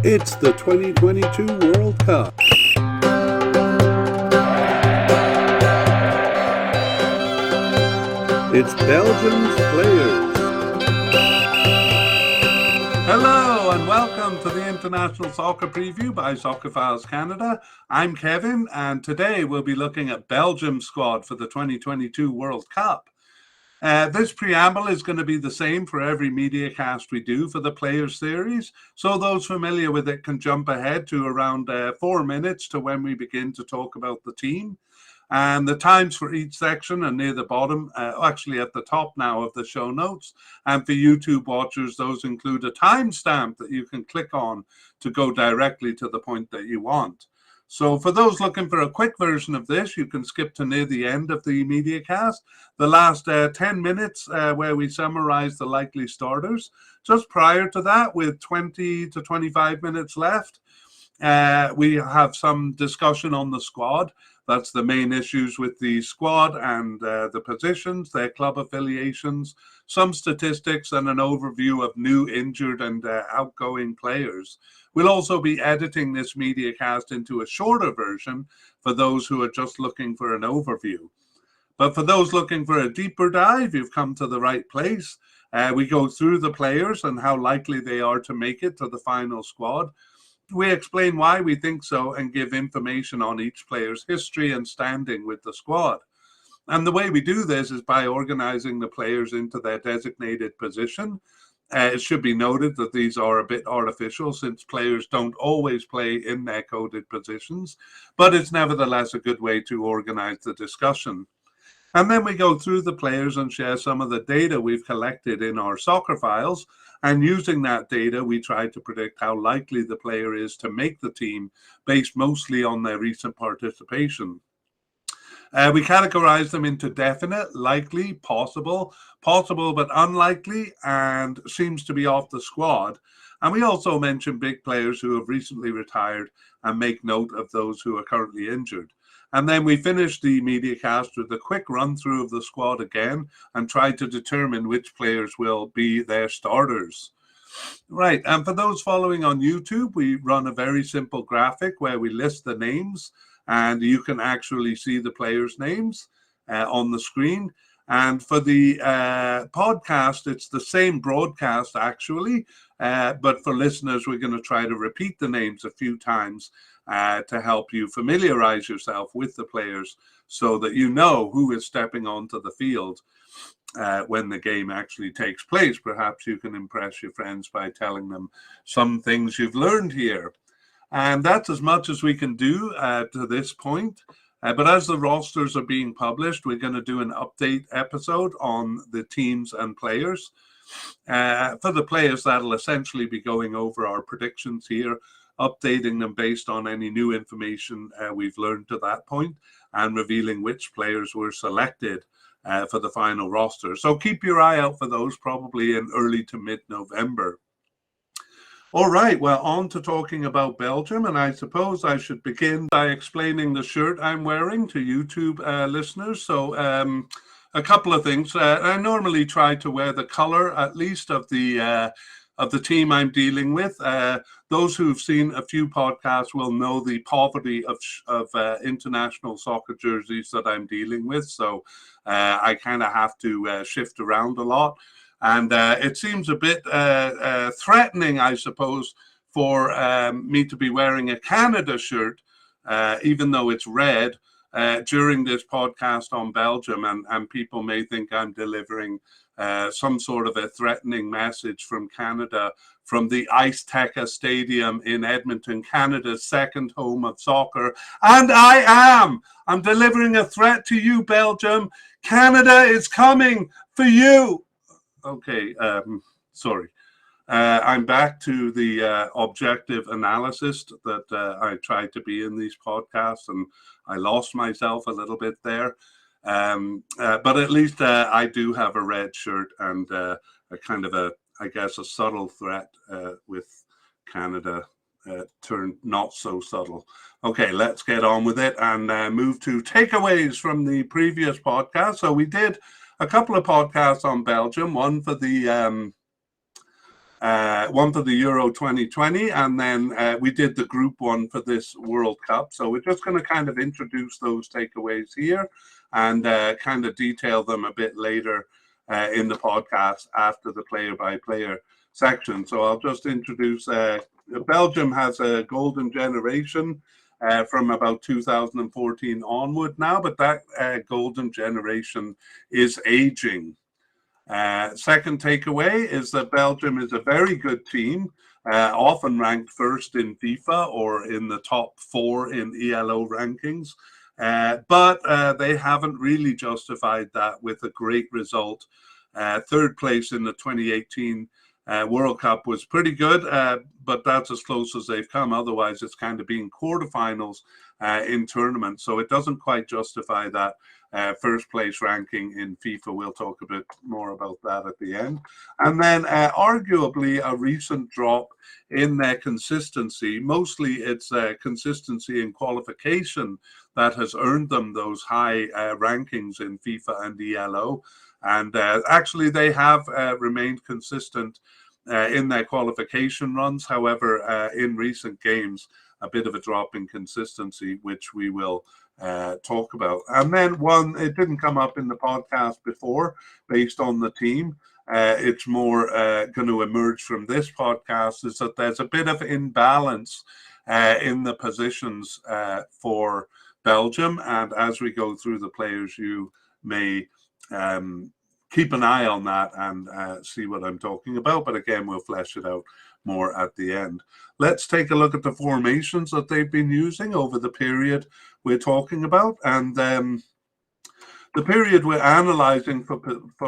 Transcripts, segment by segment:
It's the 2022 World Cup. It's Belgium's players. Hello and welcome to the International Soccer Preview by Soccerphiles Canada. I'm Kevin and today we'll be looking at Belgium's squad for the 2022 World Cup. This preamble is going to be the same for every mediacast we do for the Players Series, so those familiar with it can jump ahead to around 4 minutes to when we begin to talk about the team. And the times for each section are near the bottom, actually at the top now of the show notes. And for YouTube watchers, those include a timestamp that you can click on to go directly to the point that you want. So for those looking for a quick version of this, you can skip to near the end of the MediaCast, the last 10 minutes where we summarize the likely starters. Just prior to that, with 20 to 25 minutes left, we have some discussion on the squad. That's the main issues with the squad and the positions, their club affiliations, some statistics, and an overview of new, injured, and outgoing players. We'll also be editing this MediaCast into a shorter version for those who are just looking for an overview. But for those looking for a deeper dive, you've come to the right place. We go through the players and how likely they are to make it to the final squad. We explain why we think so and give information on each player's history and standing with the squad. And the way we do this is by organizing the players into their designated position. It should be noted that these are a bit artificial since players don't always play in their coded positions, but it's nevertheless a good way to organize the discussion. And then we go through the players and share some of the data we've collected in our soccer files. And using that data, we try to predict how likely the player is to make the team based mostly on their recent participation. We categorize them into definite, likely, possible but unlikely, and seems to be off the squad. And we also mention big players who have recently retired and make note of those who are currently injured. And then we finish the MediaCast with a quick run through of the squad again and try to determine which players will be their starters. Right, and for those following on YouTube, we run a very simple graphic where we list the names and you can actually see the players' names on the screen. And for the podcast, it's the same broadcast actually, but for listeners, we're going to try to repeat the names a few times to help you familiarize yourself with the players so that you know who is stepping onto the field when the game actually takes place. Perhaps you can impress your friends by telling them some things you've learned here. And that's as much as we can do to this point. But as the rosters are being published, we're going to do an update episode on the teams and players. For the players, that'll essentially be going over our predictions here, updating them based on any new information we've learned to that point, and revealing which players were selected for the final roster. So keep your eye out for those, probably in early to mid-November. All right, well, on to talking about Belgium, and I suppose I should begin by explaining the shirt I'm wearing to YouTube listeners. So a couple of things. I normally try to wear the color, at least, of the team I'm dealing with. Those who've seen a few podcasts will know the poverty of international soccer jerseys that I'm dealing with. So I kind of have to shift around a lot. And it seems a bit threatening, I suppose, for me to be wearing a Canada shirt, even though it's red, during this podcast on Belgium. And people may think I'm delivering some sort of a threatening message from Canada, from the Ice Teca Stadium in Edmonton, Canada's second home of soccer. And I am! I'm delivering a threat to you, Belgium. Canada is coming for you! Okay, sorry. I'm back to the objective analysis that I tried to be in these podcasts, and I lost myself a little bit there. But at least I do have a red shirt and a kind of a subtle threat with Canada turned not so subtle. Okay, let's get on with it and move to takeaways from the previous podcast. So we did a couple of podcasts on Belgium, one for the one for the Euro 2020, and then we did the group one for this World Cup. So we're just going to kind of introduce those takeaways here and kind of detail them a bit later in the podcast after the player-by-player section. So I'll just introduce Belgium has a golden generation from about 2014 onward now, but that golden generation is aging. Second takeaway is that Belgium is a very good team, often ranked first in FIFA or in the top 4 in ELO rankings. But they haven't really justified that with a great result. Third place in the 2018 World Cup was pretty good, but that's as close as they've come. Otherwise, it's kind of been quarterfinals in tournaments. So it doesn't quite justify that first place ranking in FIFA. We'll talk a bit more about that at the end. And then arguably a recent drop in their consistency. Mostly it's consistency in qualification that has earned them those high rankings in FIFA and ELO. And actually they have remained consistent in their qualification runs. However, in recent games, a bit of a drop in consistency, which we will talk about. And then one, it didn't come up in the podcast before based on the team. It's more going to emerge from this podcast, is that there's a bit of imbalance in the positions for Belgium. And as we go through the players, you may keep an eye on that and see what I'm talking about. But again, we'll flesh it out more at the end. Let's take a look at the formations that they've been using over the period we're talking about. And the period we're analyzing for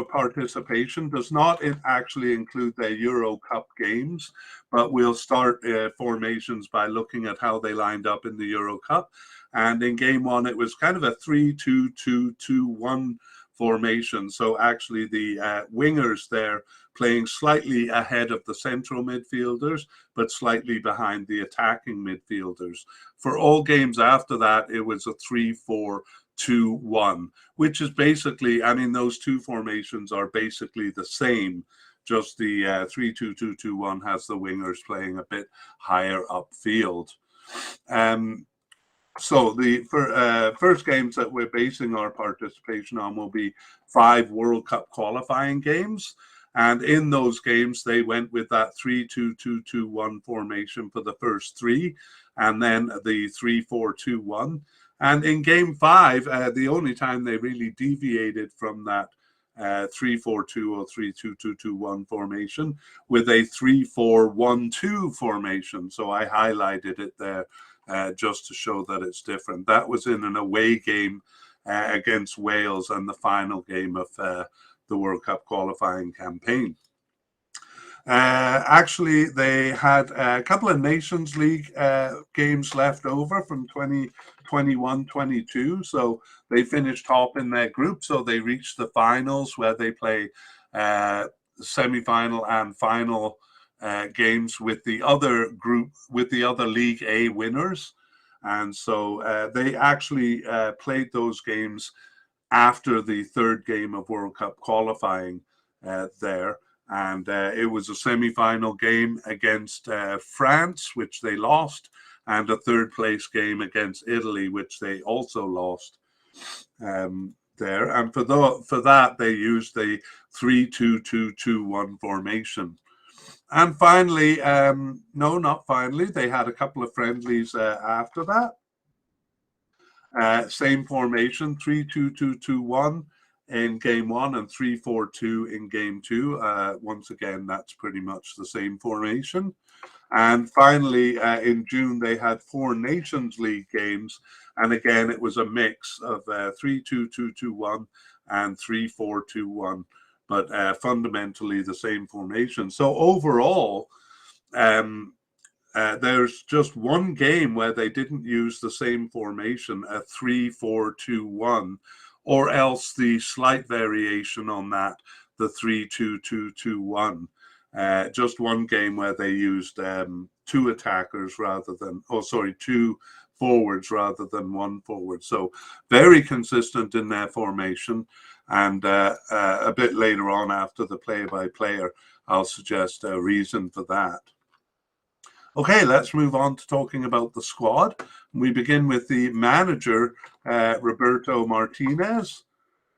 participation does not actually include their Euro Cup games, but we'll start formations by looking at how they lined up in the Euro Cup. And in game one, it was kind of a 3-2-2-2-1 formation. So actually the wingers there playing slightly ahead of the central midfielders, but slightly behind the attacking midfielders. For all games after that, it was a 3-4-2-1, which is basically, I mean, those two formations are basically the same. Just the 3-2-2-2-1 has the wingers playing a bit higher upfield. So the first games that we're basing our participation on will be 5 World Cup qualifying games. And in those games, they went with that 3-2-2-2-1 formation for the first 3, and then the 3-4-2-1. And in game 5, the only time they really deviated from that 3-4-2 or 3-2-2-2-1 formation with a 3-4-1-2 formation. So I highlighted it there just to show that it's different. That was in an away game against Wales and the final game of the World Cup qualifying campaign. Actually, they had a couple of Nations League games left over from 2021-22. So they finished top in their group. So they reached the finals where they play semi-final and final games with the other group, with the other League A winners. And so they actually played those games after the third game of World Cup qualifying there. And it was a semi-final game against France, which they lost, and a third place game against Italy, which they also lost there. And for that, they used the 3-2-2-2-1 formation. And finally, no, not finally, they had a couple of friendlies after that. Same formation, 3-2-2-2-1 in game 1 and 3-4-2 in game 2. Once again, that's pretty much the same formation. And finally, in June, they had 4 Nations League games. And again, it was a mix of 3-2-2-2-1 and 3-4-2-1, but fundamentally the same formation. So overall, there's just one game where they didn't use the same formation, a 3-4-2-1, or else the slight variation on that, the 3-2-2-2-1. Just one game where they used 2 attackers rather than, 2 forwards rather than 1 forward. So very consistent in their formation. And a bit later on, after the play-by-player, I'll suggest a reason for that. Okay, let's move on to talking about the squad. We begin with the manager, Roberto Martinez.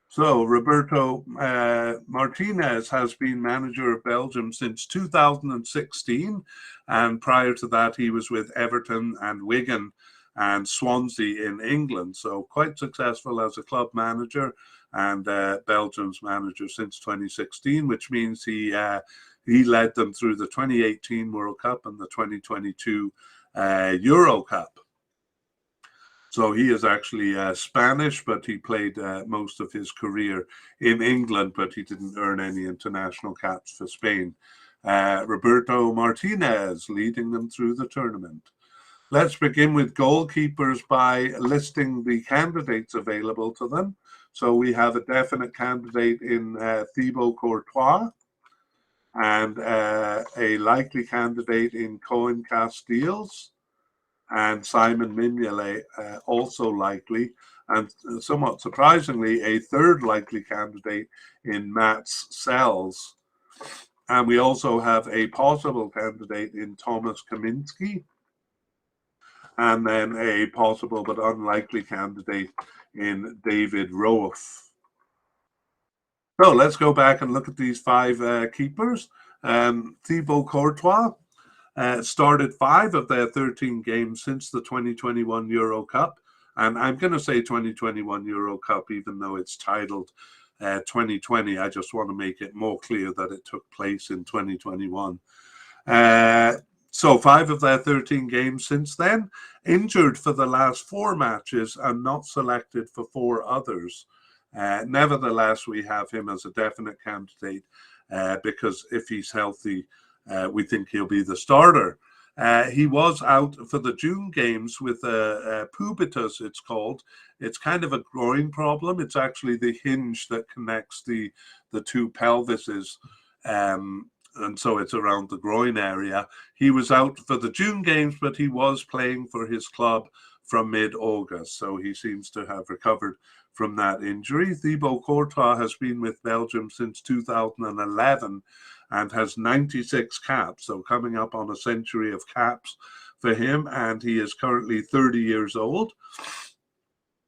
So Roberto Martinez has been manager of Belgium since 2016, and prior to that he was with Everton and Wigan and Swansea in England. So quite successful as a club manager and Belgium's manager since 2016, which means he led them through the 2018 World Cup and the 2022 Euro Cup. So he is actually Spanish, but he played most of his career in England, but he didn't earn any international caps for Spain. Roberto Martinez leading them through the tournament. Let's begin with goalkeepers by listing the candidates available to them. So we have a definite candidate in Thibaut Courtois, and a likely candidate in Koen Casteels, and Simon Mignolet also likely, and somewhat surprisingly, a third likely candidate in Mats Sells. And we also have a possible candidate in Thomas Kaminski, and then a possible but unlikely candidate in David Roaf. So let's go back and look at these five keepers. Thibaut Courtois started 5 of their 13 games since the 2021 Euro Cup. And I'm going to say 2021 Euro Cup, even though it's titled 2020. I just want to make it more clear that it took place in 2021. So 5 of their 13 games since then, injured for the last 4 matches and not selected for 4 others. Nevertheless, we have him as a definite candidate because if he's healthy, we think he'll be the starter. He was out for the June games with pubitus, it's called. It's kind of a groin problem. It's actually the hinge that connects the 2 pelvises, and so it's around the groin area. He was out for the June games, but he was playing for his club from mid-August, so he seems to have recovered from that injury. Thibaut Courtois has been with Belgium since 2011 and has 96 caps, so coming up on a century of caps for him, and he is currently 30 years old.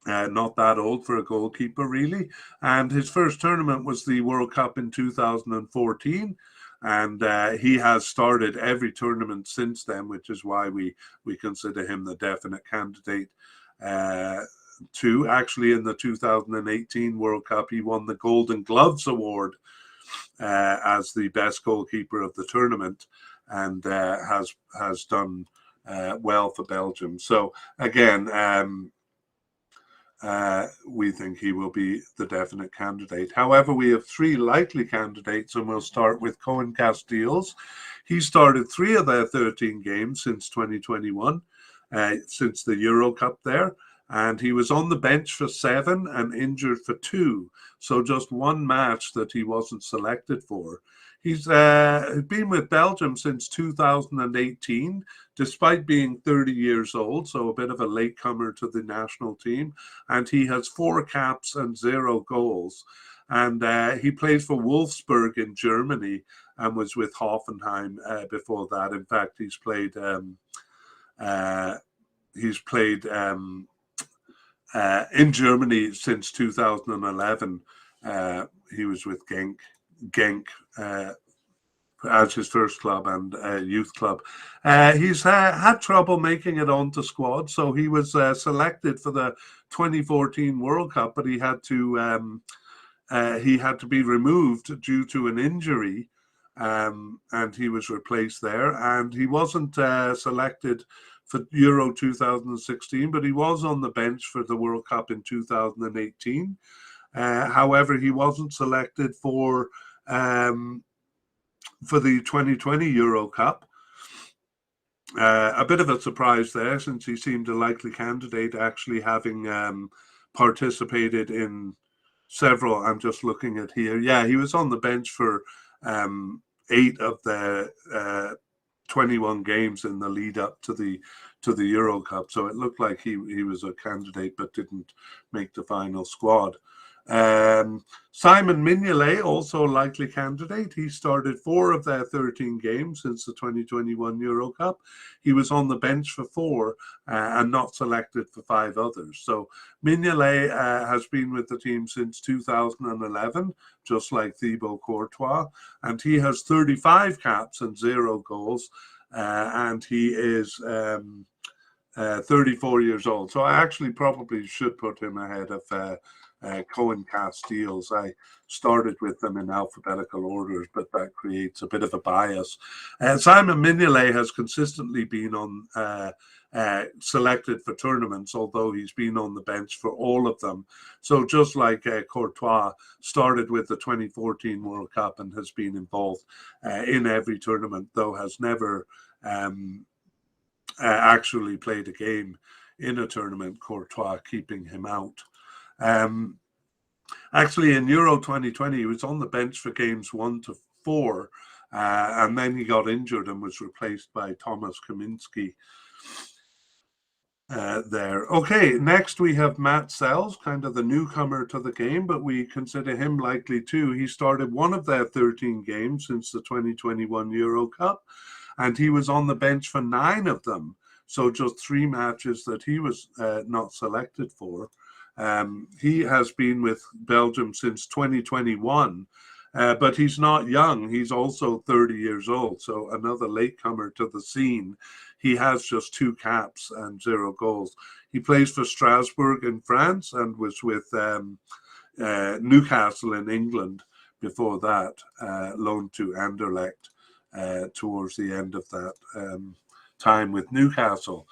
Not that old for a goalkeeper, really. And his first tournament was the World Cup in 2014, and he has started every tournament since then, which is why we consider him the definite candidate to. Actually, in the 2018 World Cup, he won the Golden Gloves Award as the best goalkeeper of the tournament, and has done well for Belgium. So again, we think he will be the definite candidate. However, we have 3 likely candidates, and we'll start with Koen Casteels. He started 3 of their 13 games since 2021, since the Euro Cup there, and he was on the bench for 7 and injured for 2. So just 1 match that he wasn't selected for. He's been with Belgium since 2018, despite being 30 years old, so a bit of a latecomer to the national team. And he has 4 caps and 0 goals. And he plays for Wolfsburg in Germany and was with Hoffenheim before that. In fact, he's played in Germany since 2011. He was with Genk as his first club and youth club. He's had trouble making it onto squad, so he was selected for the 2014 World Cup, but he had to be removed due to an injury, and he was replaced there. And he wasn't selected for Euro 2016, but he was on the bench for the World Cup in 2018. However, he wasn't selected for the 2020 Euro Cup. A bit of a surprise there, since he seemed a likely candidate, actually having participated in several. I'm just looking at here. Yeah, he was on the bench for 8 of the 21 games in the lead up to the Euro Cup. So it looked like he was a candidate, but didn't make the final squad. Simon Mignolet, also a likely candidate. He started 4 of their 13 games since the 2021 Euro Cup. He was on the bench for 4 and not selected for 5 others. So Mignolet has been with the team since 2011, just like Thibaut Courtois, and he has 35 caps and 0 goals, and he is 34 years old. So I actually probably should put him ahead of Cohen Casteels. I started with them in alphabetical orders, but that creates a bit of a bias. Simon Mignolet has consistently been on selected for tournaments, although he's been on the bench for all of them. So just like Courtois started with the 2014 World Cup and has been involved in every tournament, though has never actually played a game in a tournament, Courtois keeping him out. Actually, in Euro 2020, he was on the bench for games 1 to 4, and then he got injured and was replaced by Thomas Kaminski there. Okay, next we have Matt Sells, kind of the newcomer to the game, but we consider him likely too. He started 1 of their 13 games since the 2021 Euro Cup, and he was on the bench for 9 of them. So just 3 matches that he was not selected for. He has been with Belgium since 2021, but he's not young. He's also 30 years old, so another latecomer to the scene. He has just 2 caps and 0 goals. He plays for Strasbourg in France and was with Newcastle in England before that, loaned to Anderlecht towards the end of that time with Newcastle.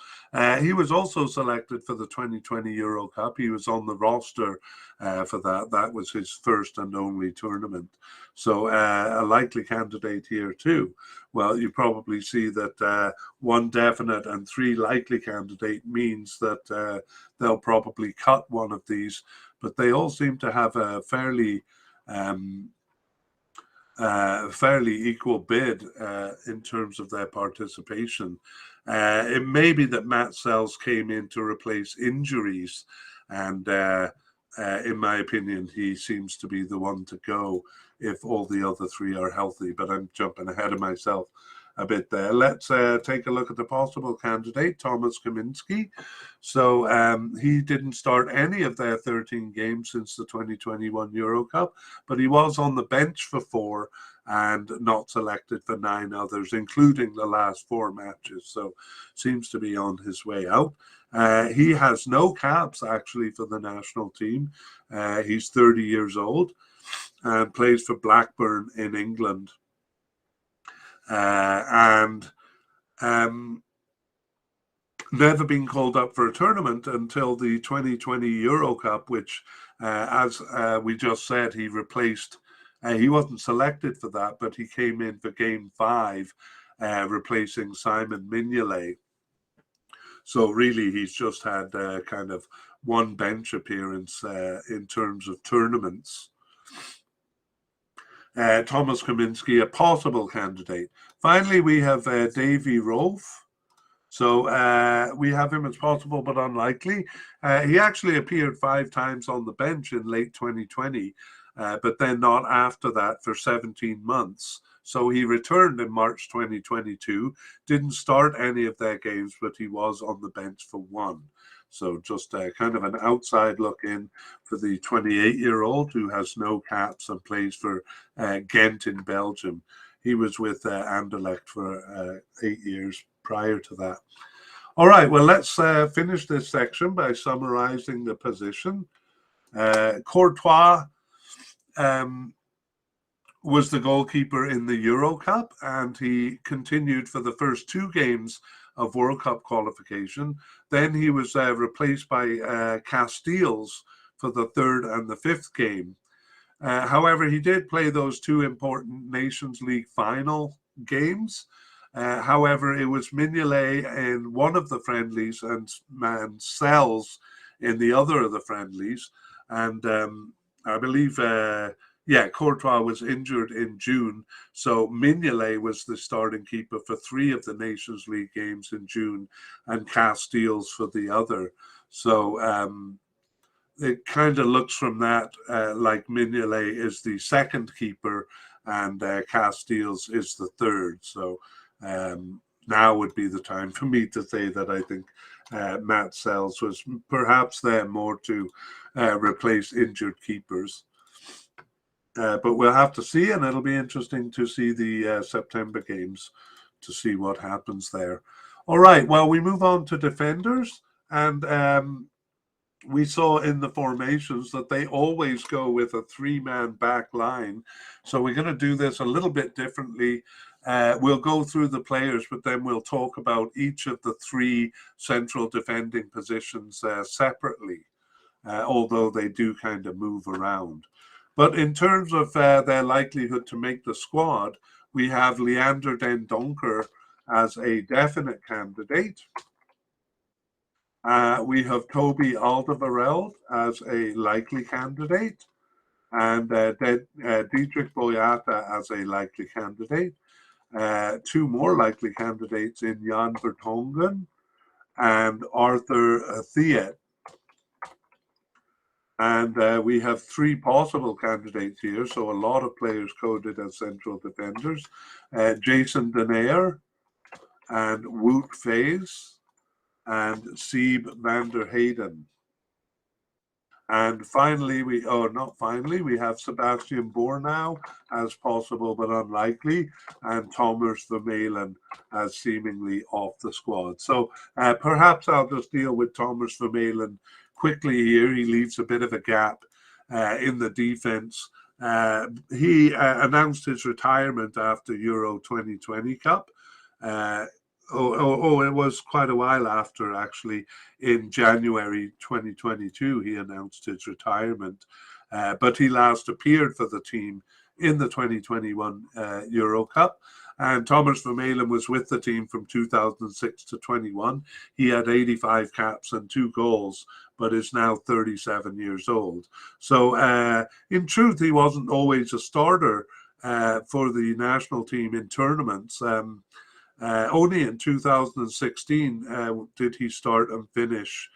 He was also selected for the 2020 Euro Cup. He was on the roster for that. That was his first and only tournament. So a likely candidate here too. Well, you probably see that 1 definite and 3 likely candidate means that they'll probably cut one of these, but they all seem to have a fairly equal bid in terms of their participation. It may be that Matt Sells came in to replace injuries, and in my opinion, he seems to be the one to go if all the other 3 are healthy, but I'm jumping ahead of myself a bit there. Let's take a look at the possible candidate, Thomas Kaminski. So he didn't start any of their 13 games since the 2021 Euro Cup, but he was on the bench for 4 and not selected for 9 others, including the last 4 matches. So seems to be on his way out. He has no caps actually for the national team. He's 30 years old and plays for Blackburn in England. And never been called up for a tournament until the 2020 Euro Cup, which, as we just said, he replaced. He wasn't selected for that, but he came in for Game 5, replacing Simon Mignolet. So really, he's just had kind of 1 bench appearance in terms of tournaments. Thomas Kaminski, a possible candidate. Finally, we have Davy Rolfe. So we have him as possible but unlikely. He actually appeared 5 times on the bench in late 2020, but then not after that for 17 months. So he returned in March 2022, didn't start any of their games, but he was on the bench for 1. So just kind of an outside look in for the 28-year-old who has no caps and plays for Ghent in Belgium. He was with Anderlecht for 8 years prior to that. All right, well, let's finish this section by summarizing the position. Courtois was the goalkeeper in the Euro Cup, and he continued for the first 2 games of World Cup qualification. Then he was replaced by Casteels for the 3rd and the 5th game. However, he did play those 2 important Nations League final games. However, it was Mignolet in one of the friendlies and Sells in the other of the friendlies. And I believe, Courtois was injured in June. So Mignolet was the starting keeper for 3 of the Nations League games in June and Casteels for the other. So it kind of looks from that like Mignolet is the second keeper and Castiles is the third. So now would be the time for me to say that I think Matt Sells was perhaps there more to replace injured keepers. But we'll have to see, and it'll be interesting to see the September games to see what happens there. All right, well, we move on to defenders, and we saw in the formations that they always go with a three-man back line. So we're going to do this a little bit differently. We'll go through the players, but then we'll talk about each of the three central defending positions separately, although they do kind of move around. But in terms of their likelihood to make the squad, we have Leander Den Donker as a definite candidate. We have Toby Alderweireld as a likely candidate, and Dietrich Boyata as a likely candidate. Two more likely candidates in Jan Vertonghen and Arthur Theet. And we have three possible candidates here, so a lot of players coded as central defenders. Jason Denayer and Wout Faes and Sieb van der Heyden. And finally, we have Sebastian Bornau as possible but unlikely, and Thomas Vermeulen as seemingly off the squad. So perhaps I'll just deal with Thomas Vermeulen quickly here. He leaves a bit of a gap in the defense. He announced his retirement after Euro 2020 Cup. It was quite a while after, actually. In January 2022, he announced his retirement, but he last appeared for the team in the 2021 Euro Cup. And Thomas Vermeulen was with the team from 2006 to 21. He had 85 caps and 2 goals, but is now 37 years old. So in truth, he wasn't always a starter for the national team in tournaments. Only in 2016 did he start and finish.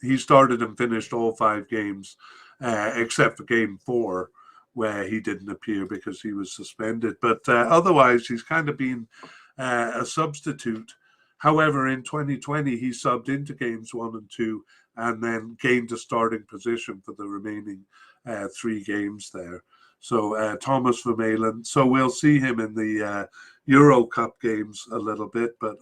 He started and finished all 5 games, except for game 4, where he didn't appear because he was suspended. But otherwise, he's kind of been a substitute. However, in 2020, he subbed into games 1 and 2, and then gained a starting position for the remaining 3 games there. So Thomas Vermeulen. So we'll see him in the Euro Cup games a little bit, but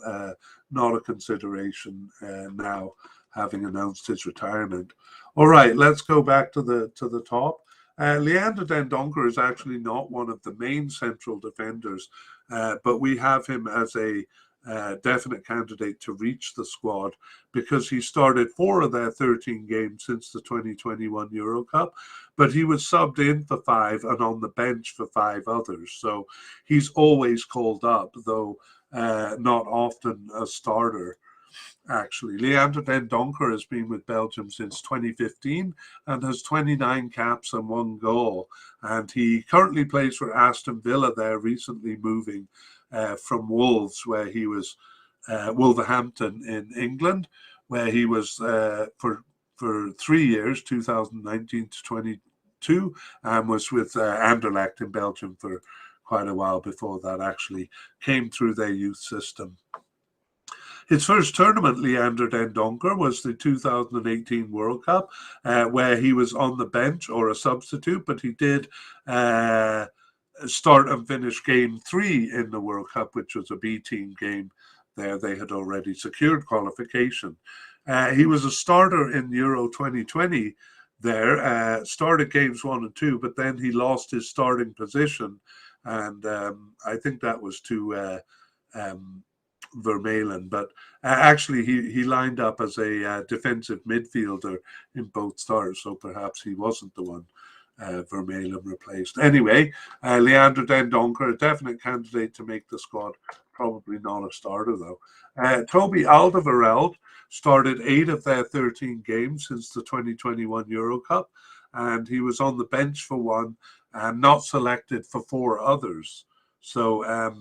not a consideration now, having announced his retirement. All right, let's go back to the top. Leander Den Donker is actually not one of the main central defenders, but we have him as a definite candidate to reach the squad because he started 4 of their 13 games since the 2021 Euro Cup, but he was subbed in for 5 and on the bench for 5 others. So he's always called up, though not often a starter. Actually, Leander Den Donker has been with Belgium since 2015 and has 29 caps and 1 goal. And he currently plays for Aston Villa there, recently moving from Wolves, where he was Wolverhampton in England, where he was for 3 years, 2019 to 22, and was with Anderlecht in Belgium for quite a while before that actually came through their youth system. His first tournament, Leander Den Donker, was the 2018 World Cup, where he was on the bench or a substitute, but he did start and finish game 3 in the World Cup, which was a B team game. There they had already secured qualification. He was a starter in Euro 2020 there, started games 1 and 2, but then he lost his starting position, and I think that was to Vermeulen, but actually he lined up as a defensive midfielder in both starts, so perhaps he wasn't the one Vermeulen replaced. Anyway, Leander Den Donker, a definite candidate to make the squad, probably not a starter though. Toby Alderweireld started 8 of their 13 games since the 2021 Euro Cup, and he was on the bench for 1 and not selected for 4 others. So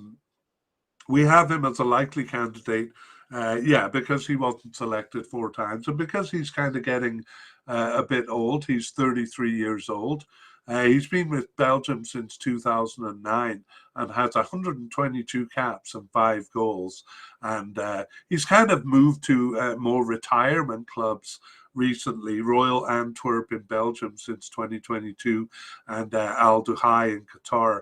we have him as a likely candidate Yeah, because he wasn't selected 4 times, and because he's kind of getting a bit old. He's 33 years old. He's been with Belgium since 2009 and has 122 caps and 5 goals. And he's kind of moved to more retirement clubs recently. Royal Antwerp in Belgium since 2022, and Al Duhai in Qatar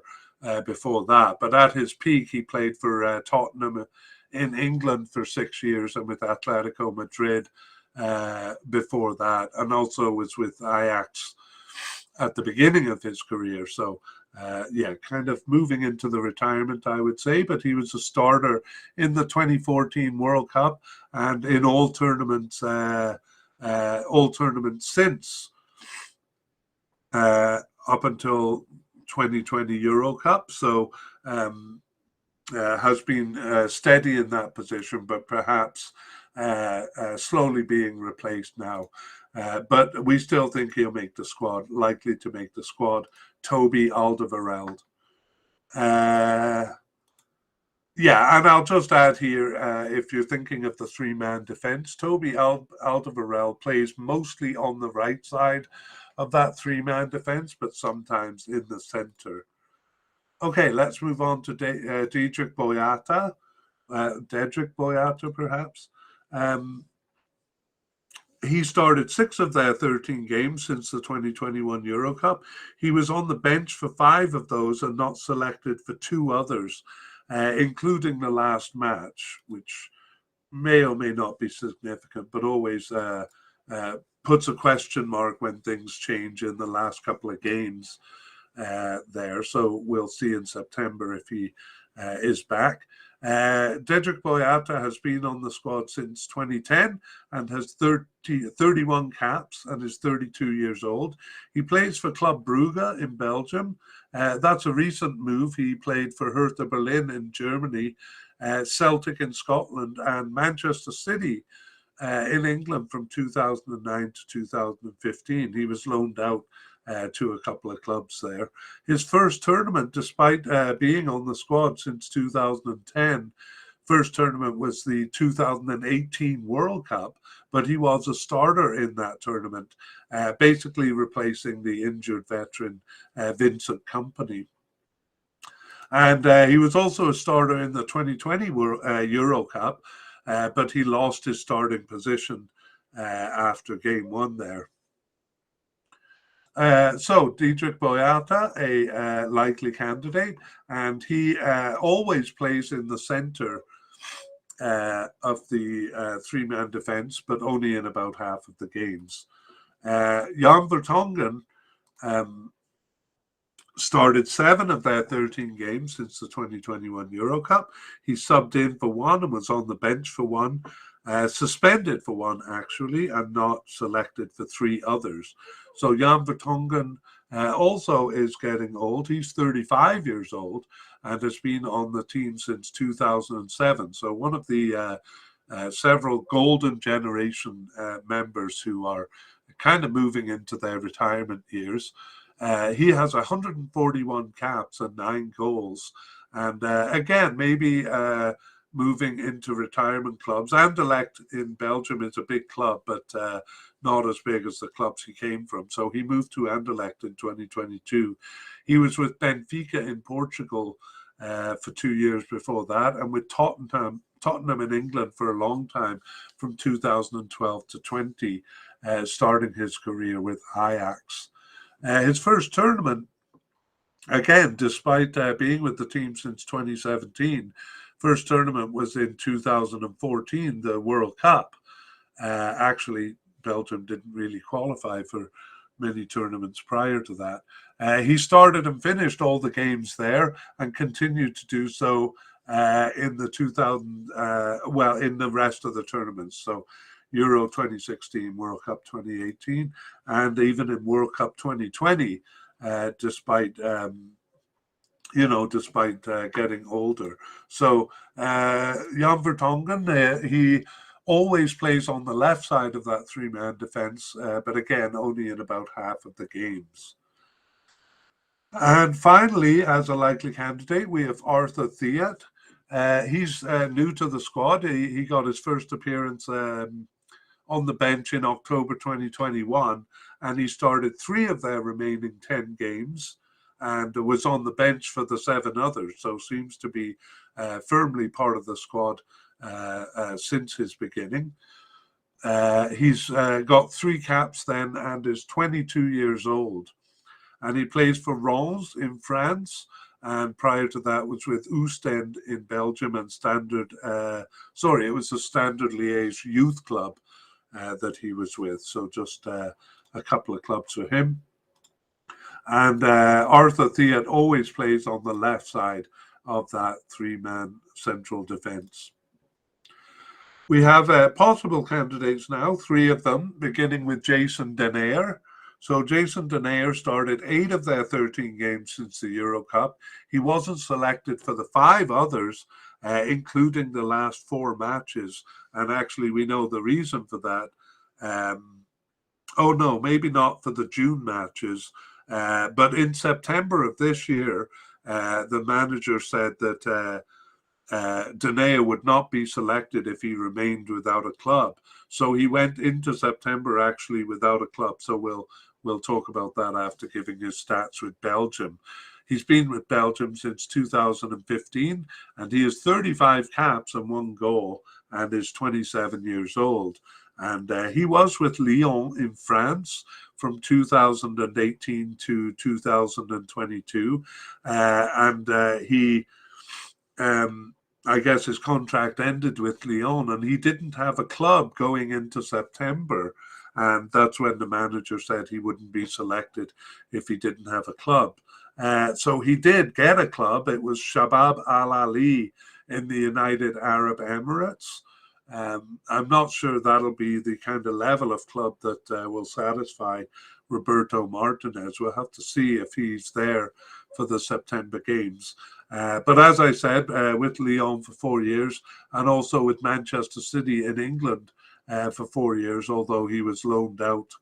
before that. But at his peak, he played for Tottenham in England for 6 years and with Atletico Madrid before that, and also was with Ajax at the beginning of his career. So, yeah, kind of moving into the retirement, I would say. But he was a starter in the 2014 World Cup and in all tournaments since up until 2020 Euro Cup. So. Has been steady in that position, but perhaps slowly being replaced now. But we still think he'll make the squad, likely to make the squad. Toby Alderweireld. Yeah, and I'll just add here, if you're thinking of the three-man defense, Toby Alderweireld plays mostly on the right side of that three-man defense, but sometimes in the center. Okay, let's move on to Dedrick Boyata. Dedrick Boyata, perhaps. He started 6 of their 13 games since the 2021 Euro Cup. He was on the bench for 5 of those and not selected for 2 others, including the last match, which may or may not be significant, but always puts a question mark when things change in the last couple of games. There. So we'll see in September if he is back. Dedrick Boyata has been on the squad since 2010 and has 31 caps and is 32 years old. He plays for Club Brugge in Belgium. That's a recent move. He played for Hertha Berlin in Germany, Celtic in Scotland, and Manchester City in England from 2009 to 2015. He was loaned out to a couple of clubs there. His first tournament, despite being on the squad since 2010, first tournament was the 2018 World Cup, but he was a starter in that tournament, basically replacing the injured veteran Vincent Kompany. And he was also a starter in the 2020 Euro Cup, but he lost his starting position after game 1 there. So Dedrick Boyata, a likely candidate, and he always plays in the center of the three-man defense, but only in about half of the games. Jan Vertonghen started 7 of their 13 games since the 2021 Euro Cup. He subbed in for 1 and was on the bench for 1, suspended for 1 actually, and not selected for 3 others. So Jan Vertonghen also is getting old. He's 35 years old and has been on the team since 2007. So one of the several golden generation members who are kind of moving into their retirement years. He has 141 caps and 9 goals. And again, maybe moving into retirement clubs. Anderlecht in Belgium is a big club, but not as big as the clubs he came from. So he moved to Anderlecht in 2022. He was with Benfica in Portugal for 2 years before that, and with Tottenham in England for a long time from 2012 to 20, starting his career with Ajax. His first tournament, again, despite being with the team since 2017, first tournament was in 2014, the World Cup. Actually, Belgium didn't really qualify for many tournaments prior to that. He started and finished all the games there and continued to do so in the in the rest of the tournaments. So Euro 2016, World Cup 2018, and even in World Cup 2020, despite getting older. So Jan Vertonghen, he always plays on the left side of that three-man defense, but again, only in about half of the games. And finally, as a likely candidate, we have Arthur Theat. He's new to the squad. He got his first appearance on the bench in October 2021, and he started 3 of their remaining 10 games and was on the bench for the 7 others, so seems to be firmly part of the squad since his beginning. He's got 3 caps then and is 22 years old. And he plays for Reims in France, and prior to that was with Oostende in Belgium and it was the Standard Liège youth club that he was with. So just a couple of clubs for him. And Arthur Theat always plays on the left side of that 3-man central defence. We have possible candidates now, 3 of them, beginning with Jason Denayer. So Jason Denayer started 8 of their 13 games since the Euro Cup. He wasn't selected for the 5 others, including the last 4 matches. And actually, we know the reason for that. Maybe not for the June matches. But in September of this year, the manager said that Denayer would not be selected if he remained without a club. So he went into September actually without a club. So we'll talk about that after giving his stats with Belgium. He's been with Belgium since 2015, and he has 35 caps and 1 goal and is 27 years old. And he was with Lyon in France from 2018 to 2022. I guess his contract ended with Lyon, and he didn't have a club going into September. And that's when the manager said he wouldn't be selected if he didn't have a club. So he did get a club. It was Shabab Al Ahly in the United Arab Emirates. I'm not sure that'll be the kind of level of club that will satisfy Roberto Martinez. We'll have to see if he's there for the September games. But as I said, with Lyon for 4 years, and also with Manchester City in England for 4 years, although he was loaned out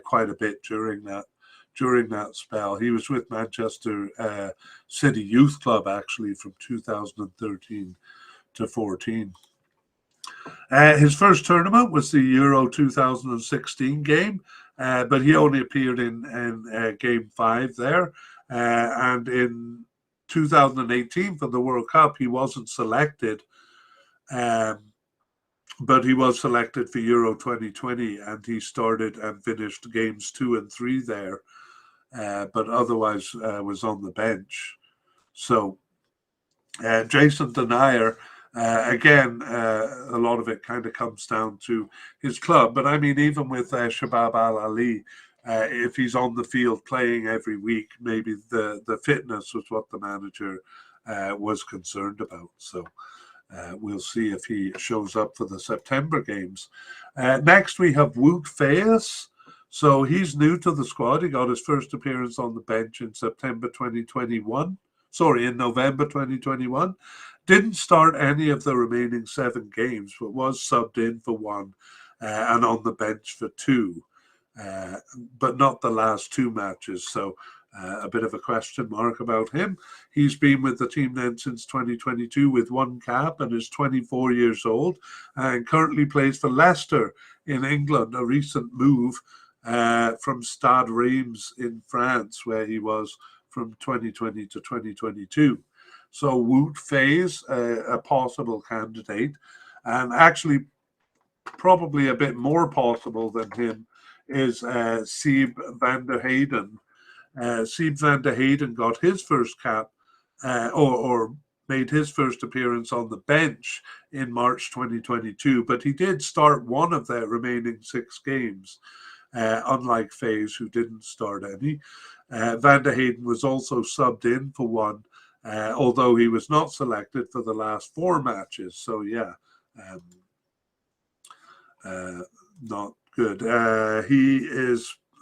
quite a bit during that spell. He was with Manchester City Youth Club actually from 2013 to 14. His first tournament was the Euro 2016 game, but he only appeared in Game 5 there. And in 2018 for the World Cup, he wasn't selected, but he was selected for Euro 2020, and he started and finished games 2 and 3 there, but otherwise was on the bench. So Jason Denayer, again, a lot of it kind of comes down to his club. But I mean, even with Shabab Al Ahly, if he's on the field playing every week, maybe the fitness was what the manager was concerned about. So we'll see if he shows up for the September games. Next, we have Wout Faes. So he's new to the squad. He got his first appearance on the bench in November 2021. Didn't start any of the remaining 7 games, but was subbed in for 1 and on the bench for 2, but not the last 2 matches. So a bit of a question mark about him. He's been with the team then since 2022 with 1 cap and is 24 years old and currently plays for Leicester in England, a recent move from Stade Reims in France, where he was from 2020 to 2022. So Wout Faes, a possible candidate, and actually probably a bit more possible than him is Sieb van der Heyden. Sieb van der Heyden got his first cap or made his first appearance on the bench in March 2022, but he did start 1 of their remaining 6 games, unlike Faes, who didn't start any. Van der Heyden was also subbed in for 1, although he was not selected for the last 4 matches. So yeah, not good. He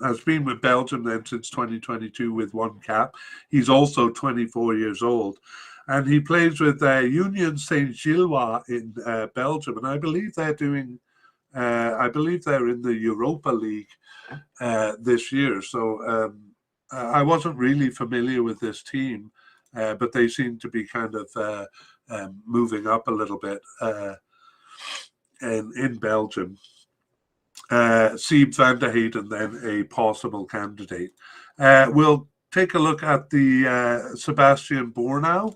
has been with Belgium then since 2022 with 1 cap. He's also 24 years old, and he plays with Union Saint-Gilloise in Belgium, and I believe they're in the Europa League this year. So I wasn't really familiar with this team, but they seem to be kind of moving up a little bit in Belgium. Sieb van der Heyden, then a possible candidate. We'll take a look at the Sebastian Bornau.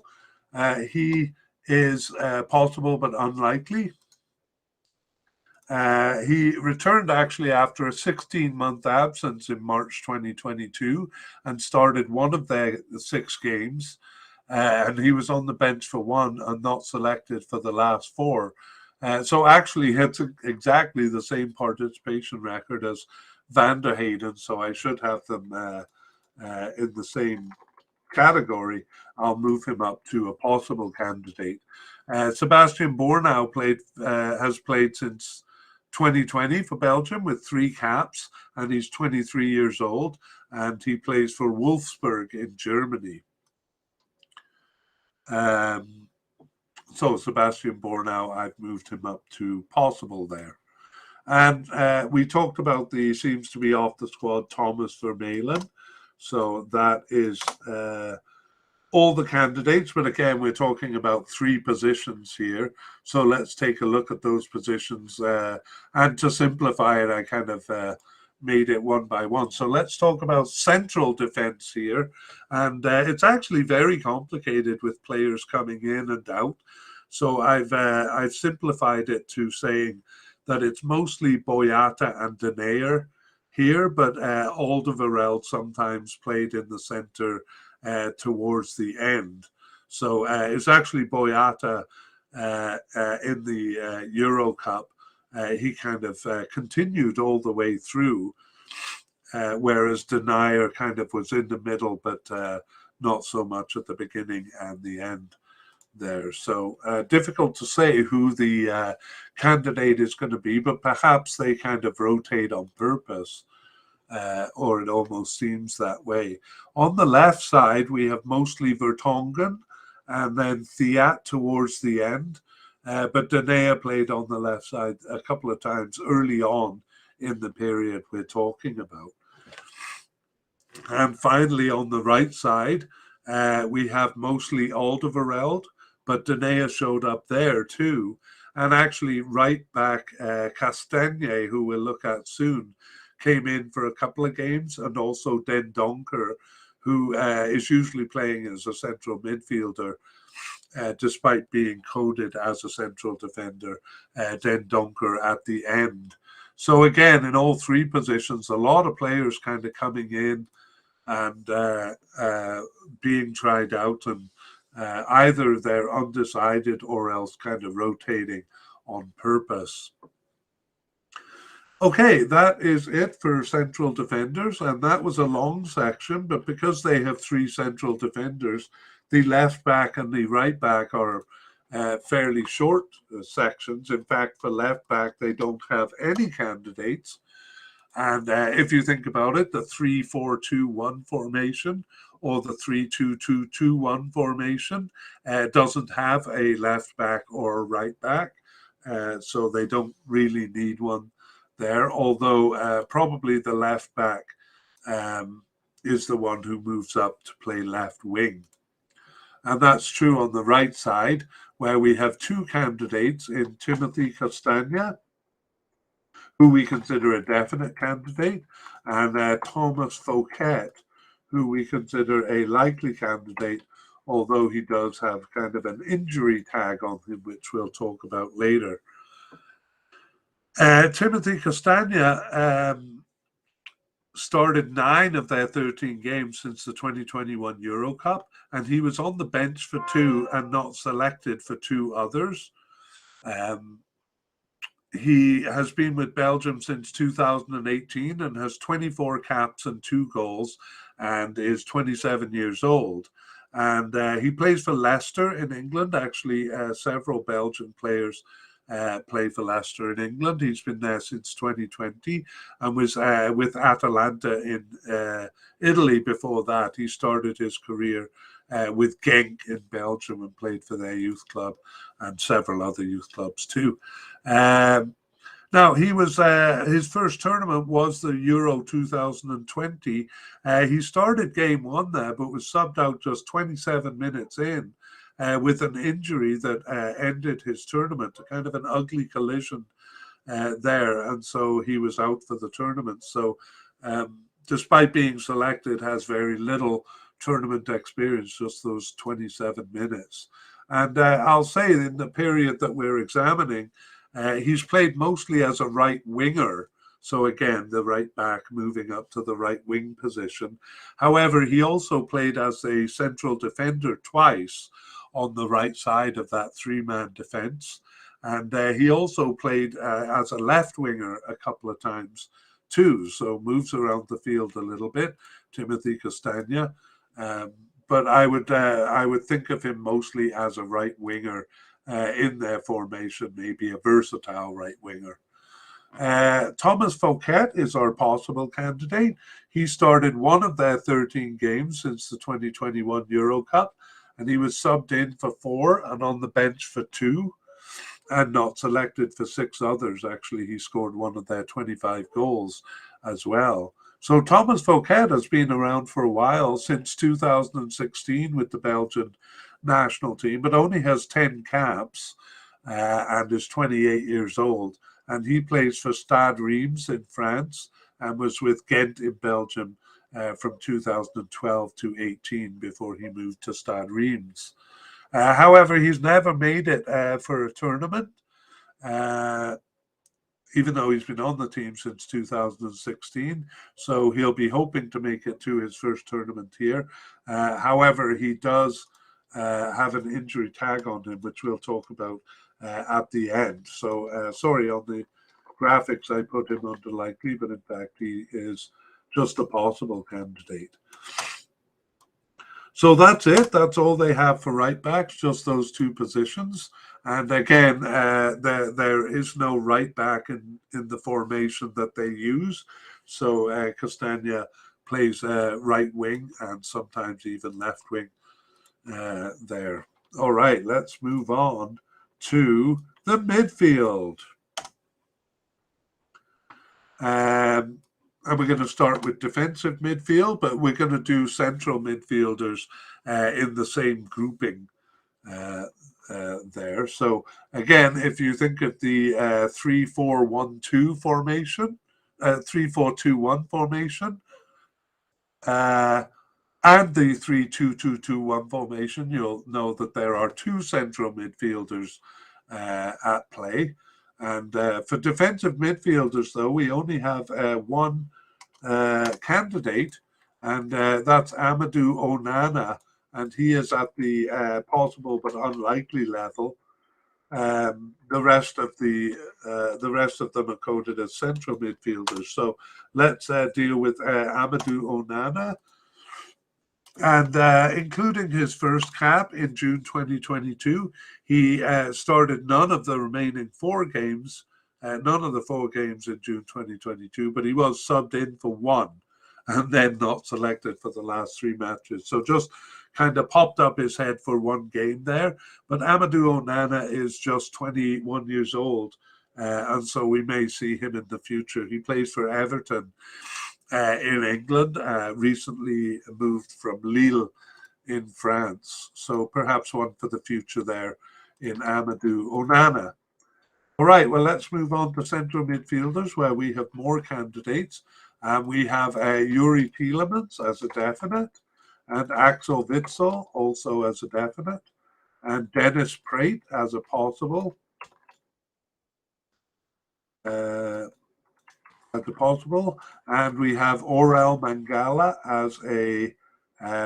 He is possible but unlikely. He returned actually after a 16-month absence in March 2022 and started one of the 6 games. And he was on the bench for 1 and not selected for the last 4. So actually hits exactly the same participation record as Van der Heyden. So I should have them in the same category. I'll move him up to a possible candidate. Sebastian Bornau has played since 2020 for Belgium with 3 caps, and he's 23 years old, and he plays for Wolfsburg in Germany. So Sebastian Bornau, I've moved him up to possible there. And we talked about the seems to be off the squad, Thomas Vermaelen. So that is all the candidates. But again, we're talking about 3 positions here. So let's take a look at those positions. And to simplify it, I kind of made it one by one. So let's talk about central defense here. And it's actually very complicated with players coming in and out. So I've simplified it to saying that it's mostly Boyata and De Neyer here, but Alderweireld sometimes played in the center towards the end. So it's actually Boyata in the Euro Cup. He kind of continued all the way through, whereas De Neyer kind of was in the middle, but not so much at the beginning and the end there. So difficult to say who the candidate is going to be, but perhaps they kind of rotate on purpose, or it almost seems that way. On the left side, we have mostly Vertonghen and then Thiat towards the end, but De Neyer played on the left side a couple of times early on in the period we're talking about. And finally, on the right side, we have mostly Alderweireld, but De Neyer showed up there too. And actually, right back, Castagne, who we'll look at soon, came in for a couple of games, and also Den Donker, who is usually playing as a central midfielder, despite being coded as a central defender, Den Donker at the end. So again, in all 3 positions, a lot of players kind of coming in and being tried out, and either they're undecided or else kind of rotating on purpose. Okay, that is it for central defenders, and that was a long section, but because they have 3 central defenders, the left back and the right back are fairly short sections. In fact, for left back, they don't have any candidates. And if you think about it, the 3-4-2-1 formation or the 3-2-2-2-1 formation doesn't have a left back or a right back, so they don't really need one there, although probably the left back is the one who moves up to play left wing. And that's true on the right side, where we have 2 candidates in Timothy Castagna, who we consider a definite candidate, and Thomas Fouquet, who we consider a likely candidate, although he does have kind of an injury tag on him, which we'll talk about later. Timothy Castagna started 9 of their 13 games since the 2021 Euro Cup, and he was on the bench for 2 and not selected for 2 others. He has been with Belgium since 2018 and has 24 caps and 2 goals and is 27 years old. And he plays for Leicester in England. Actually, several Belgian players play for Leicester in England. He's been there since 2020 and was with Atalanta in Italy before that. He started his career with Genk in Belgium and played for their youth club and several other youth clubs too. Now, he was his first tournament was the Euro 2020. He started game 1 there, but was subbed out just 27 minutes in. with an injury that ended his tournament, a kind of an ugly collision there, and so he was out for the tournament. So despite being selected, has very little tournament experience, just those 27 minutes. And I'll say in the period that we're examining, he's played mostly as a right winger. So again, the right back moving up to the right wing position. However, he also played as a central defender twice on the right side of that three-man defence. And he also played as a left winger a couple of times too. So moves around the field a little bit, Timothy Castagna. But I would think of him mostly as a right winger in their formation, maybe a versatile right winger. Thomas Fouquet is our possible candidate. He started one of their 13 games since the 2021 Euro Cup, and he was subbed in for 4 and on the bench for 2, and not selected for 6 others. Actually, he scored one of their 25 goals as well. So Thomas Fouquet has been around for a while, since 2016 with the Belgian national team, but only has 10 caps and is 28 years old. And he plays for Stade Reims in France and was with Ghent in Belgium from 2012 to 18 before he moved to Stade Reims. However, he's never made it for a tournament, even though he's been on the team since 2016. So he'll be hoping to make it to his first tournament here. However, he does have an injury tag on him, which we'll talk about at the end. So sorry, on the graphics I put him under likely, but in fact he is just a possible candidate. So that's it. That's all they have for right backs, just those 2 positions. And again, there is no right back in the formation that they use. So Castagna plays right wing and sometimes even left wing there. All right, let's move on to the midfield. And we're going to start with defensive midfield, but we're going to do central midfielders in the same grouping there. So again, if you think of the 3-4-1-2 formation, 3-4-2-1 formation, and the 3-2-2-2-1 formation, you'll know that there are 2 central midfielders at play. And for defensive midfielders, though, we only have one candidate, and that's Amadou Onana, and he is at the possible but unlikely level. The rest of them are coded as central midfielders. So let's deal with Amadou Onana. And including his first cap in June 2022, he started none of the remaining 4 games, none of the 4 games in June 2022, but he was subbed in for 1 and then not selected for the last 3 matches. So just kind of popped up his head for 1 game there. But Amadou Onana is just 21 years old, and so we may see him in the future. He plays for Everton in England, recently moved from Lille in France. So perhaps one for the future there in Amadou Onana. All right, well, let's move on to central midfielders where we have more candidates. We have Yuri Tielemans as a definite, and Axel Witsel also as a definite, and Dennis Praet as a possible. And we have Orel Mangala as a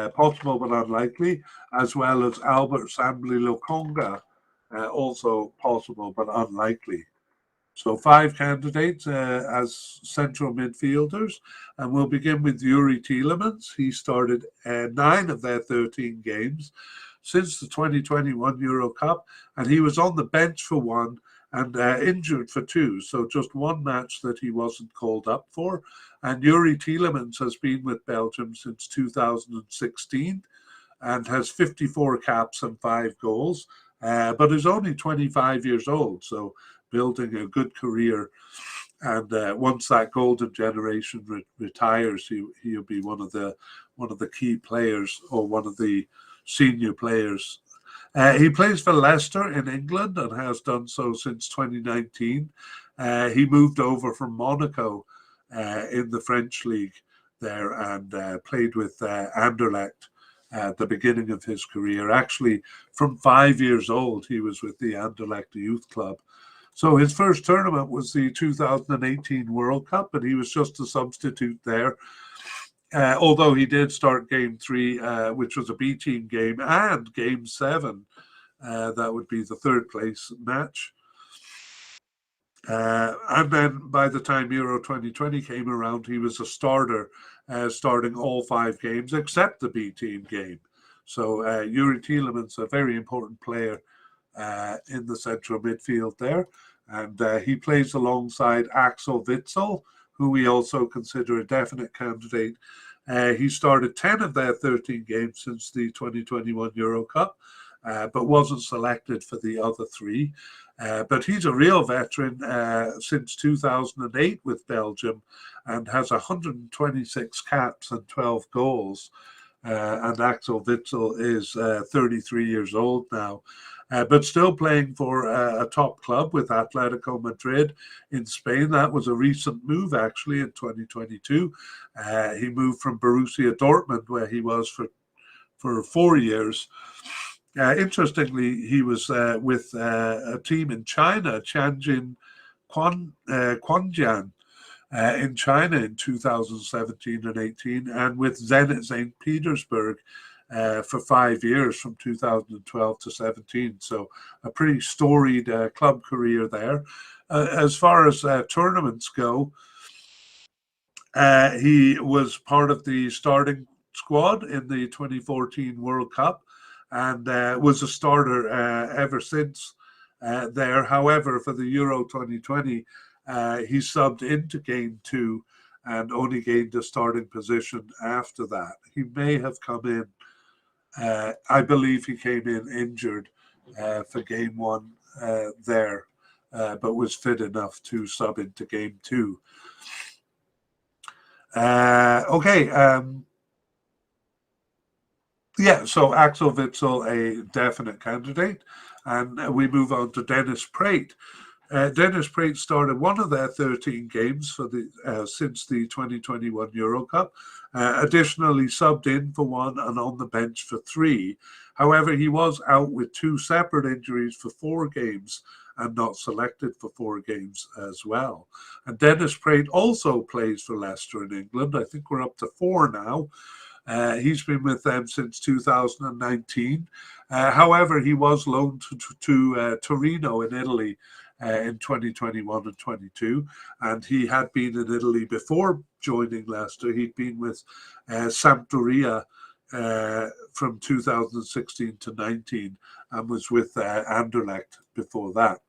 possible but unlikely, as well as Albert Sambly Lokonga, also possible but unlikely. So 5 candidates as central midfielders, and we'll begin with Yuri Tielemans. He started 9 of their 13 games since the 2021 Euro Cup, and he was on the bench for 1 and injured for 2, so just 1 match that he wasn't called up for. And Yuri Tielemans has been with Belgium since 2016 and has 54 caps and 5 goals, but is only 25 years old, so building a good career. And once that golden generation retires, he'll be one of the key players, or one of the senior players He plays for Leicester in England and has done so since 2019. He moved over from Monaco in the French league there and played with Anderlecht at the beginning of his career. Actually, from 5 years old, he was with the Anderlecht Youth Club. So his first tournament was the 2018 World Cup, and he was just a substitute there. Although he did start game 3, which was a B team game, and game 7, that would be the third place match. And then by the time Euro 2020 came around, he was a starter, starting all 5 games except the B team game. So Yuri Tielemans, a very important player in the central midfield there. And he plays alongside Axel Witsel, who we also consider a definite candidate. He started 10 of their 13 games since the 2021 Euro Cup, but wasn't selected for the other 3. But he's a real veteran since 2008 with Belgium and has 126 caps and 12 goals. And Axel Witsel is 33 years old now. But still playing for a top club with Atletico Madrid in Spain. That was a recent move, actually, in 2022. He moved from Borussia Dortmund, where he was for 4 years. Interestingly, he was with a team in China, Tianjin Quanjian, in China in 2017 and 18, and with Zenit St. Petersburg for 5 years from 2012 to 17. So a pretty storied club career there. As far as tournaments go, he was part of the starting squad in the 2014 World Cup and was a starter ever since there. However, for the Euro 2020, he subbed into game 2 and only gained a starting position after that. He may have come in, I believe he came in injured for game 1 there, but was fit enough to sub into game 2. Yeah, so Axel Witsel, a definite candidate. And we move on to Dennis Praet. Dennis Praet started one of their 13 games for since the 2021 Euro Cup. Additionally, subbed in for 1 and on the bench for 3. However, he was out with 2 separate injuries for 4 games and not selected for 4 games as well. And Dennis Praet also plays for Leicester in England. I think we're up to 4 now. He's been with them since 2019. However, he was loaned to Torino in Italy in 2021 and 22, and he had been in Italy before joining Leicester. He'd been with Sampdoria from 2016 to 19 and was with Anderlecht before that.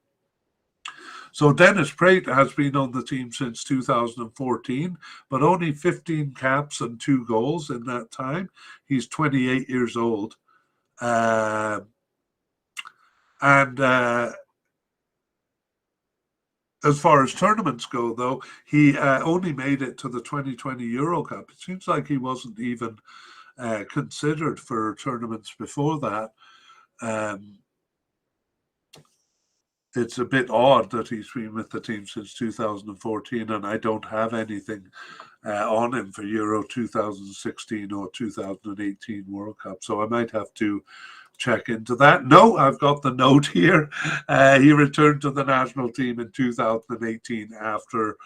So Dennis Praet has been on the team since 2014, but only 15 caps and 2 goals in that time. He's 28 years old. And as far as tournaments go, though, he only made it to the 2020 Euro Cup. It seems like he wasn't even considered for tournaments before that. It's a bit odd that he's been with the team since 2014, and I don't have anything on him for Euro 2016 or 2018 World Cup. So I might have to check into that. No, I've got the note here. He returned to the national team in 2018 after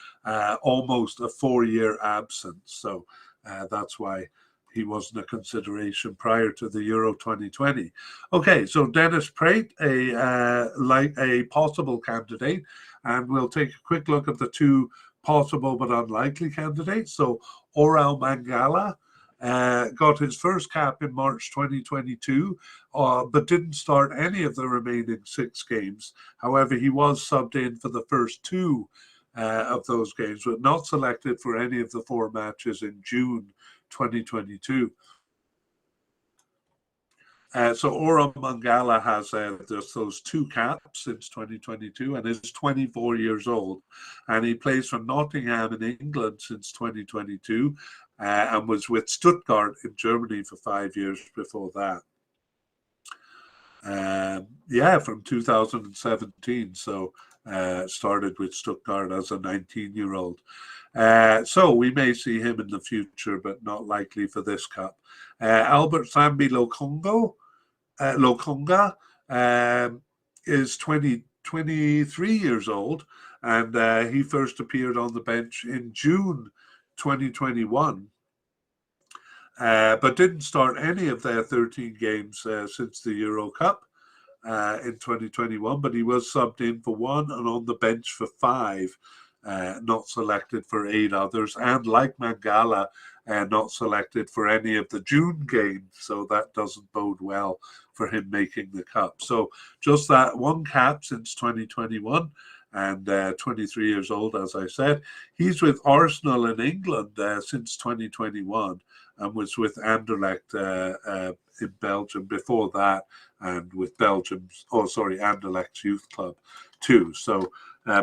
almost a 4-year absence. So that's why he wasn't a consideration prior to the Euro 2020. Okay, so Dennis Praet, a possible candidate, and we'll take a quick look at the 2 possible but unlikely candidates. So Oral Mangala got his first cap in March 2022, but didn't start any of the remaining 6 games. However, he was subbed in for the first 2 of those games, but not selected for any of the 4 matches in June 2022. So Oral Mangala has just those 2 caps since 2022 and is 24 years old. And he plays for Nottingham in England since 2022 and was with Stuttgart in Germany for 5 years before that. Yeah, from 2017. So started with Stuttgart as a 19-year-old. So we may see him in the future, but not likely for this cup. Albert Sambi Lokonga is 23 years old, and he first appeared on the bench in June 2021. But didn't start any of their 13 games since the Euro Cup in 2021, but he was subbed in for one and on the bench for five, not selected for 8 others, and like Mangala, not selected for any of the June games, so that doesn't bode well for him making the cup. So just that one cap since 2021, and 23 years old, as I said. He's with Arsenal in England since 2021 and was with Anderlecht in Belgium before that, and with Anderlecht's youth club too. So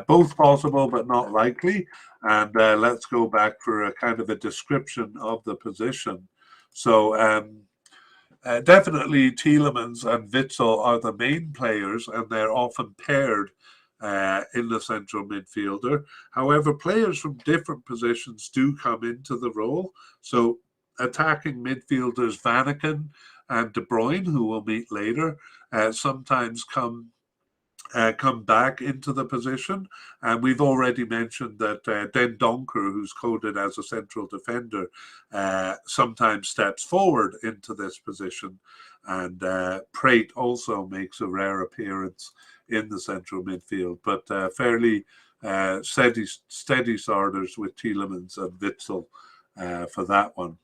both possible, but not likely. And let's go back for a kind of a description of the position. So definitely Tielemans and Witsel are the main players, and they're often paired in the central midfielder. However, players from different positions do come into the role. So attacking midfielders Vanaken and De Bruyne, who we'll meet later, sometimes come back into the position. And we've already mentioned that Den Donker, who's coded as a central defender, sometimes steps forward into this position. And Prate also makes a rare appearance in the central midfield, but fairly steady starters with Tielemans and Witsel for that one.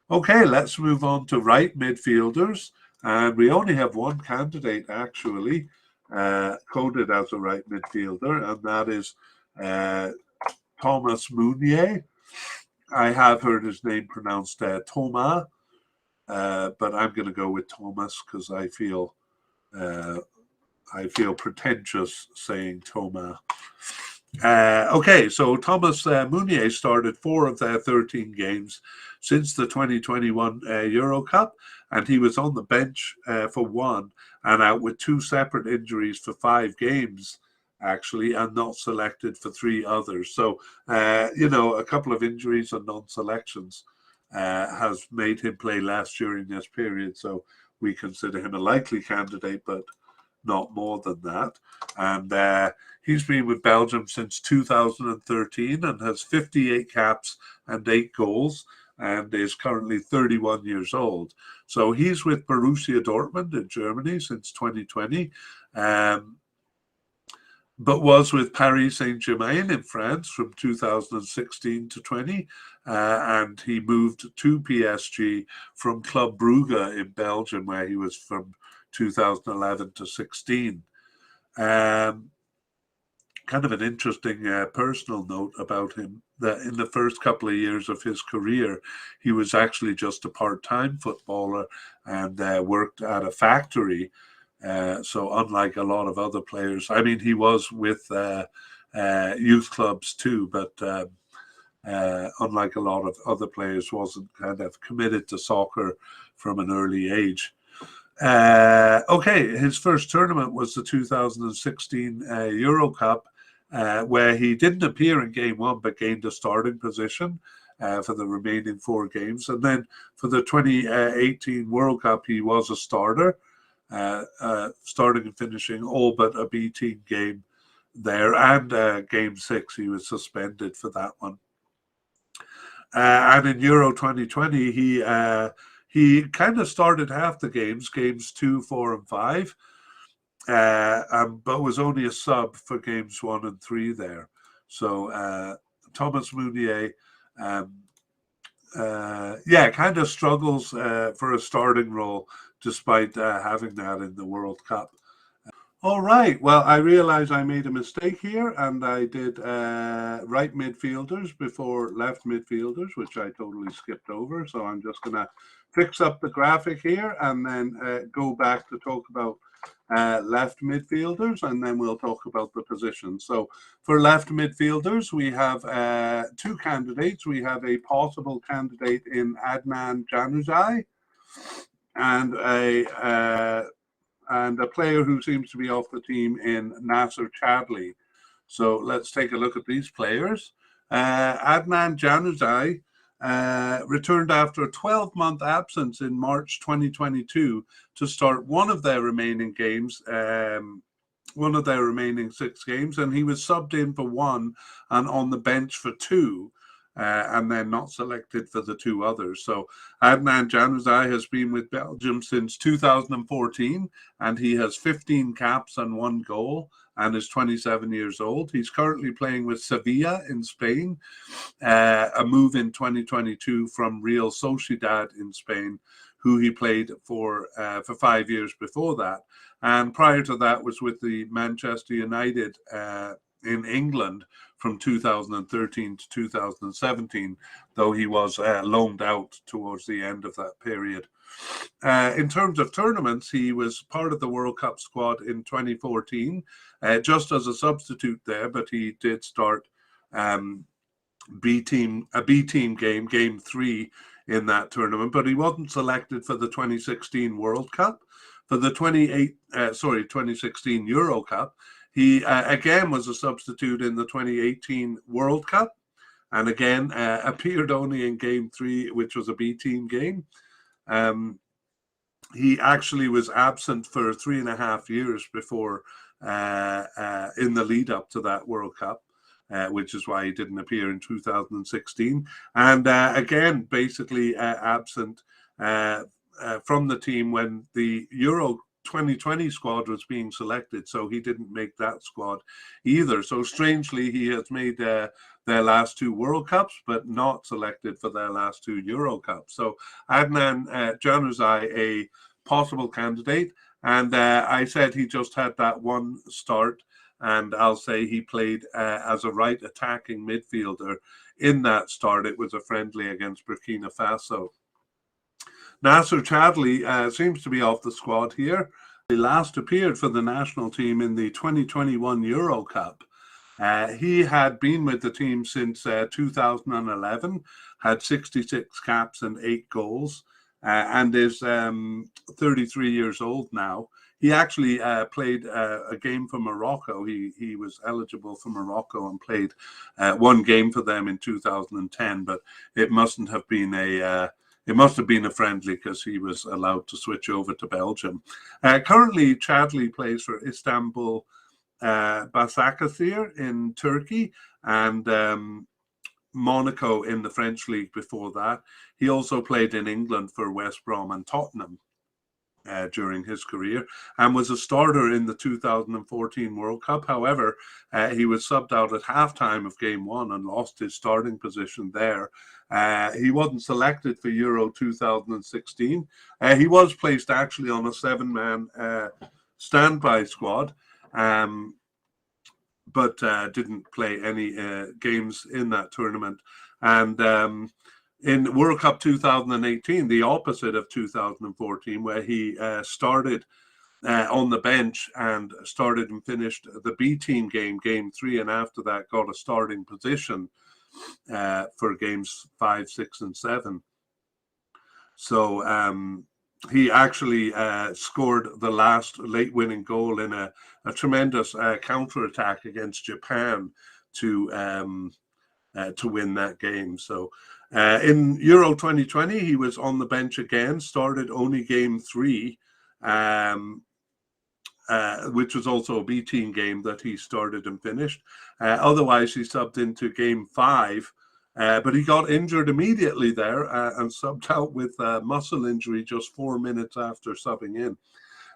Okay, let's move on to right midfielders. And we only have one candidate actually coded as a right midfielder, and that is Thomas Meunier. I have heard his name pronounced Thomas, but I'm going to go with Thomas because I feel pretentious saying Thomas. Okay, so Thomas Meunier started 4 of their 13 games since the 2021 Euro Cup, and he was on the bench for 1 and out with 2 separate injuries for 5 games, actually, and not selected for 3 others. So, a couple of injuries and non-selections has made him play less during this period. So we consider him a likely candidate, but not more than that. And he's been with Belgium since 2013 and has 58 caps and 8 goals, and is currently 31 years old. So he's with Borussia Dortmund in Germany since 2020, but was with Paris Saint-Germain in France from 2016 to 20, and he moved to PSG from Club Brugge in Belgium, where he was from 2011 to 16. Kind of an interesting personal note about him, that in the first couple of years of his career, he was actually just a part-time footballer and worked at a factory. So unlike a lot of other players, I mean, he was with youth clubs too, but unlike a lot of other players, wasn't kind of committed to soccer from an early age. Okay, his first tournament was the 2016 Euro Cup, where he didn't appear in game 1 but gained a starting position for the remaining 4 games. And then for the 2018 World Cup, he was a starter, starting and finishing all but a B team game there. And game 6, he was suspended for that one. And in Euro 2020, he kind of started half the games 2, 4, and 5, but was only a sub for games 1 and 3 there. So Thomas Meunier, kind of struggles for a starting role despite having that in the World Cup. All right. Well, I realize I made a mistake here, and I did right midfielders before left midfielders, which I totally skipped over. So I'm just going to fix up the graphic here and then go back to talk about left midfielders, and then we'll talk about the positions. So for left midfielders, we have 2 candidates. We have a possible candidate in Adnan Januzaj and a and a player who seems to be off the team in Nasser Chadli. So let's take a look at these players. Adnan Januzaj returned after a 12-month absence in March 2022 to start one of their remaining games, one of their remaining 6 games, and he was subbed in for 1 and on the bench for 2. And then not selected for the 2 others. So Adnan Januzaj has been with Belgium since 2014, and he has 15 caps and 1 goal, and is 27 years old. He's currently playing with Sevilla in Spain, a move in 2022 from Real Sociedad in Spain, who he played for 5 years before that. And prior to that was with the Manchester United in England from 2013 to 2017, though he was loaned out towards the end of that period. In terms of tournaments, he was part of the World Cup squad in 2014, just as a substitute there, but he did start a B team game, game 3 in that tournament, but he wasn't selected for the 2016 World Cup. For the 2016 Euro Cup, he again was a substitute in the 2018 World Cup, and again appeared only in game 3, which was a B team game. He actually was absent for 3.5 years before in the lead up to that World Cup, which is why he didn't appear in 2016. And again, basically absent from the team when the Euro 2020 squad was being selected, so he didn't make that squad either. So strangely, he has made their last 2 World Cups, but not selected for their last 2 Euro Cups. So Adnan Januzaj, a possible candidate, and I said he just had that 1 start, and I'll say he played as a right attacking midfielder in that start. It was a friendly against Burkina Faso. Nasser Chadli seems to be off the squad here. He last appeared for the national team in the 2021 Euro Cup. He had been with the team since 2011, had 66 caps and 8 goals, and is 33 years old now. He actually played a game for Morocco. He was eligible for Morocco and played 1 game for them in 2010, but it mustn't have been it must have been a friendly because he was allowed to switch over to Belgium. Currently, Chadli plays for Istanbul Başakşehir in Turkey and Monaco in the French league before that. He also played in England for West Brom and Tottenham during his career, and was a starter in the 2014 World Cup. However, he was subbed out at halftime of game 1 and lost his starting position there. He wasn't selected for Euro 2016. He was placed actually on a 7-man standby squad, but didn't play any games in that tournament. And in World Cup 2018, the opposite of 2014, where he started on the bench and started and finished the B team game, game 3, and after that got a starting position for games 5, 6, and 7. So he actually scored the last late winning goal in a tremendous counter-attack against Japan to win that game. So in Euro 2020, he was on the bench again, started only game 3, which was also a B team game that he started and finished. Otherwise, he subbed into game 5, but he got injured immediately there and subbed out with a muscle injury just 4 minutes after subbing in.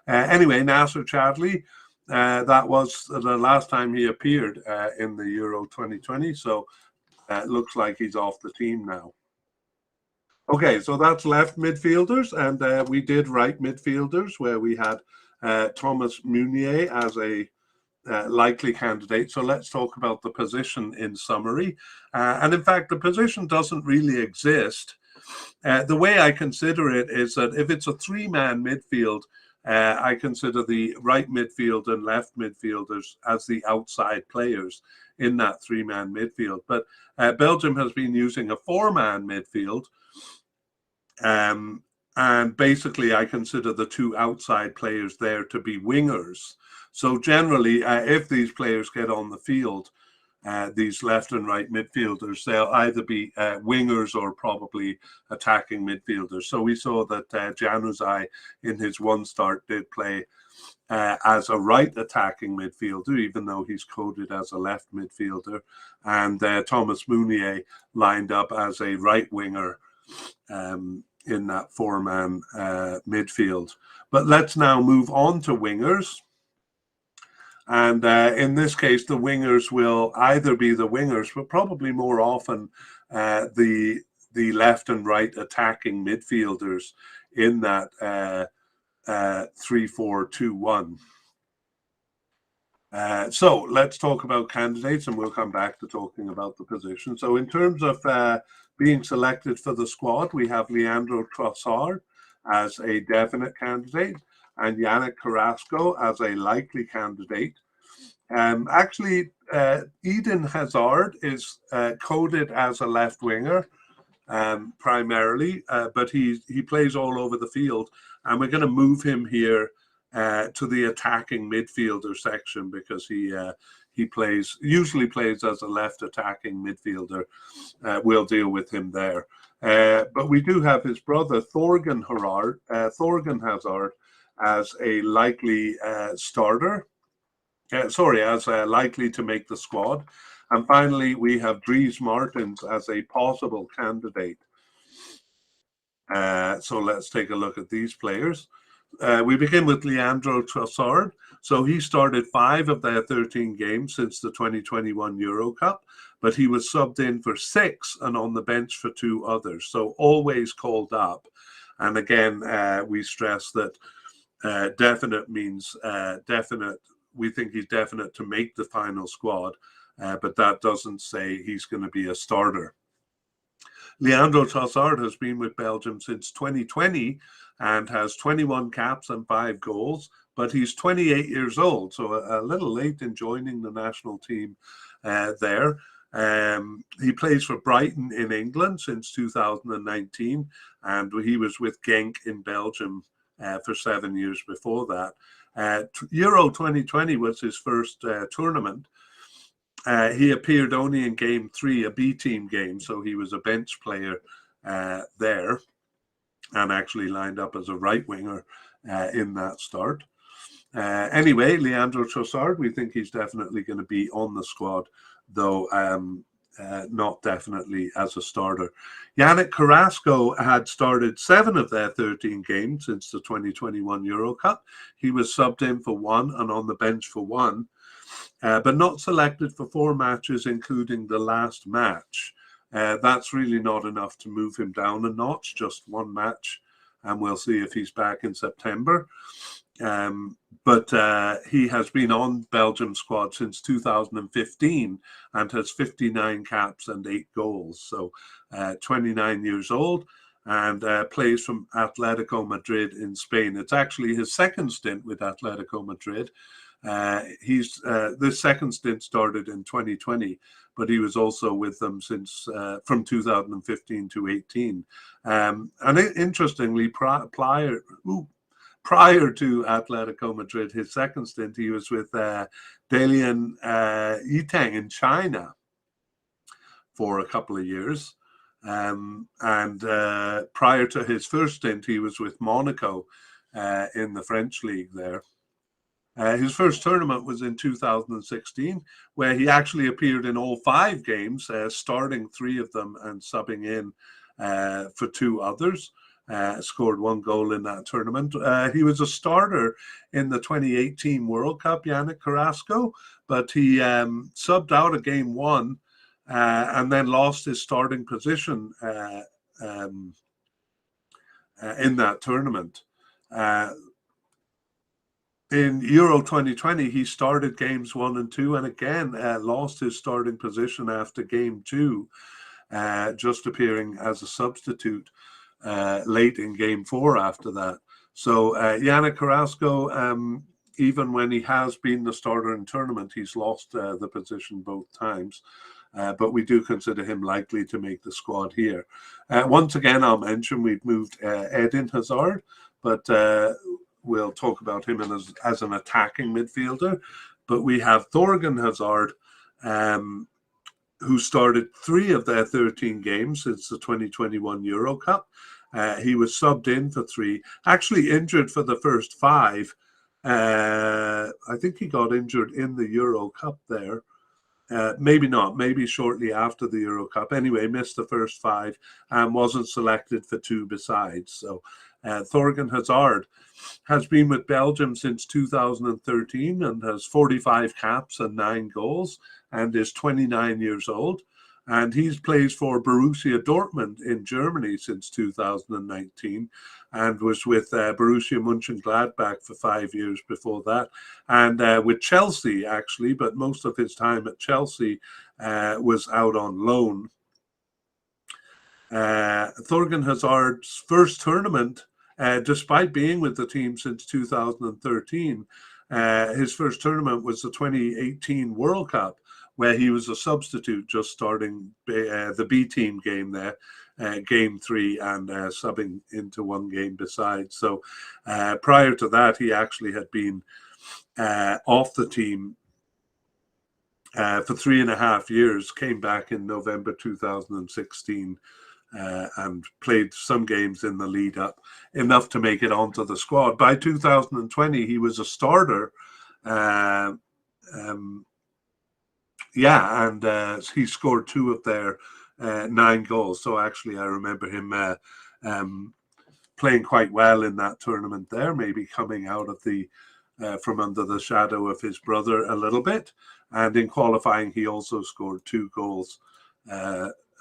Anyway, Nasser Chadli, that was the last time he appeared in the Euro 2020, so it looks like he's off the team now. Okay, so that's left midfielders, and we did right midfielders, where we had Thomas Meunier as a likely candidate. So let's talk about the position in summary. And in fact, the position doesn't really exist. The way I consider it is that if it's a 3-man midfield, I consider the right midfield and left midfielders as the outside players in that 3-man midfield. But Belgium has been using a 4-man midfield, And basically, I consider the two outside players there to be wingers. So generally, if these players get on the field, these left and right midfielders, they'll either be wingers or probably attacking midfielders. So we saw that Januzaj in his one start did play as a right attacking midfielder, even though he's coded as a left midfielder. And Thomas Meunier lined up as a right winger in that four-man midfield. But let's now move on to wingers. And in this case, the wingers will either be the wingers, but probably more often the left and right attacking midfielders in that 3-4-2-1. So let's talk about candidates, and we'll come back to talking about the position. So in terms of being selected for the squad, we have Leandro Trossard as a definite candidate and Yannick Carrasco as a likely candidate. Actually, Eden Hazard is coded as a left winger primarily, but he plays all over the field, and we're going to move him here to the attacking midfielder section because he usually plays as a left attacking midfielder. We'll deal with him there. But we do have his brother Thorgan Hazard as a likely starter. As likely to make the squad. And finally, we have Dries Martens as a possible candidate. So let's take a look at these players. We begin with Leandro Trossard. So he started 5 of their 13 games since the 2021 Euro Cup, but he was subbed in for 6 and on the bench for 2 others. So always called up. And again, we stress that definite means definite. We think he's definite to make the final squad, but that doesn't say he's going to be a starter. Leandro Trossard has been with Belgium since 2020 and has 21 caps and 5 goals, but he's 28 years old, so a little late in joining the national team there. He plays for Brighton in England since 2019, and he was with Genk in Belgium for 7 years before that. Euro 2020 was his first tournament. He appeared only in game 3, a B team game, so he was a bench player there and actually lined up as a right winger in that start. Anyway, Leandro Trossard, we think he's definitely going to be on the squad, though not definitely as a starter. Yannick Carrasco had started 7 of their 13 games since the 2021 Euro Cup. He was subbed in for 1 and on the bench for 1, but not selected for 4 matches, including the last match. That's really not enough to move him down a notch, just 1 match, and we'll see if he's back in September. But he has been on Belgium's squad since 2015 and has 59 caps and 8 goals. So 29 years old and plays from Atletico Madrid in Spain. It's actually his second stint with Atletico Madrid. This second stint started in 2020, but he was also with them since from 2015 to 18. And interestingly, prior to Atletico Madrid, his second stint, he was with Dalian Yitang in China for a couple of years. And prior to his first stint, he was with Monaco in the French league there. His first tournament was in 2016, where he actually appeared in all 5 games, starting 3 of them and subbing in for 2 others. Scored 1 goal in that tournament. He was a starter in the 2018 World Cup, Yannick Carrasco, but he subbed out of game 1 and then lost his starting position in that tournament. In Euro 2020, he started games 1 and 2 and again lost his starting position after game 2, just appearing as a substitute late in game 4 after that. So Yannick Carrasco, even when he has been the starter in tournament, he's lost the position both times. but we do consider him likely to make the squad here. Once again, I'll mention we've moved Eden Hazard, but we'll talk about him as an attacking midfielder. But we have Thorgan Hazard, who started 3 of their 13 games since the 2021 Euro Cup. He was subbed in for 3, actually injured for the first 5. I think he got injured in the Euro Cup there. Maybe not, maybe shortly after the Euro Cup. Anyway, missed the first 5 and wasn't selected for 2 besides. So Thorgan Hazard has been with Belgium since 2013 and has 45 caps and 9 goals and is 29 years old. And he plays for Borussia Dortmund in Germany since 2019 and was with Borussia Mönchengladbach for 5 years before that. And with Chelsea, actually, but most of his time at Chelsea was out on loan. Thorgan Hazard's first tournament, despite being with the team since 2013, his first tournament was the 2018 World Cup, where he was a substitute, just starting the B team game there, game 3, and subbing into 1 game besides. So prior to that, he actually had been off the team for 3.5 years, came back in November 2016 and played some games in the lead up, enough to make it onto the squad. By 2020, he was a starter. And he scored 2 of their 9 goals. So actually, I remember him playing quite well in that tournament there, maybe coming out of the from under the shadow of his brother a little bit. And in qualifying, he also scored 2 goals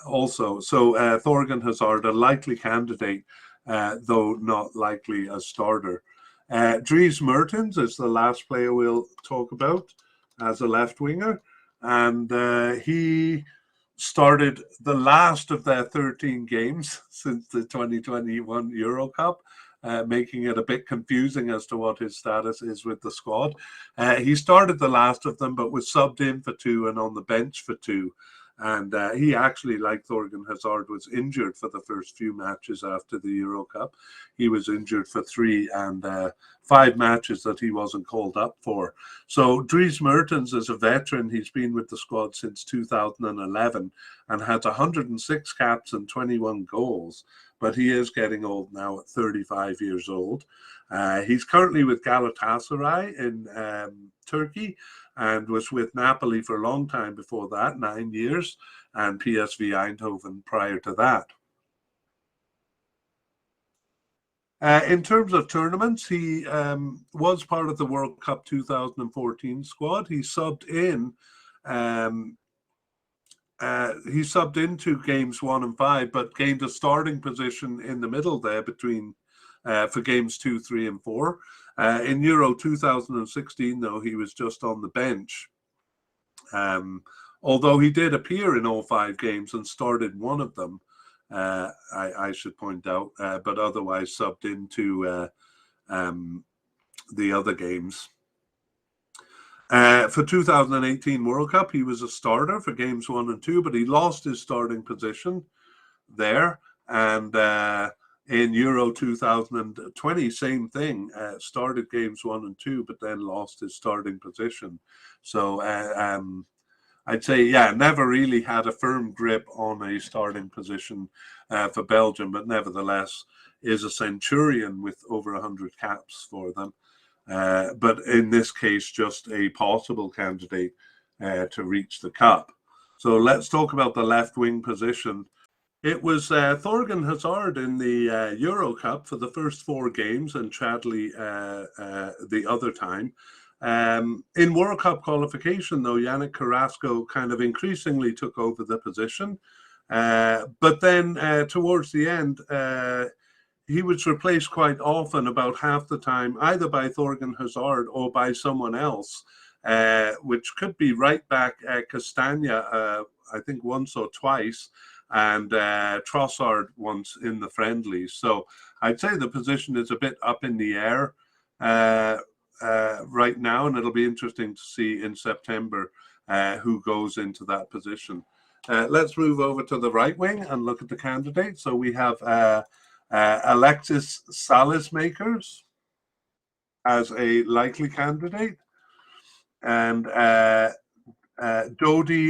also. So Thorgan Hazard, a likely candidate, though not likely a starter. Dries Mertens is the last player we'll talk about as a left winger. And he started the last of their 13 games since the 2021 Euro Cup, making it a bit confusing as to what his status is with the squad. He started the last of them, but was subbed in for 2 and on the bench for 2. And he actually, like Thorgan Hazard, was injured for the first few matches after the Euro Cup. He was injured for 3 and 5 matches that he wasn't called up for. So Dries Mertens is a veteran. He's been with the squad since 2011 and has 106 caps and 21 goals. But he is getting old now at 35 years old. He's currently with Galatasaray in Turkey, and was with Napoli for a long time before that, 9 years, and PSV Eindhoven prior to that. In terms of tournaments, he was part of the World Cup 2014 squad. He subbed into games 1 and 5, but gained a starting position in the middle there between for games 2, 3, and 4. In Euro 2016, though, he was just on the bench. Although he did appear in all 5 games and started 1 of them, I should point out, but otherwise subbed into the other games. For 2018 World Cup, he was a starter for games 1 and 2, but he lost his starting position there. And in Euro 2020, same thing, started games 1 and 2, but then lost his starting position. So I'd say, never really had a firm grip on a starting position for Belgium, but nevertheless is a centurion with over 100 caps for them. But in this case, just a possible candidate to reach the cup. So let's talk about the left wing position. It was Thorgan Hazard in the Euro Cup for the first 4 games and Chadley the other time. In World Cup qualification, though, Yannick Carrasco kind of increasingly took over the position. But then towards the end, he was replaced quite often, about half the time, either by Thorgan Hazard or by someone else, which could be right back Castagna, I think once or twice, and Trossard once in the friendlies. So I'd say the position is a bit up in the air right now, and it'll be interesting to see in September who goes into that position. Let's move over to the right wing and look at the candidates. So we have Alexis Salis-Makers as a likely candidate, and Dodi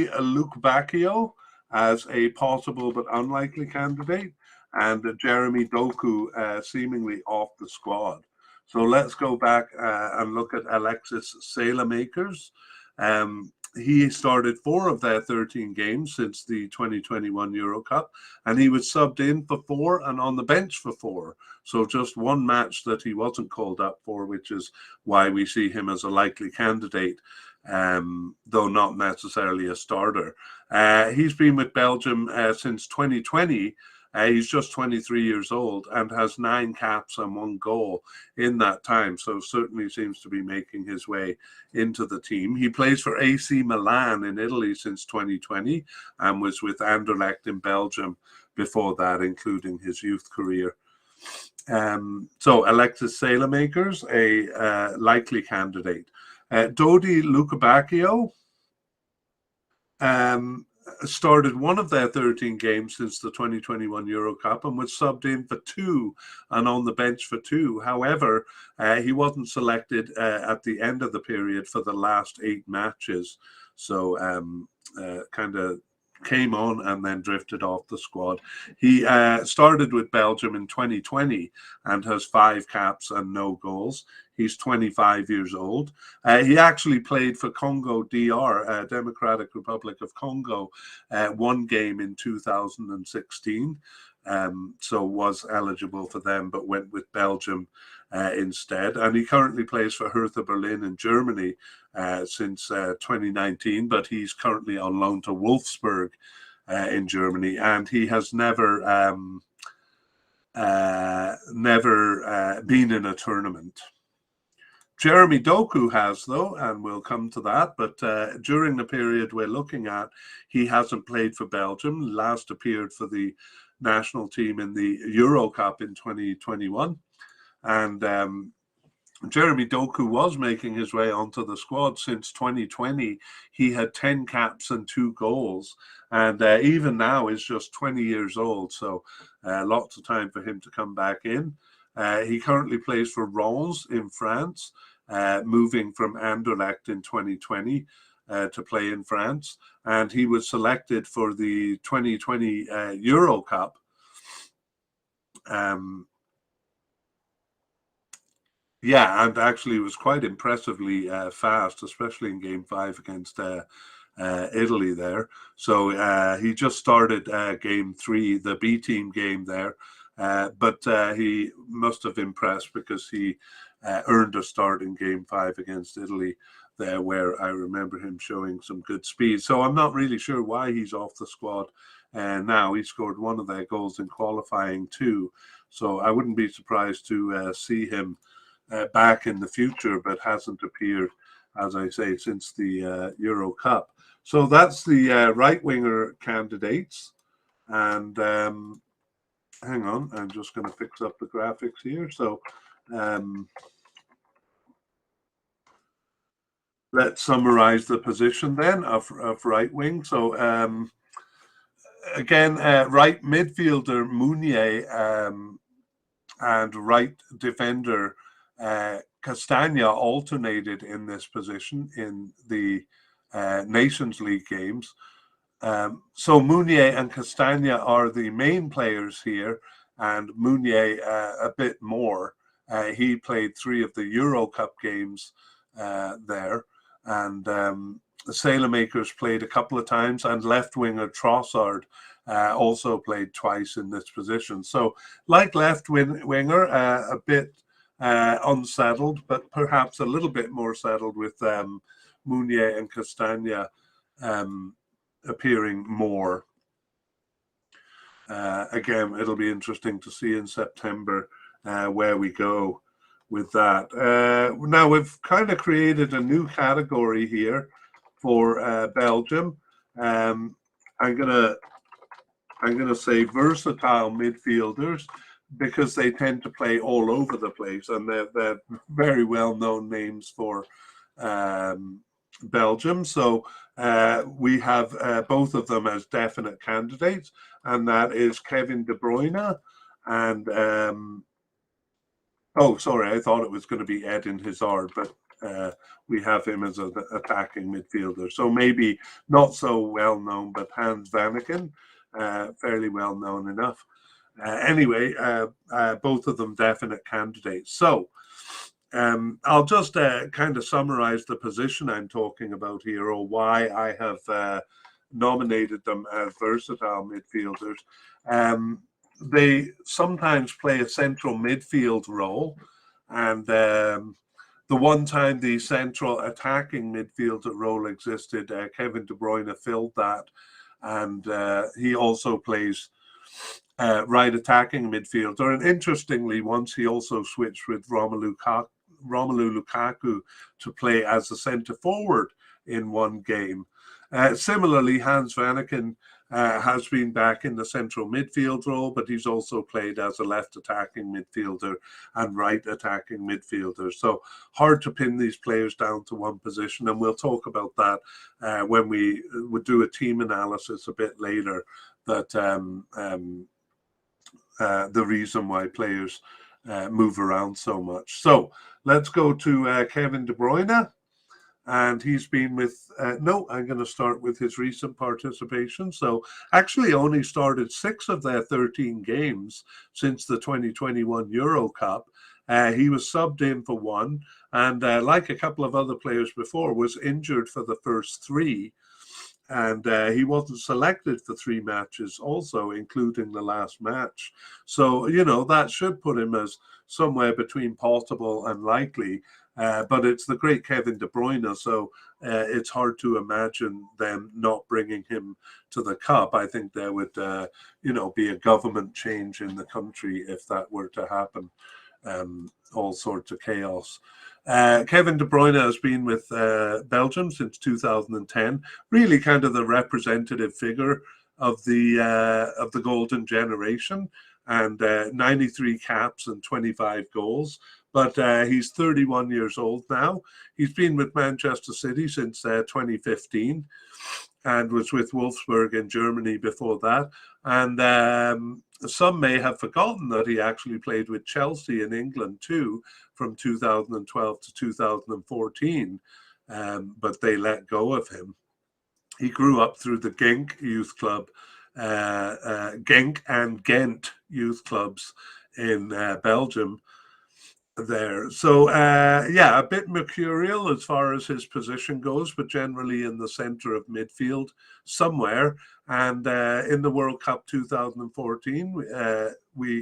Lukebakio as a possible but unlikely candidate, and Jeremy Doku seemingly off the squad. So let's go back and look at Alexis Salis-Makers. He started 4 of their 13 games since the 2021 Euro Cup, and he was subbed in for 4 and on the bench for 4. So just one match that he wasn't called up for, which is why we see him as a likely candidate, though not necessarily a starter. He's been with Belgium since 2020. He's just 23 years old and has 9 caps and 1 goal in that time. So certainly seems to be making his way into the team. He plays for AC Milan in Italy since 2020 and was with Anderlecht in Belgium before that, including his youth career. So Alexis Salis-Makers, a likely candidate. Dodi Lukebakio started 1 of their 13 games since the 2021 Euro Cup and was subbed in for 2 and on the bench for 2. However, he wasn't selected at the end of the period for the last 8 matches. So kind of came on and then drifted off the squad. He started with Belgium in 2020 and has 5 caps and no goals. He's 25 years old. He actually played for Congo DR, Democratic Republic of Congo, 1 game in 2016. So was eligible for them, but went with Belgium instead. And he currently plays for Hertha Berlin in Germany since 2019, but he's currently on loan to Wolfsburg in Germany, and he has never been in a tournament. Jeremy Doku has, though, and we'll come to that, but during the period we're looking at, he hasn't played for Belgium. Last appeared for the national team in the Euro Cup in 2021, and Jeremy Doku was making his way onto the squad since 2020. He had 10 caps and 2 goals, and even now is just 20 years old, so lots of time for him to come back in. He currently plays for Reims in France, moving from Anderlecht in 2020 to play in France, and he was selected for the 2020 Euro Cup. Yeah, and actually was quite impressively fast, especially in Game 5 against Italy there. So he just started Game 3, the B team game there, but he must have impressed because he earned a start in Game 5 against Italy there, where I remember him showing some good speed. So I'm not really sure why he's off the squad now. He scored 1 of their goals in qualifying too, so I wouldn't be surprised to see him back in the future, but hasn't appeared, as I say, since the Euro Cup. So that's the right winger candidates. And hang on, I'm just going to fix up the graphics here. So let's summarize the position then of right wing. So again, right midfielder Mounier and right defender Castagna alternated in this position in the Nations League games. So Mounier and Castagna are the main players here, and Mounier a bit more. He played 3 of the Euro Cup games there, and the Salis-Makers played a couple of times, and left winger Trossard also played twice in this position. So like left winger, a bit unsettled, but perhaps a little bit more settled with Mounier and Castagna appearing more. Again, it'll be interesting to see in September where we go with that. Now we've kind of created a new category here for Belgium. I'm gonna say versatile midfielders, because they tend to play all over the place, and they're very well-known names for Belgium. So we have both of them as definite candidates, and that is Kevin De Bruyne and oh, sorry, I thought it was going to be Eden Hazard, but we have him as an attacking midfielder. So maybe not so well known, but Hans Vanaken, fairly well known enough. Anyway, both of them definite candidates. So I'll just kind of summarize the position I'm talking about here, or why I have nominated them as versatile midfielders. They sometimes play a central midfield role, and the one time the central attacking midfielder role existed, Kevin De Bruyne filled that, and he also plays right attacking midfielder. And interestingly, once he also switched with Romelu Lukaku to play as a centre forward in one game. Similarly, Hans Vanaken has been back in the central midfield role, but he's also played as a left attacking midfielder and right attacking midfielder. So hard to pin these players down to one position, and we'll talk about that when we would do a team analysis a bit later. That the reason why players move around so much. So let's go to Kevin De Bruyne. And he's been with, I'm going to start with his recent participation. So actually only started 6 of their 13 games since the 2021 Euro Cup. He was subbed in for 1, and like a couple of other players before, was injured for the first 3. And he wasn't selected for 3 matches also, including the last match. So, that should put him as somewhere between possible and likely. But it's the great Kevin De Bruyne, so it's hard to imagine them not bringing him to the Cup. I think there would, be a government change in the country if that were to happen. All sorts of chaos. Kevin De Bruyne has been with Belgium since 2010. Really, kind of the representative figure of the golden generation, and 93 caps and 25 goals. But he's 31 years old now. He's been with Manchester City since 2015 and was with Wolfsburg in Germany before that. And some may have forgotten that he actually played with Chelsea in England too from 2012 to 2014, but they let go of him. He grew up through the Genk youth club, Genk and Ghent youth clubs in Belgium there. So, a bit mercurial as far as his position goes, but generally in the center of midfield somewhere. And in the World Cup 2014,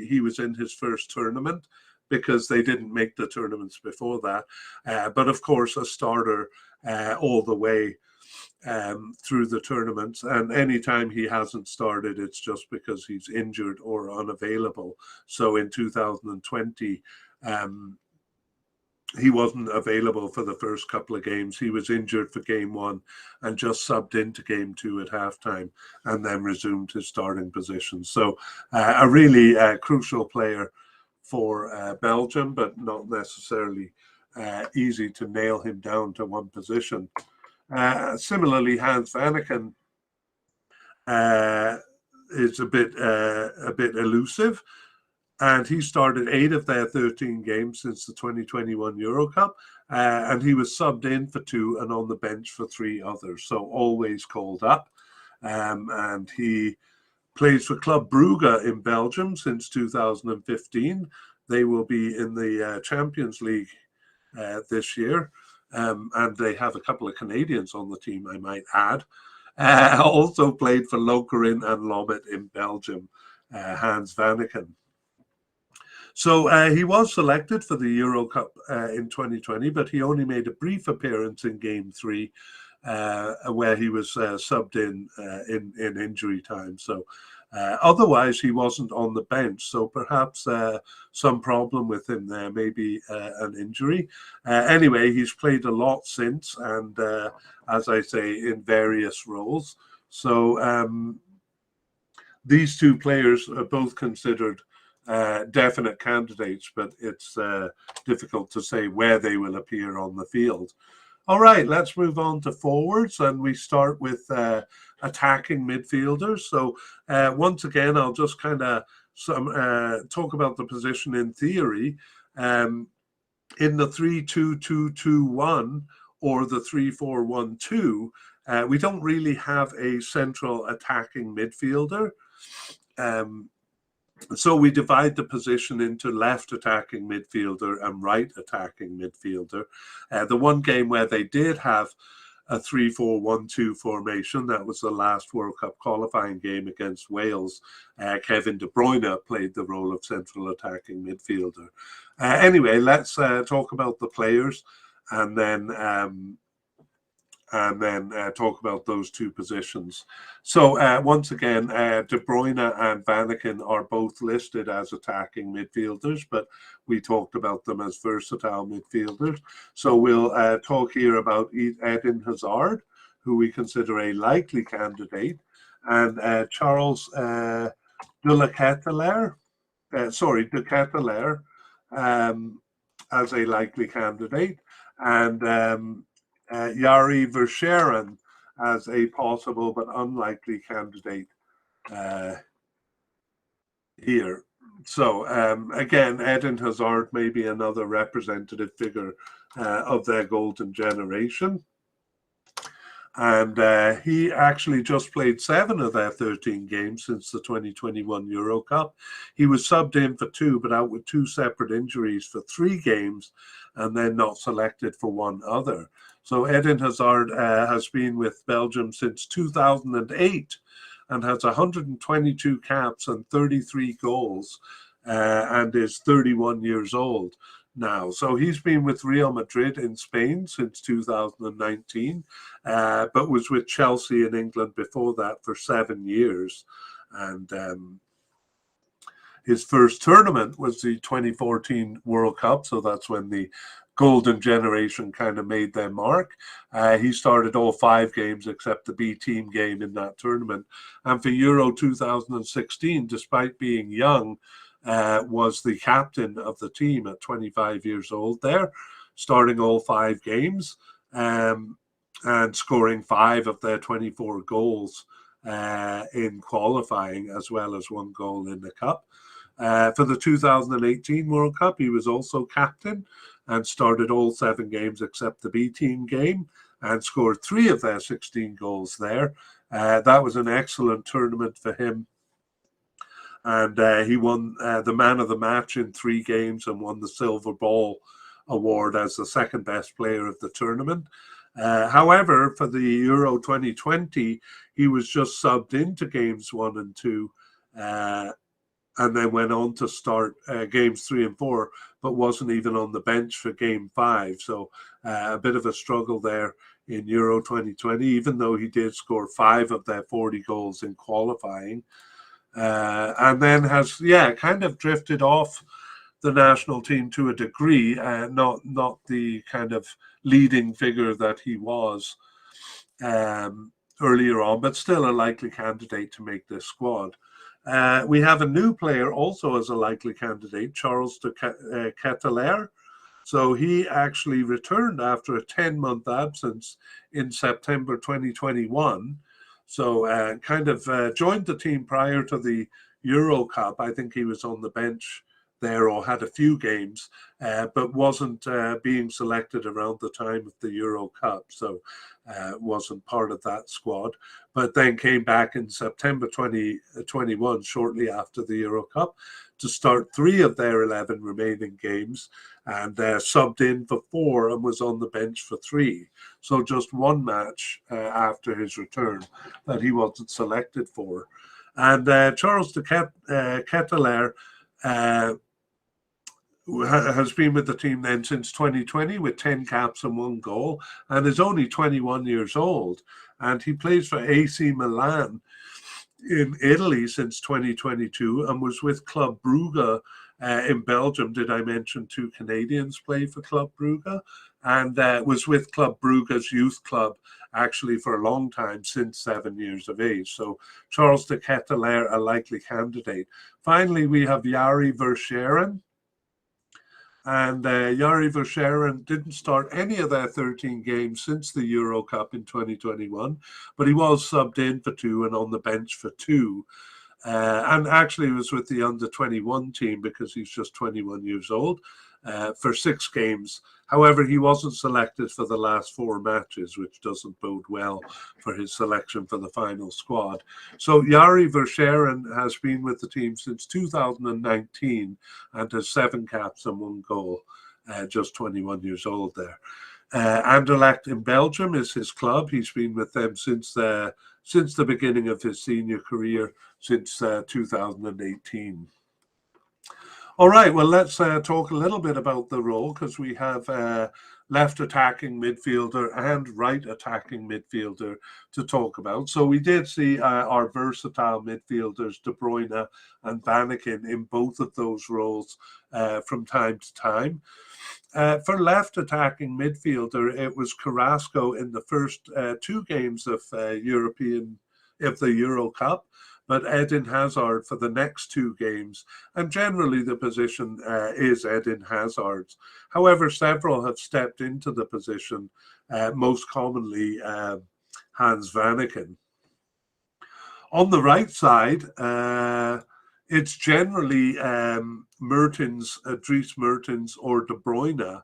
he was in his first tournament because they didn't make the tournaments before that. But of course, a starter all the way through the tournaments, and anytime he hasn't started, it's just because he's injured or unavailable. So in 2020, he wasn't available for the first couple of games. He was injured for game 1 and just subbed into game 2 at halftime, and then resumed his starting position. So a really crucial player for Belgium, but not necessarily easy to nail him down to one position. Similarly, Hans Vanaken is a bit elusive, and he started 8 of their 13 games since the 2021 Euro Cup, and he was subbed in for 2 and on the bench for 3 others, so always called up. And he plays for Club Brugge in Belgium since 2015. They will be in the Champions League this year. And they have a couple of Canadians on the team, I might add. Also played for Lokeren and Lommit in Belgium, Hans Vanaken. So he was selected for the Euro Cup in 2020, but he only made a brief appearance in Game 3, where he was subbed in injury time. So otherwise, he wasn't on the bench. So perhaps some problem with him there, maybe an injury. Anyway, he's played a lot since, and as I say, in various roles. So these 2 players are both considered definite candidates, but it's difficult to say where they will appear on the field. All right, let's move on to forwards, and we start with attacking midfielders. So once again, I'll just kind of talk about the position in theory. In the 3-2-2-2-1 or the 3-4-1-2, we don't really have a central attacking midfielder. So we divide the position into left attacking midfielder and right attacking midfielder. The one game where they did have a 3-4-1-2 formation, that was the last World Cup qualifying game against Wales. Kevin De Bruyne played the role of central attacking midfielder. Anyway, let's talk about the players and then talk about those two positions. So once again, De Bruyne and Vanaken are both listed as attacking midfielders, but we talked about them as versatile midfielders. So we'll talk here about Eden Hazard, who we consider a likely candidate, and Charles De Ketelaere as a likely candidate, and Yari Verscheren as a possible but unlikely candidate here. So again, Eden Hazard may be another representative figure of their golden generation. And he actually just played 7 of their 13 games since the 2021 Euro Cup. He was subbed in for 2, but out with 2 separate injuries for 3 games, and then not selected for 1 other. So Eden Hazard has been with Belgium since 2008 and has 122 caps and 33 goals and is 31 years old now. So he's been with Real Madrid in Spain since 2019, but was with Chelsea in England before that for 7 years. And his first tournament was the 2014 World Cup, so that's when the golden generation kind of made their mark. He started all 5 games except the B team game in that tournament. And for Euro 2016, despite being young, was the captain of the team at 25 years old there, starting all 5 games and scoring 5 of their 24 goals in qualifying, as well as 1 goal in the Cup. For the 2018 World Cup, he was also captain and started all 7 games except the B team game and scored 3 of their 16 goals there. That was an excellent tournament for him. And he won the man of the match in 3 games and won the Silver Ball award as the second best player of the tournament. However, for the Euro 2020, he was just subbed into games 1 and 2 and then went on to start games 3 and 4, but wasn't even on the bench for game 5. So a bit of a struggle there in Euro 2020, even though he did score 5 of their 40 goals in qualifying. And then has, kind of drifted off the national team to a degree, not the kind of leading figure that he was earlier on, but still a likely candidate to make this squad. We have a new player also as a likely candidate, Charles De Ketelaere. So he actually returned after a 10-month absence in September 2021. So kind of joined the team prior to the Euro Cup. I think he was on the bench there or had a few games, but wasn't being selected around the time of the Euro Cup. So wasn't part of that squad, but then came back in September 2021, shortly after the Euro Cup, to start 3 of their 11 remaining games and subbed in for 4 and was on the bench for 3. So just 1 match after his return that he wasn't selected for. And Charles De Ketelaere has been with the team then since 2020 with 10 caps and 1 goal and is only 21 years old. And he plays for AC Milan in Italy since 2022 and was with Club Brugge in Belgium. Did I mention 2 Canadians play for Club Brugge? And was with Club Brugge's youth club actually for a long time, since 7 years of age. So Charles De Ketelaere, a likely candidate. Finally, we have Yari Verscheren. And Yari Verscharen didn't start any of their 13 games since the Euro Cup in 2021, but he was subbed in for 2 and on the bench for 2. And actually was with the under-21 team because he's just 21 years old for 6 games. However, he wasn't selected for the last 4 matches, which doesn't bode well for his selection for the final squad. So Yari Verscharen has been with the team since 2019 and has 7 caps and 1 goal, just 21 years old there. Anderlecht in Belgium is his club. He's been with them since the beginning of his senior career, since 2018. All right, well, let's talk a little bit about the role, because we have left attacking midfielder and right attacking midfielder to talk about. So we did see our versatile midfielders, De Bruyne and Vanaken, in both of those roles from time to time. For left attacking midfielder, it was Carrasco in the first 2 games of the Euro Cup, but Eden Hazard for the next 2 games. And generally the position is Eden Hazard's. However, several have stepped into the position, most commonly Hans Vanaken. On the right side, it's generally Mertens, Dries Mertens or De Bruyne,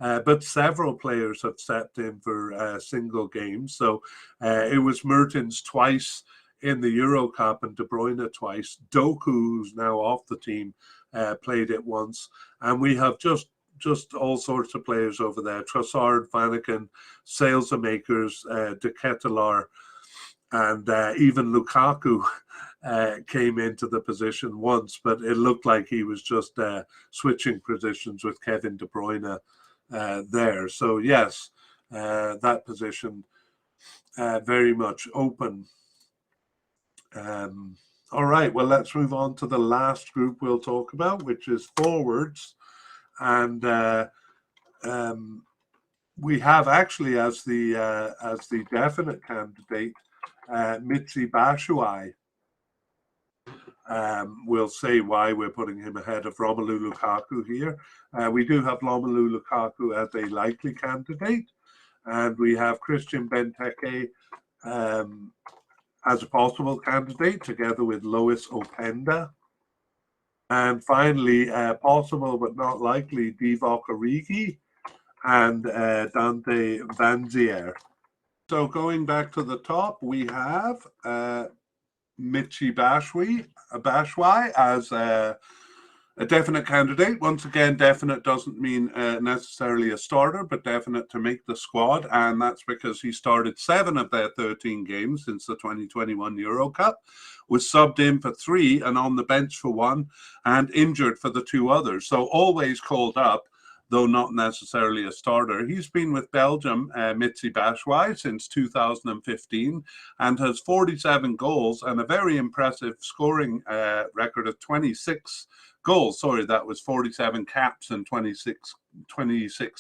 but several players have stepped in for single games. So it was Mertens twice in the Euro Cup and De Bruyne twice. Doku, who's now off the team, played it once. And we have just all sorts of players over there. Trossard, Vanaken, Saelemaekers, De Ketelaar, and even Lukaku came into the position once, but it looked like he was just switching positions with Kevin De Bruyne there. So yes, that position very much open. All right, well, let's move on to the last group we'll talk about, which is forwards. And we have actually as the definite candidate Michy Batshuayi. We'll say why we're putting him ahead of Romelu Lukaku here. We do have Romelu Lukaku as a likely candidate, and we have Christian Benteke as a possible candidate, together with Lois Openda. And finally, possible but not likely, Divock Origi and Dante Vanzier. So going back to the top, we have Michy Batshuayi as a definite candidate. Once again, definite doesn't mean necessarily a starter, but definite to make the squad. And that's because he started 7 of their 13 games since the 2021 Euro Cup, was subbed in for 3 and on the bench for 1, and injured for the 2 others. So always called up, though not necessarily a starter. He's been with Belgium, Michy Batshuayi, since 2015 and has 47 goals and a very impressive scoring record of 26 goals. Sorry, that was 47 caps and 26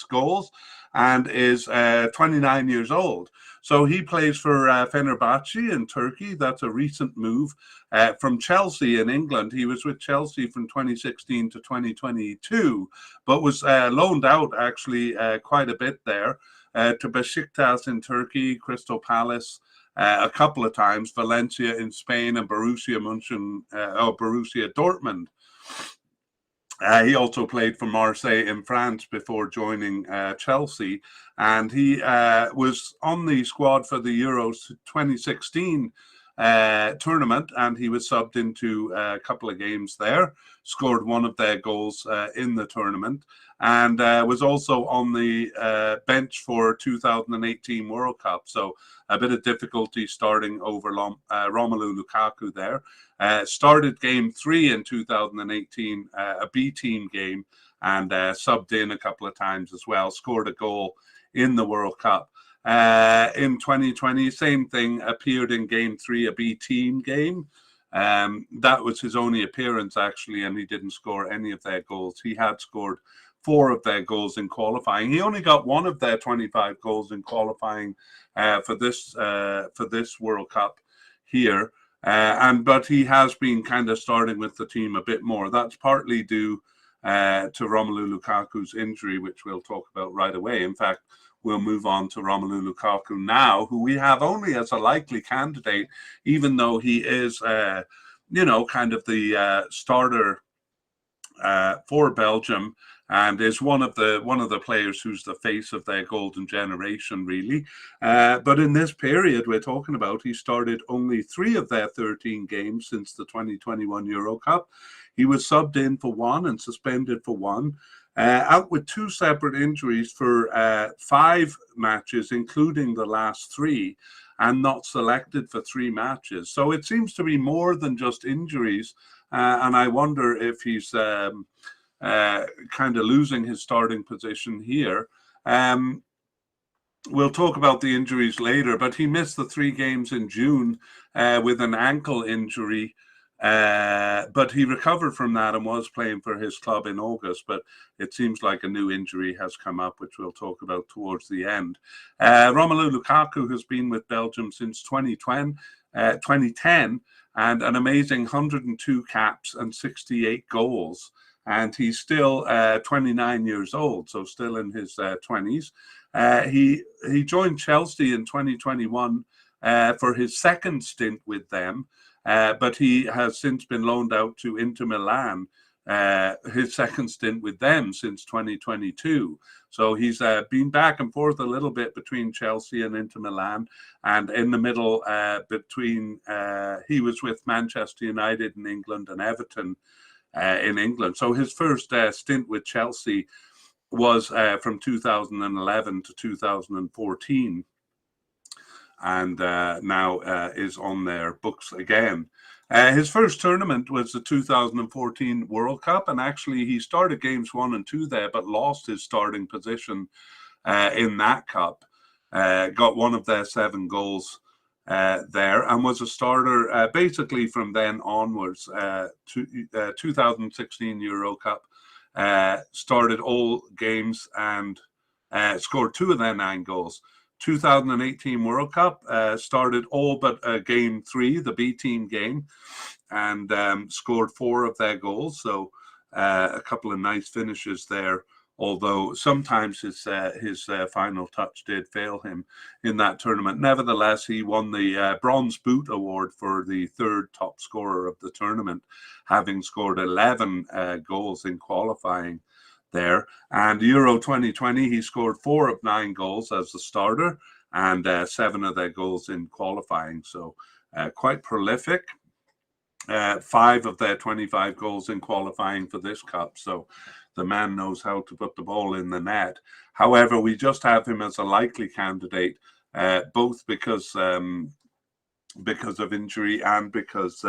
goals, and is 29 years old. So he plays for Fenerbahce in Turkey. That's a recent move from Chelsea in England. He was with Chelsea from 2016 to 2022, but was loaned out actually quite a bit there to Besiktas in Turkey, Crystal Palace a couple of times, Valencia in Spain, and Borussia Dortmund. He also played for Marseille in France before joining Chelsea, and he was on the squad for the Euros 2016 tournament, and he was subbed into a couple of games there, scored 1 of their goals in the tournament, and was also on the bench for 2018 World Cup. So a bit of difficulty starting over Romelu Lukaku there. Started game 3 in 2018, a B team game, and subbed in a couple of times as well, scored a goal in the World Cup. In 2020, same thing, appeared in game 3, a B team game. That was his only appearance actually, and he didn't score any of their goals. He had scored 4 of their goals in qualifying. He only got 1 of their 25 goals in qualifying for this World Cup here. But he has been kind of starting with the team a bit more. That's partly due to Romelu Lukaku's injury, which we'll talk about right away. In fact, we'll move on to Romelu Lukaku now, who we have only as a likely candidate, even though he is, kind of the starter for Belgium, and is one of the players who's the face of their golden generation, really. But in this period we're talking about, he started only 3 of their 13 games since the 2021 Euro Cup. He was subbed in for 1 and suspended for 1. Out with 2 separate injuries for 5 matches, including the last 3, and not selected for 3 matches. So it seems to be more than just injuries. And I wonder if he's kind of losing his starting position here. We'll talk about the injuries later, but he missed the 3 games in June with an ankle injury. But he recovered from that and was playing for his club in August. But it seems like a new injury has come up, which we'll talk about towards the end. Romelu Lukaku has been with Belgium since 2010, and an amazing 102 caps and 68 goals. And he's still 29 years old, so still in his 20s. He joined Chelsea in 2021 for his second stint with them, but he has since been loaned out to Inter Milan, his second stint with them since 2022. So he's been back and forth a little bit between Chelsea and Inter Milan, and in the middle between, he was with Manchester United in England and Everton in England. So his first stint with Chelsea was from 2011 to 2014, and now is on their books again. His first tournament was the 2014 World Cup, and actually he started games 1 and 2 there, but lost his starting position in that cup. Got 1 of their 7 goals there, and was a starter basically from then onwards. 2016 Euro Cup, started all games and scored 2 of their 9 goals. 2018 World Cup, started all but game 3, the B team game, and scored 4 of their goals. So a couple of nice finishes there, although sometimes his final touch did fail him in that tournament. Nevertheless, he won the Bronze Boot Award for the 3rd top scorer of the tournament, having scored 11 goals in qualifying there. And Euro 2020, he scored 4 of 9 goals as the starter, and 7 of their goals in qualifying. So quite prolific. 5 of their 25 goals in qualifying for this cup. So the man knows how to put the ball in the net. However, we just have him as a likely candidate, both because of injury and because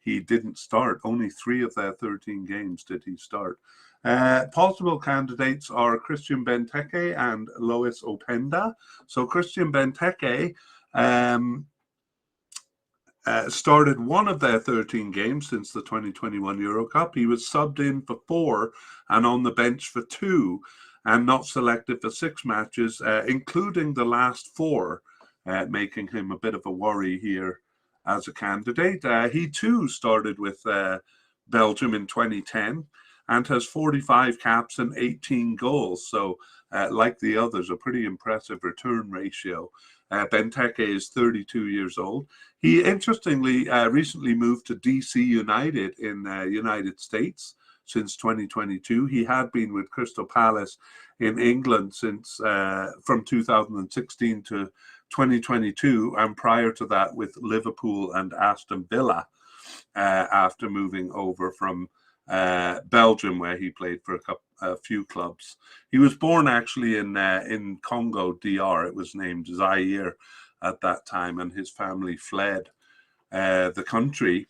he didn't start. Only 3 of their 13 games did he start. Possible candidates are Christian Benteke and Lois Openda. So Christian Benteke started 1 of their 13 games since the 2021 Euro Cup. He was subbed in for 4 and on the bench for 2, and not selected for 6 matches, including the last 4, making him a bit of a worry here as a candidate. He too started with Belgium in 2010 and has 45 caps and 18 goals. So like the others, a pretty impressive return ratio. Benteke is 32 years old. He interestingly recently moved to DC United in United States since 2022. He had been with Crystal Palace in England since from 2016 to 2022, and prior to that with Liverpool and Aston Villa, after moving over from Belgium, where he played for a few clubs. He was born actually in Congo DR. It was named Zaire at that time, and his family fled the country.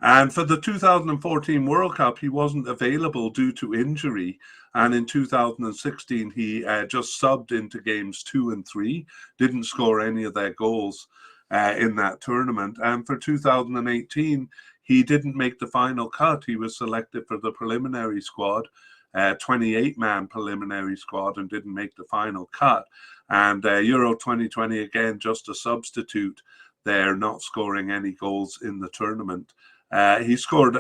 And for the 2014 World Cup, he wasn't available due to injury. And in 2016, he just subbed into games 2 and 3, didn't score any of their goals in that tournament. And for 2018, he didn't make the final cut. He was selected for the preliminary squad, 28-man preliminary squad, and didn't make the final cut. And Euro 2020, again, just a substitute there, not scoring any goals in the tournament. He scored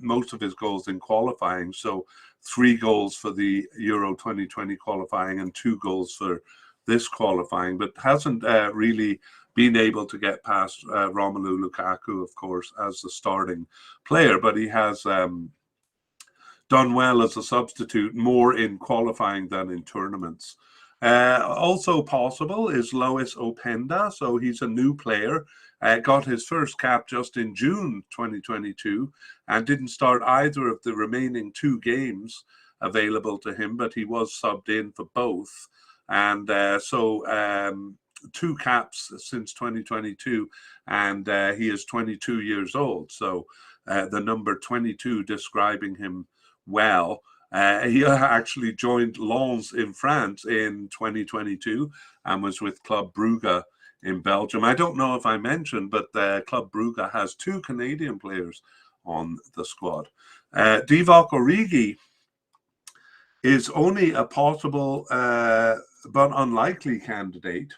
most of his goals in qualifying, so 3 goals for the Euro 2020 qualifying and 2 goals for this qualifying, but hasn't really been able to get past Romelu Lukaku, of course, as the starting player, but he has done well as a substitute, more in qualifying than in tournaments. Also possible is Lois Openda, so he's a new player. Got his first cap just in June 2022 and didn't start either of the remaining 2 games available to him, but he was subbed in for both. And so 2 caps since 2022, and he is 22 years old. So the number 22 describing him well. He actually joined Lens in France in 2022 and was with Club Brugge in Belgium. I don't know if I mentioned, but Club Brugge has 2 Canadian players on the squad. Divock Origi is only a possible but unlikely candidate.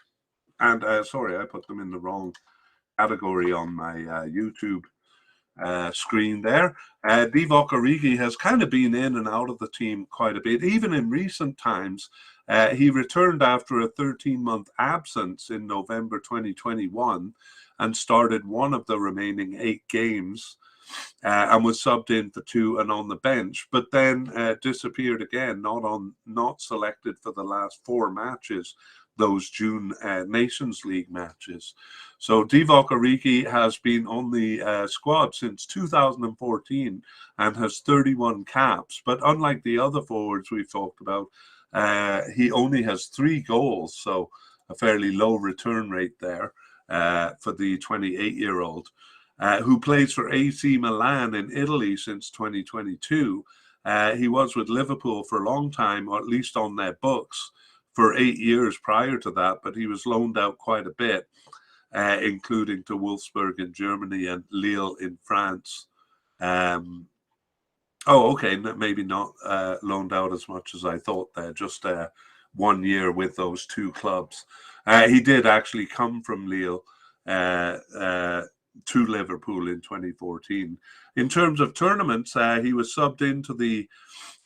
And sorry, I put them in the wrong category on my YouTube screen there. Divock Origi has kind of been in and out of the team quite a bit. Even in recent times, he returned after a 13-month absence in November 2021 and started one of the remaining 8 games and was subbed in for 2 and on the bench, but then disappeared again, not selected for the last 4 matches, those June Nations League matches. So Divock Origi has been on the squad since 2014 and has 31 caps, but unlike the other forwards we've talked about, he only has 3 goals, so a fairly low return rate there for the 28-year-old. Who plays for AC Milan in Italy since 2022. He was with Liverpool for a long time, or at least on their books, for 8 years prior to that, but he was loaned out quite a bit, including to Wolfsburg in Germany and Lille in France. Maybe not loaned out as much as I thought there, just 1 year with those 2 clubs. He did actually come from Lille to Liverpool in 2014. In terms of tournaments, he was subbed into the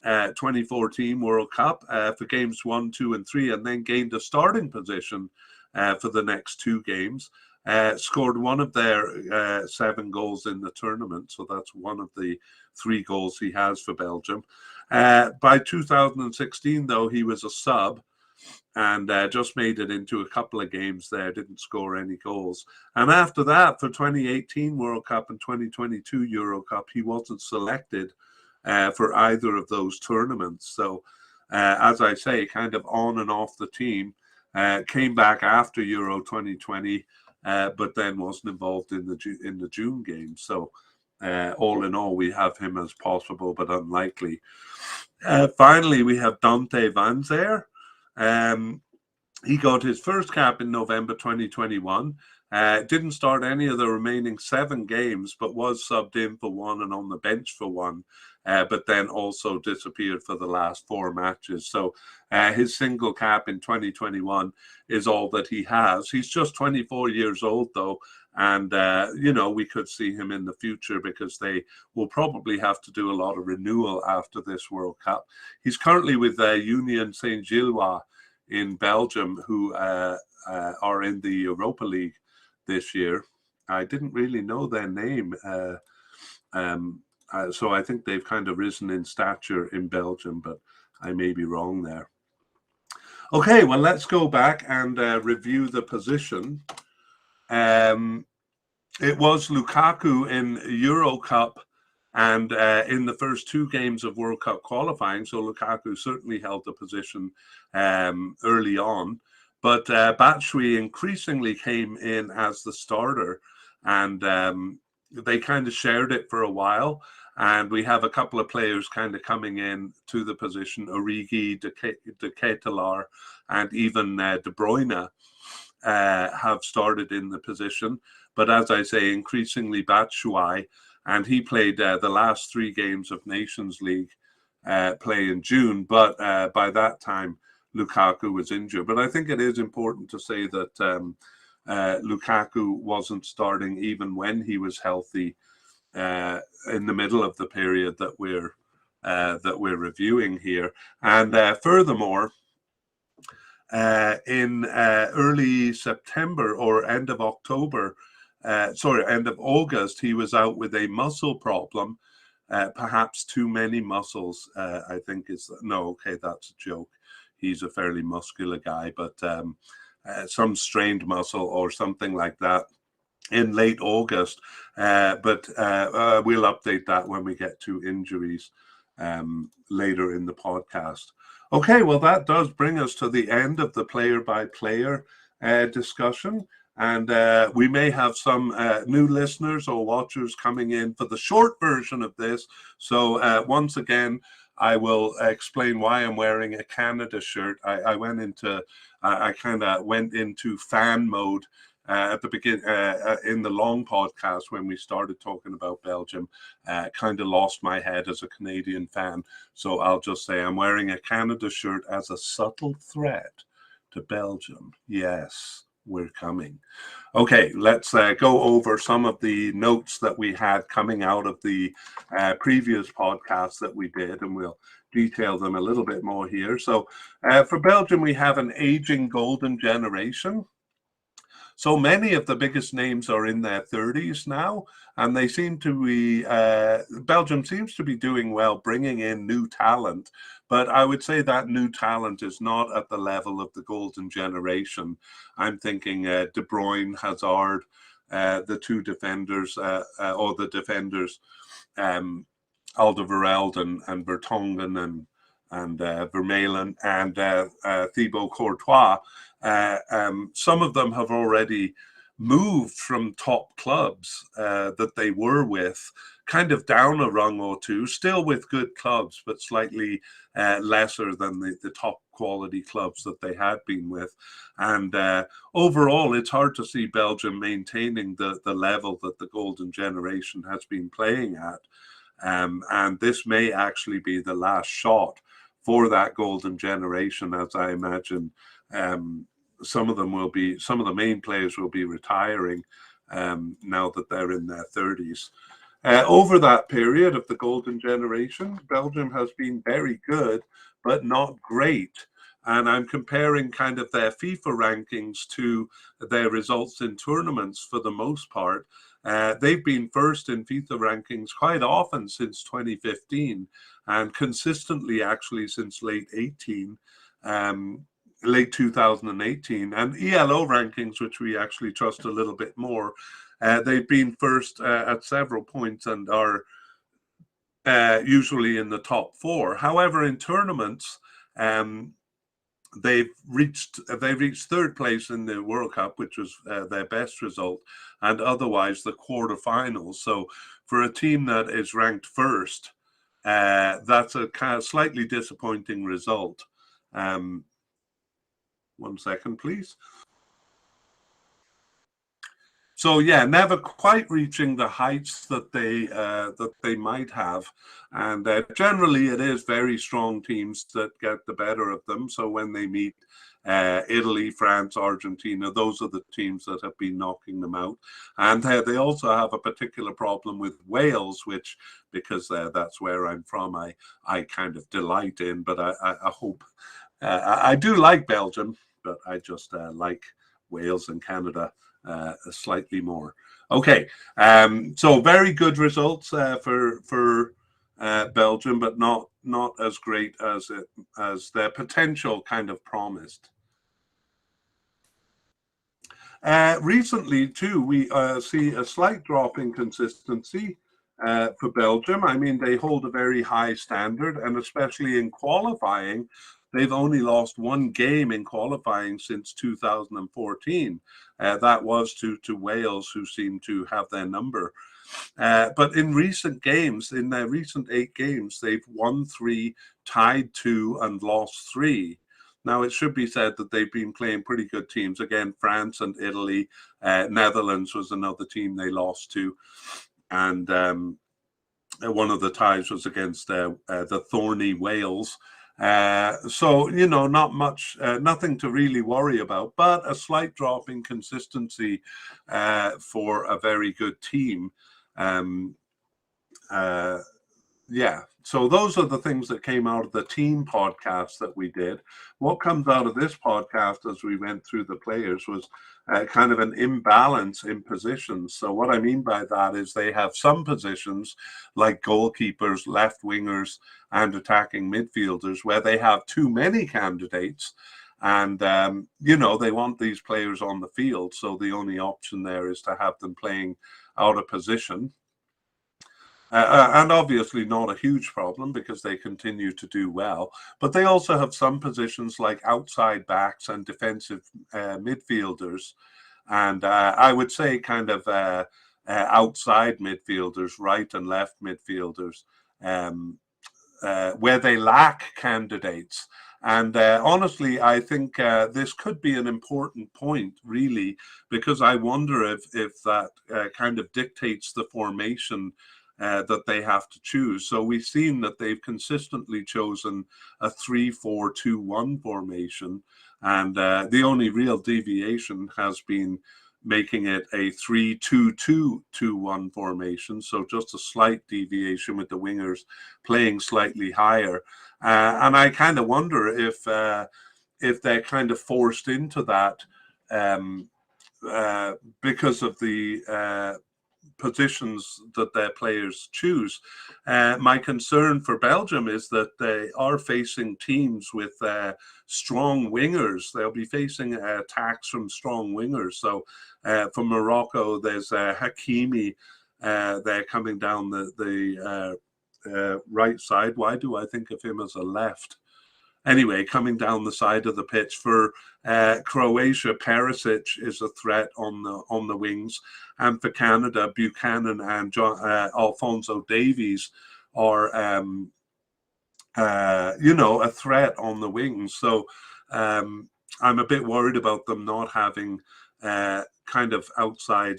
2014 World Cup for games 1, 2, and 3, and then gained a starting position for the next 2 games. Scored one of their 7 goals in the tournament, so that's one of the 3 goals he has for Belgium. By 2016, though, he was a sub and just made it into a couple of games there, didn't score any goals. And after that, for 2018 World Cup and 2022 Euro Cup, he wasn't selected for either of those tournaments. So, as I say, kind of on and off the team, came back after Euro 2020, but then wasn't involved in the June game. So, all in all, we have him as possible but unlikely. Finally, we have Dante Van Zyl. He got his first cap in November 2021. Didn't start any of the remaining 7 games, but was subbed in for 1 and on the bench for 1. But then also disappeared for the last 4 matches. So his single cap in 2021 is all that he has. He's just 24 years old, though. And, we could see him in the future because they will probably have to do a lot of renewal after this World Cup. He's currently with Union Saint-Gilloise in Belgium, who are in the Europa League this year. I didn't really know their name. So I think they've kind of risen in stature in Belgium, but I may be wrong there. Okay, well, let's go back and review the position. It was Lukaku in Euro Cup and in the first 2 games of World Cup qualifying. So Lukaku certainly held the position early on. But Batshuayi increasingly came in as the starter, and they kind of shared it for a while. And we have a couple of players kind of coming in to the position, Origi, De Ketelaere, and even De Bruyne have started in the position. But as I say, increasingly Batshuayi, and he played the last 3 games of Nations League play in June. But by that time, Lukaku was injured. But I think it is important to say that Lukaku wasn't starting even when he was healthy in the middle of the period that we're reviewing here. And furthermore, in early September or end of October, end of August, he was out with a muscle problem, perhaps too many muscles. I think okay, that's a joke. He's a fairly muscular guy, but some strained muscle or something like that in late August. But we'll update that when we get to injuries later in the podcast. Okay, well, that does bring us to the end of the player-by-player discussion. And we may have some new listeners or watchers coming in for the short version of this. So once again, I will explain why I'm wearing a Canada shirt. I kind of went into fan mode at the beginning in the long podcast when we started talking about Belgium. Kind of lost my head as a Canadian fan. So I'll just say I'm wearing a Canada shirt as a subtle threat to Belgium. Yes, we're coming. Okay, let's go over some of the notes that we had coming out of the previous podcast that we did, and we'll detail them a little bit more here. So for Belgium, we have an aging golden generation. So many of the biggest names are in their 30s now, and they seem to be, Belgium seems to be doing well, bringing in new talent. But I would say that new talent is not at the level of the golden generation. I'm thinking De Bruyne, Hazard, the two defenders, or the defenders, Alderweireld and Vertonghen and Vermaelen and Thibaut Courtois. Some of them have already moved from top clubs that they were with, kind of down a rung or two, still with good clubs, but slightly lesser than the top quality clubs that they had been with. And overall, it's hard to see Belgium maintaining the level that the golden generation has been playing at. And this may actually be the last shot for that golden generation, as I imagine some of the main players will be retiring now that they're in their 30s. Over that period of the golden generation, Belgium has been very good, but not great. And I'm comparing kind of their FIFA rankings to their results in tournaments for the most part. They've been first in FIFA rankings quite often since 2015 and consistently actually since late 2018 and ELO rankings, which we actually trust a little bit more. They've been first at several points and are usually in the top four. However, in tournaments, they've reached third place in the World Cup, which was their best result, and otherwise the quarterfinals. So for a team that is ranked first, that's a kind of slightly disappointing result. 1 second, please. So yeah, never quite reaching the heights that they might have, and generally it is very strong teams that get the better of them. So when they meet Italy, France, Argentina, those are the teams that have been knocking them out. And they also have a particular problem with Wales, which, because that's where I'm from, I kind of delight in. But I hope I do like Belgium, but I just like Wales and Canada slightly more. Okay, so very good results for Belgium, but not as great as their potential kind of promised. Recently, too, we see a slight drop in consistency for Belgium. I mean, they hold a very high standard, and especially in qualifying, they've only lost one game in qualifying since 2014. That was to Wales, who seem to have their number. But in recent games, in their recent 8 games, they've won 3, tied 2, and lost 3. Now, it should be said that they've been playing pretty good teams. Again, France and Italy. Netherlands was another team they lost to. And one of the ties was against the thorny Wales. So, not much, nothing to really worry about, but a slight drop in consistency for a very good team. yeah, so those are the things that came out of the team podcast that we did. What comes out of this podcast as we went through the players was kind of an imbalance in positions. So what I mean by that is they have some positions like goalkeepers, left wingers, and attacking midfielders where they have too many candidates. And, they want these players on the field. So the only option there is to have them playing out of position. And obviously not a huge problem because they continue to do well. But they also have some positions like outside backs and defensive midfielders. And I would say kind of outside midfielders, right and left midfielders, where they lack candidates. And honestly, I think this could be an important point, really, because I wonder if that kind of dictates the formation that they have to choose. So we've seen that they've consistently chosen a 3-4-2-1 formation, and the only real deviation has been making it a 3-2-2-2-1 formation. So just a slight deviation with the wingers playing slightly higher. And I kind of wonder if they're kind of forced into that because of the positions that their players choose. My concern for Belgium is that they are facing teams with strong wingers. They'll be facing attacks from strong wingers. So for Morocco, there's Hakimi. They're coming down the right side. Why do I think of him as a left? Anyway, coming down the side of the pitch for Croatia, Perisic is a threat on the wings, and for Canada, Buchanan and Alphonso Davies are a threat on the wings. So I'm a bit worried about them not having kind of outside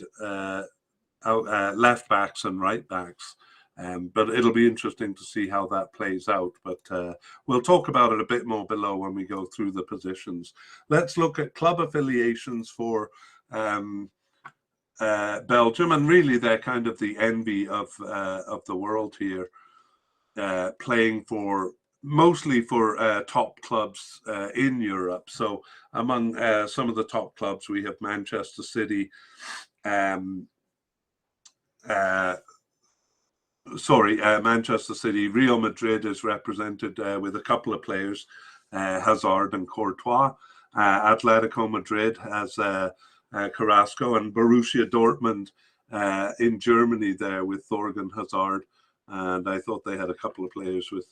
left backs and right backs. But it'll be interesting to see how that plays out. But we'll talk about it a bit more below when we go through the positions. Let's look at club affiliations for Belgium, and really they're kind of the envy of the world here, playing for mostly for top clubs in Europe. So among some of the top clubs, we have Manchester City. Manchester City. Real Madrid is represented with a couple of players, Hazard and Courtois. Atletico Madrid has Carrasco, and Borussia Dortmund in Germany there with Thorgan Hazard. And I thought they had a couple of players with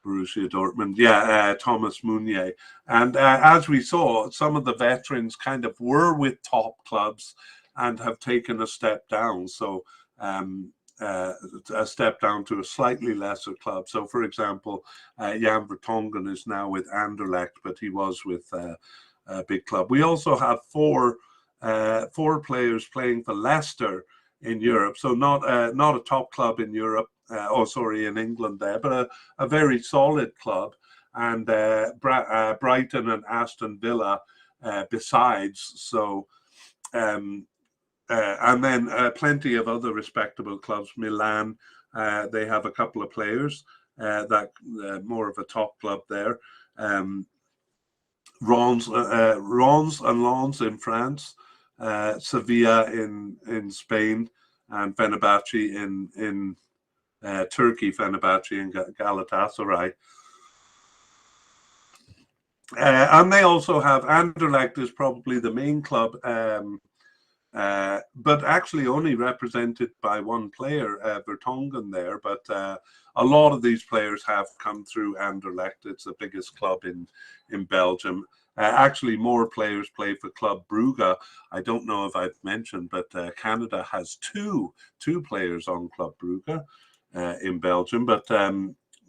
Borussia Dortmund. Thomas Meunier. And as we saw, some of the veterans kind of were with top clubs and have taken a step down. So a step down to a slightly lesser club. So, for example, Jan Vertonghen is now with Anderlecht, but he was with a big club. We also have four players playing for Leicester in Europe. So not a top club in Europe. In England there, but a very solid club. And Brighton and Aston Villa besides. So. And then plenty of other respectable clubs. Milan, they have a couple of players that more of a top club there. Reims and Lens in France, Sevilla in Spain, and Fenerbahce in Turkey. Fenerbahce and Galatasaray. And they also have Anderlecht is probably the main club. But actually only represented by one player, Vertonghen there. But a lot of these players have come through Anderlecht. It's the biggest club in Belgium. Actually, more players play for Club Brugge. I don't know if I've mentioned, but Canada has two players on Club Brugge in Belgium. But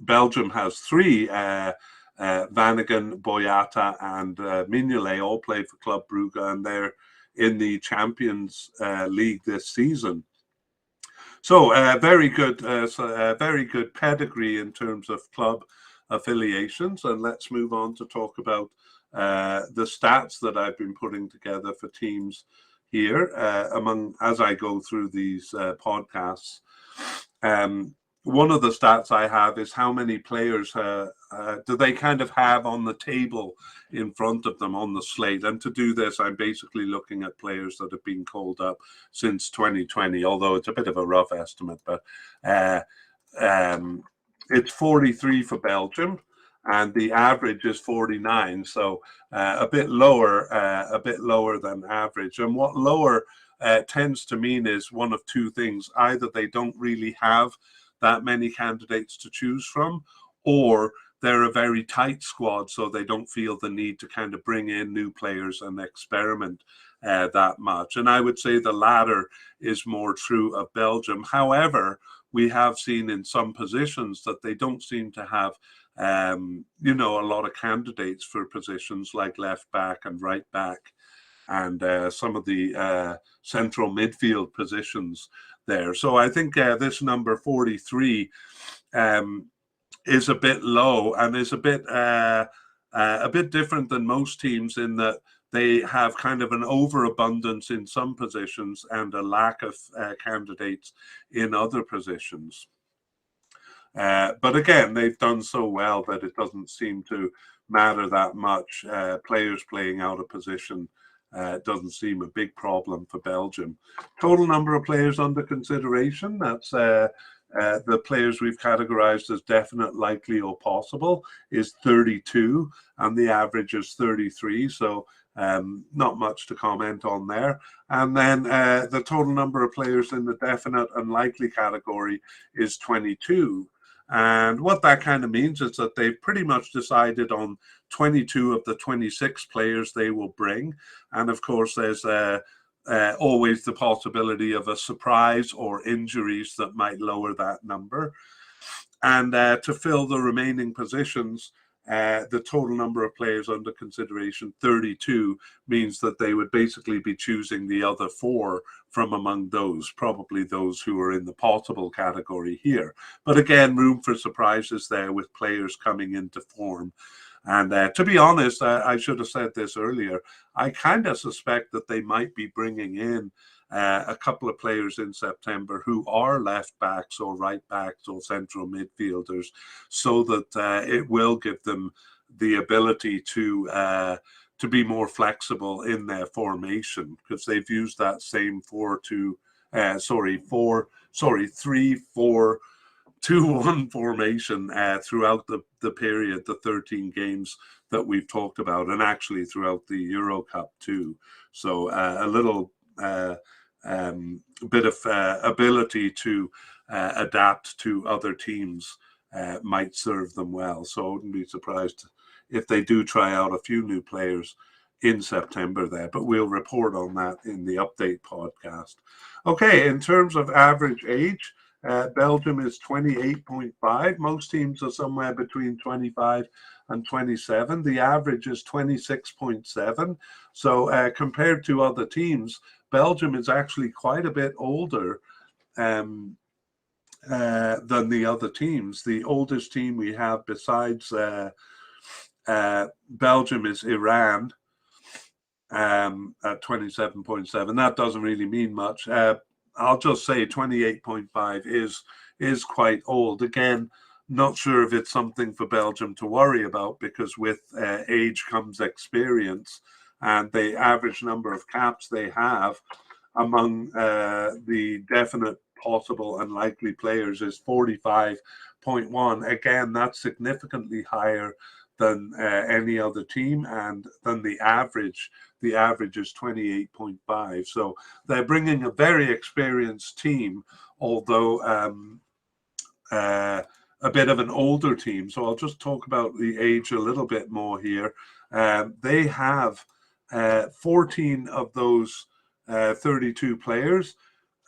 Belgium has three. Vanaken, Boyata, and Mignolet all play for Club Brugge, and they're in the Champions League this season. So very good pedigree in terms of club affiliations. And let's move on to talk about the stats that I've been putting together for teams here as I go through these podcasts. One of the stats I have is how many players do they kind of have on the table in front of them on the slate. And to do this, I'm basically looking at players that have been called up since 2020, although it's a bit of a rough estimate. But it's 43 for Belgium, and the average is 49. So a bit lower than average. And what lower tends to mean is one of two things: either they don't really have that many candidates to choose from, or they're a very tight squad, so they don't feel the need to kind of bring in new players and experiment that much. And I would say the latter is more true of Belgium. However, we have seen in some positions that they don't seem to have a lot of candidates for positions like left back and right back, and some of the central midfield positions there. So I think this number 43 is a bit low, and is a bit different than most teams in that they have kind of an overabundance in some positions and a lack of candidates in other positions. But again, they've done so well that it doesn't seem to matter that much. Players playing out of position doesn't seem a big problem for Belgium. Total number of players under consideration, that's the players we've categorized as definite, likely, or possible, is 32, and the average is 33. So not much to comment on there. And then the total number of players in the definite and likely category is 22. And what that kind of means is that they've pretty much decided on 22 of the 26 players they will bring. And of course, there's always the possibility of a surprise or injuries that might lower that number. And to fill the remaining positions, the total number of players under consideration, 32, means that they would basically be choosing the other 4 from among those, probably those who are in the possible category here. But again, room for surprises there with players coming into form. And to be honest, I should have said this earlier, I kind of suspect that they might be bringing in a couple of players in September who are left backs or right backs or central midfielders, so that it will give them the ability to be more flexible in their formation, because they've used that same 3-4-2-1 formation throughout the period, the 13 games that we've talked about, and actually throughout the Euro Cup too. So a little bit of ability to adapt to other teams might serve them well. So I wouldn't be surprised if they do try out a few new players in September there, but we'll report on that in the update podcast. Okay, in terms of average age, Belgium is 28.5. Most teams are somewhere between 25 and 27. The average is 26.7. So compared to other teams, Belgium is actually quite a bit older than the other teams. The oldest team we have besides Belgium is Iran at 27.7. That doesn't really mean much. I'll just say 28.5 is quite old. Again, not sure if it's something for Belgium to worry about, because with age comes experience, and the average number of caps they have among the definite, possible, and likely players is 45.1. Again, that's significantly higher than any other team, and than the average. The average is 28.5. So they're bringing a very experienced team, although a bit of an older team. So I'll just talk about the age a little bit more here. They have 14 of those 32 players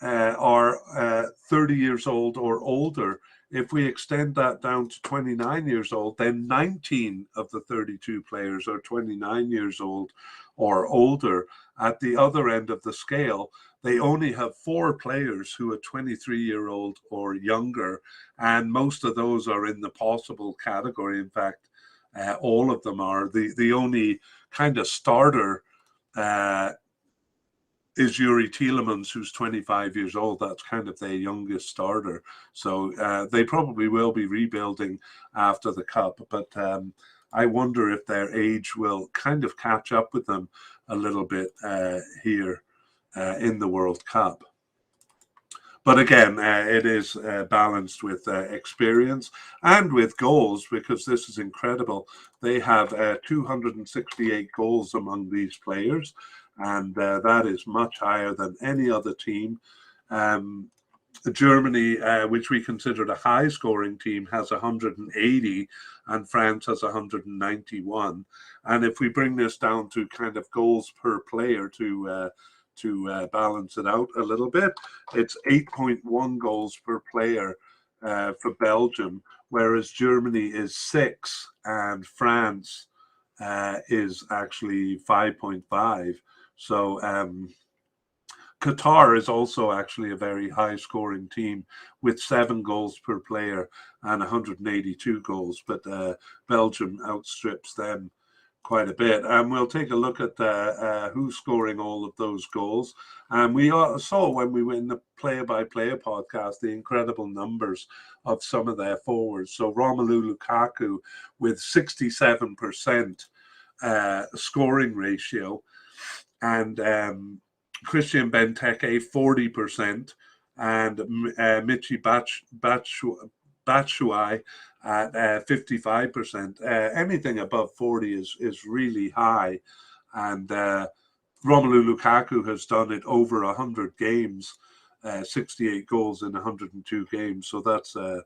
are 30 years old or older. If we extend that down to 29 years old, then 19 of the 32 players are 29 years old or older. At the other end of the scale, they only have 4 players who are 23-year-old or younger, and most of those are in the possible category. In fact, all of them are. The only kind of starter is Yuri Tielemans, who's 25 years old. That's kind of their youngest starter. So they probably will be rebuilding after the Cup. But I wonder if their age will kind of catch up with them a little bit here in the World Cup. But again, it is balanced with experience and with goals, because this is incredible. They have 268 goals among these players, and that is much higher than any other team. Germany, which we considered a high-scoring team, has 180, and France has 191. And if we bring this down to kind of goals per player to balance it out a little bit, it's 8.1 goals per player for Belgium, whereas Germany is 6 and France is actually 5.5. So Qatar is also actually a very high scoring team with 7 goals per player and 182 goals, but Belgium outstrips them quite a bit. And we'll take a look at who's scoring all of those goals. And we saw when we were in the player-by-player podcast the incredible numbers of some of their forwards. So Romelu Lukaku with 67% scoring ratio, and Christian Benteke 40%, and Michy Batshuayi at 55%. Anything above 40 is really high, and Romelu Lukaku has done it over 100 games, 68 goals in 102 games. So that's a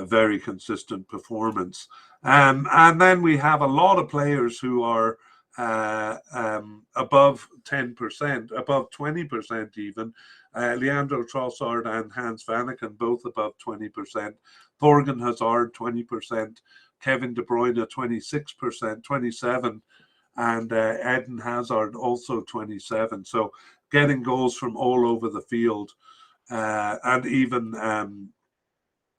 very consistent performance. And then we have a lot of players who are above 10%, above 20% even. Leandro Trossard and Hans Vanaken both above 20%. Thorgan Hazard 20%, Kevin De Bruyne 26%, 27%, and Eden Hazard also 27%. So getting goals from all over the field, and even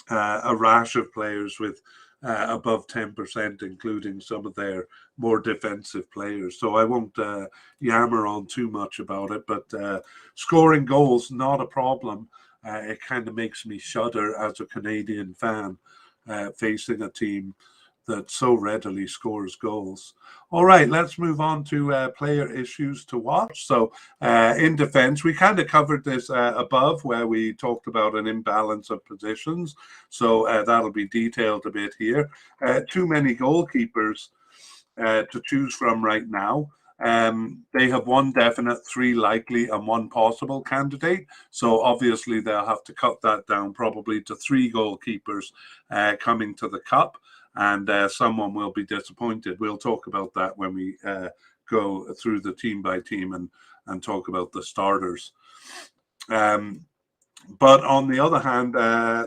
a rash of players with above 10%, including some of their more defensive players. So I won't yammer on too much about it, but scoring goals, not a problem. It kind of makes me shudder as a Canadian fan facing a team that so readily scores goals. All right, let's move on to player issues to watch. So in defense, we kind of covered this above, where we talked about an imbalance of positions. So that'll be detailed a bit here. Too many goalkeepers to choose from right now. They have 1 definite, 3 likely, and 1 possible candidate. So obviously they'll have to cut that down probably to 3 goalkeepers coming to the Cup, and someone will be disappointed. We'll talk about that when we go through the team by team and talk about the starters. But on the other hand,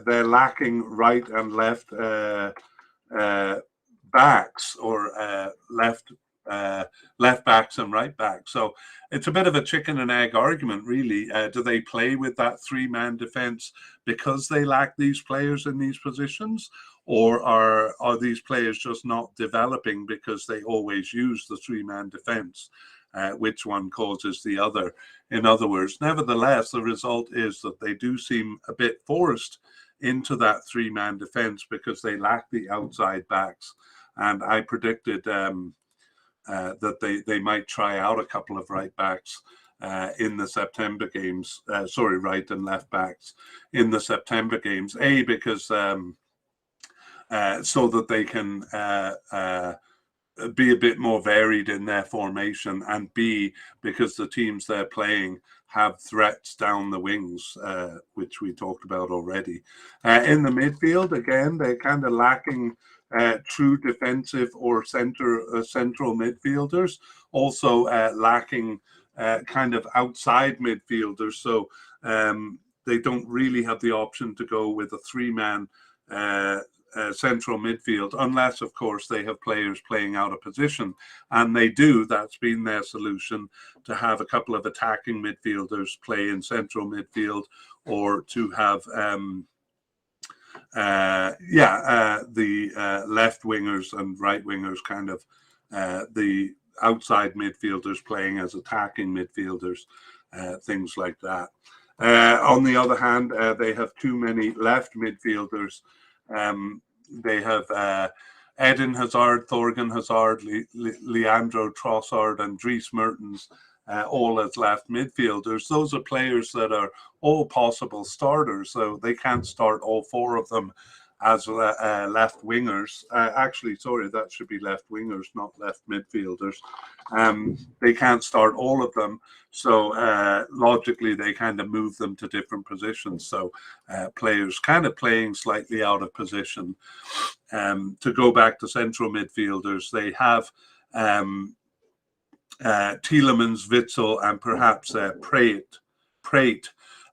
they're lacking right and left backs, or left backs and right backs. So it's a bit of a chicken and egg argument, really. Do they play with that 3-man defense because they lack these players in these positions, or are these players just not developing because they always use the 3-man defense? Which one causes the other? In other words, nevertheless, the result is that they do seem a bit forced into that 3-man defense because they lack the outside backs. And I predicted that they might try out a couple of right backs in the September games. Right and left backs in the September games. Because so that they can be a bit more varied in their formation, and B, because the teams they're playing have threats down the wings, which we talked about already. In the midfield, again, they're kind of lacking true defensive or central midfielders, also lacking kind of outside midfielders. So they don't really have the option to go with a 3-man central midfield, unless, of course, they have players playing out of position. And they do. That's been their solution, to have a couple of attacking midfielders play in central midfield, or to have the left wingers and right wingers, kind of the outside midfielders playing as attacking midfielders. things like that. On the other hand, they have too many left midfielders. They have Eden Hazard, Thorgan Hazard, Leandro Trossard, and Dries Mertens, all as left midfielders. Those are players that are all possible starters, so they can't start all four of them as left wingers. Actually, sorry, that should be left wingers, not left midfielders. They can't start all of them, so logically they kind of move them to different positions. So players kind of playing slightly out of position. To go back to central midfielders, they have Tielemans, Witsel, and perhaps Prate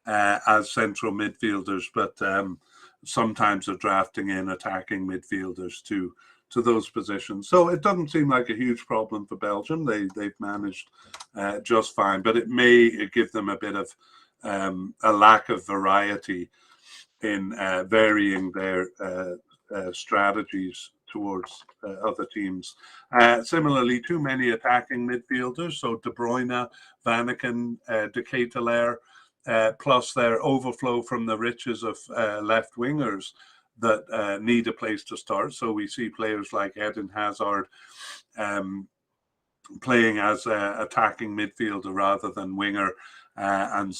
as central midfielders, but sometimes they're drafting in attacking midfielders to those positions. So it doesn't seem like a huge problem for Belgium. They've managed just fine, but it may give them a bit of a lack of variety in varying their strategies towards other teams. Similarly, too many attacking midfielders, so De Bruyne, Vanaken, De Ketelaere, plus their overflow from the riches of left wingers that need a place to start. So we see players like Eden Hazard playing as attacking midfielder rather than winger and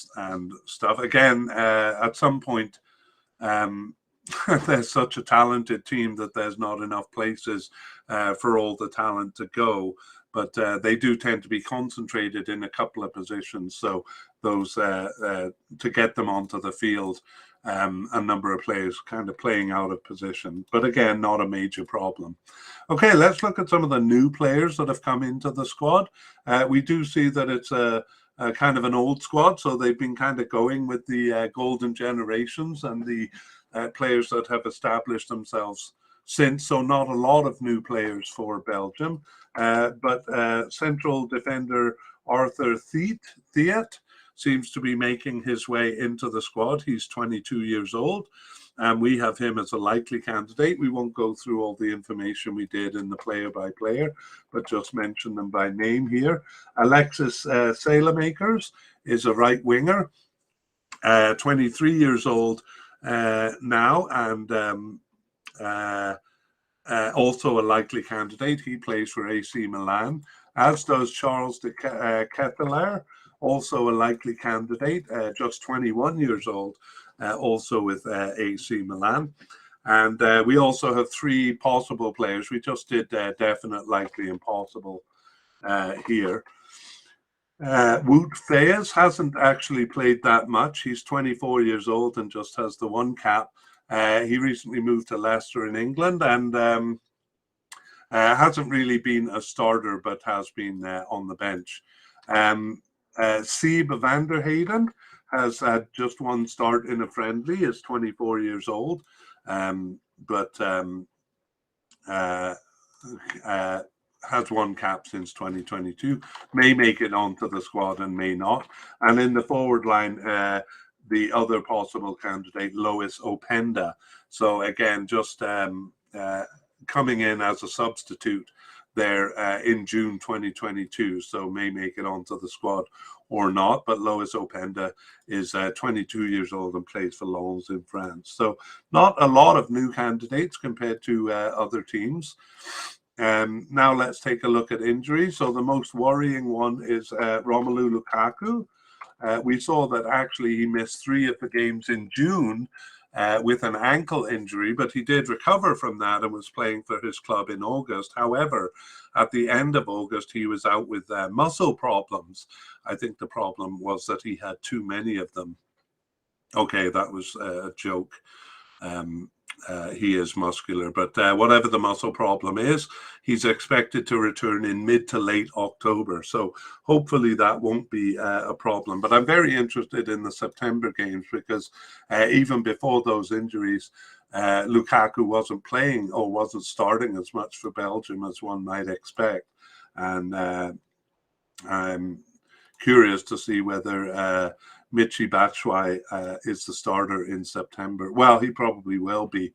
stuff. Again, at some point, there's such a talented team that there's not enough places for all the talent to go. But they do tend to be concentrated in a couple of positions. So those to get them onto the field, a number of players kind of playing out of position. But again, not a major problem. Okay, let's look at some of the new players that have come into the squad. We do see that it's a kind of an old squad. So they've been kind of going with the golden generations and the players that have established themselves since. So not a lot of new players for Belgium. But central defender Arthur Theat seems to be making his way into the squad. He's 22 years old, and we have him as a likely candidate. We won't go through all the information we did in the player-by-player, but just mention them by name here. Alexis Saelemaekers is a right winger, 23 years old now, and also a likely candidate. He plays for AC Milan, as does Charles de Ketelaere, also a likely candidate, just 21 years old, also with AC Milan. And we also have three possible players. We just did definite, likely, and possible here. Wout Faes hasn't actually played that much. He's 24 years old and just has the one cap. He recently moved to Leicester in England and hasn't really been a starter, but has been on the bench. Siebe van der Heyden has had just one start in a friendly, is 24 years old, but has one cap since 2022, may make it onto the squad and may not. And in the forward line, the other possible candidate, Lois Openda. So again, just coming in as a substitute there in June 2022, so may make it onto the squad or not. But Lois Openda is 22 years old and plays for Lens in France. So not a lot of new candidates compared to other teams. Now let's take a look at injuries. So the most worrying one is Romelu Lukaku. We saw that actually he missed 3 of the games in June with an ankle injury, but he did recover from that and was playing for his club in August. However, at the end of August, he was out with muscle problems. I think the problem was that he had too many of them. Okay, that was a joke. He is muscular, but whatever the muscle problem is, he's expected to return in mid to late October. So hopefully that won't be a problem. But I'm very interested in the September games because even before those injuries, Lukaku wasn't playing or wasn't starting as much for Belgium as one might expect. And I'm curious to see whether Michy Batshuayi is the starter in September. Well, he probably will be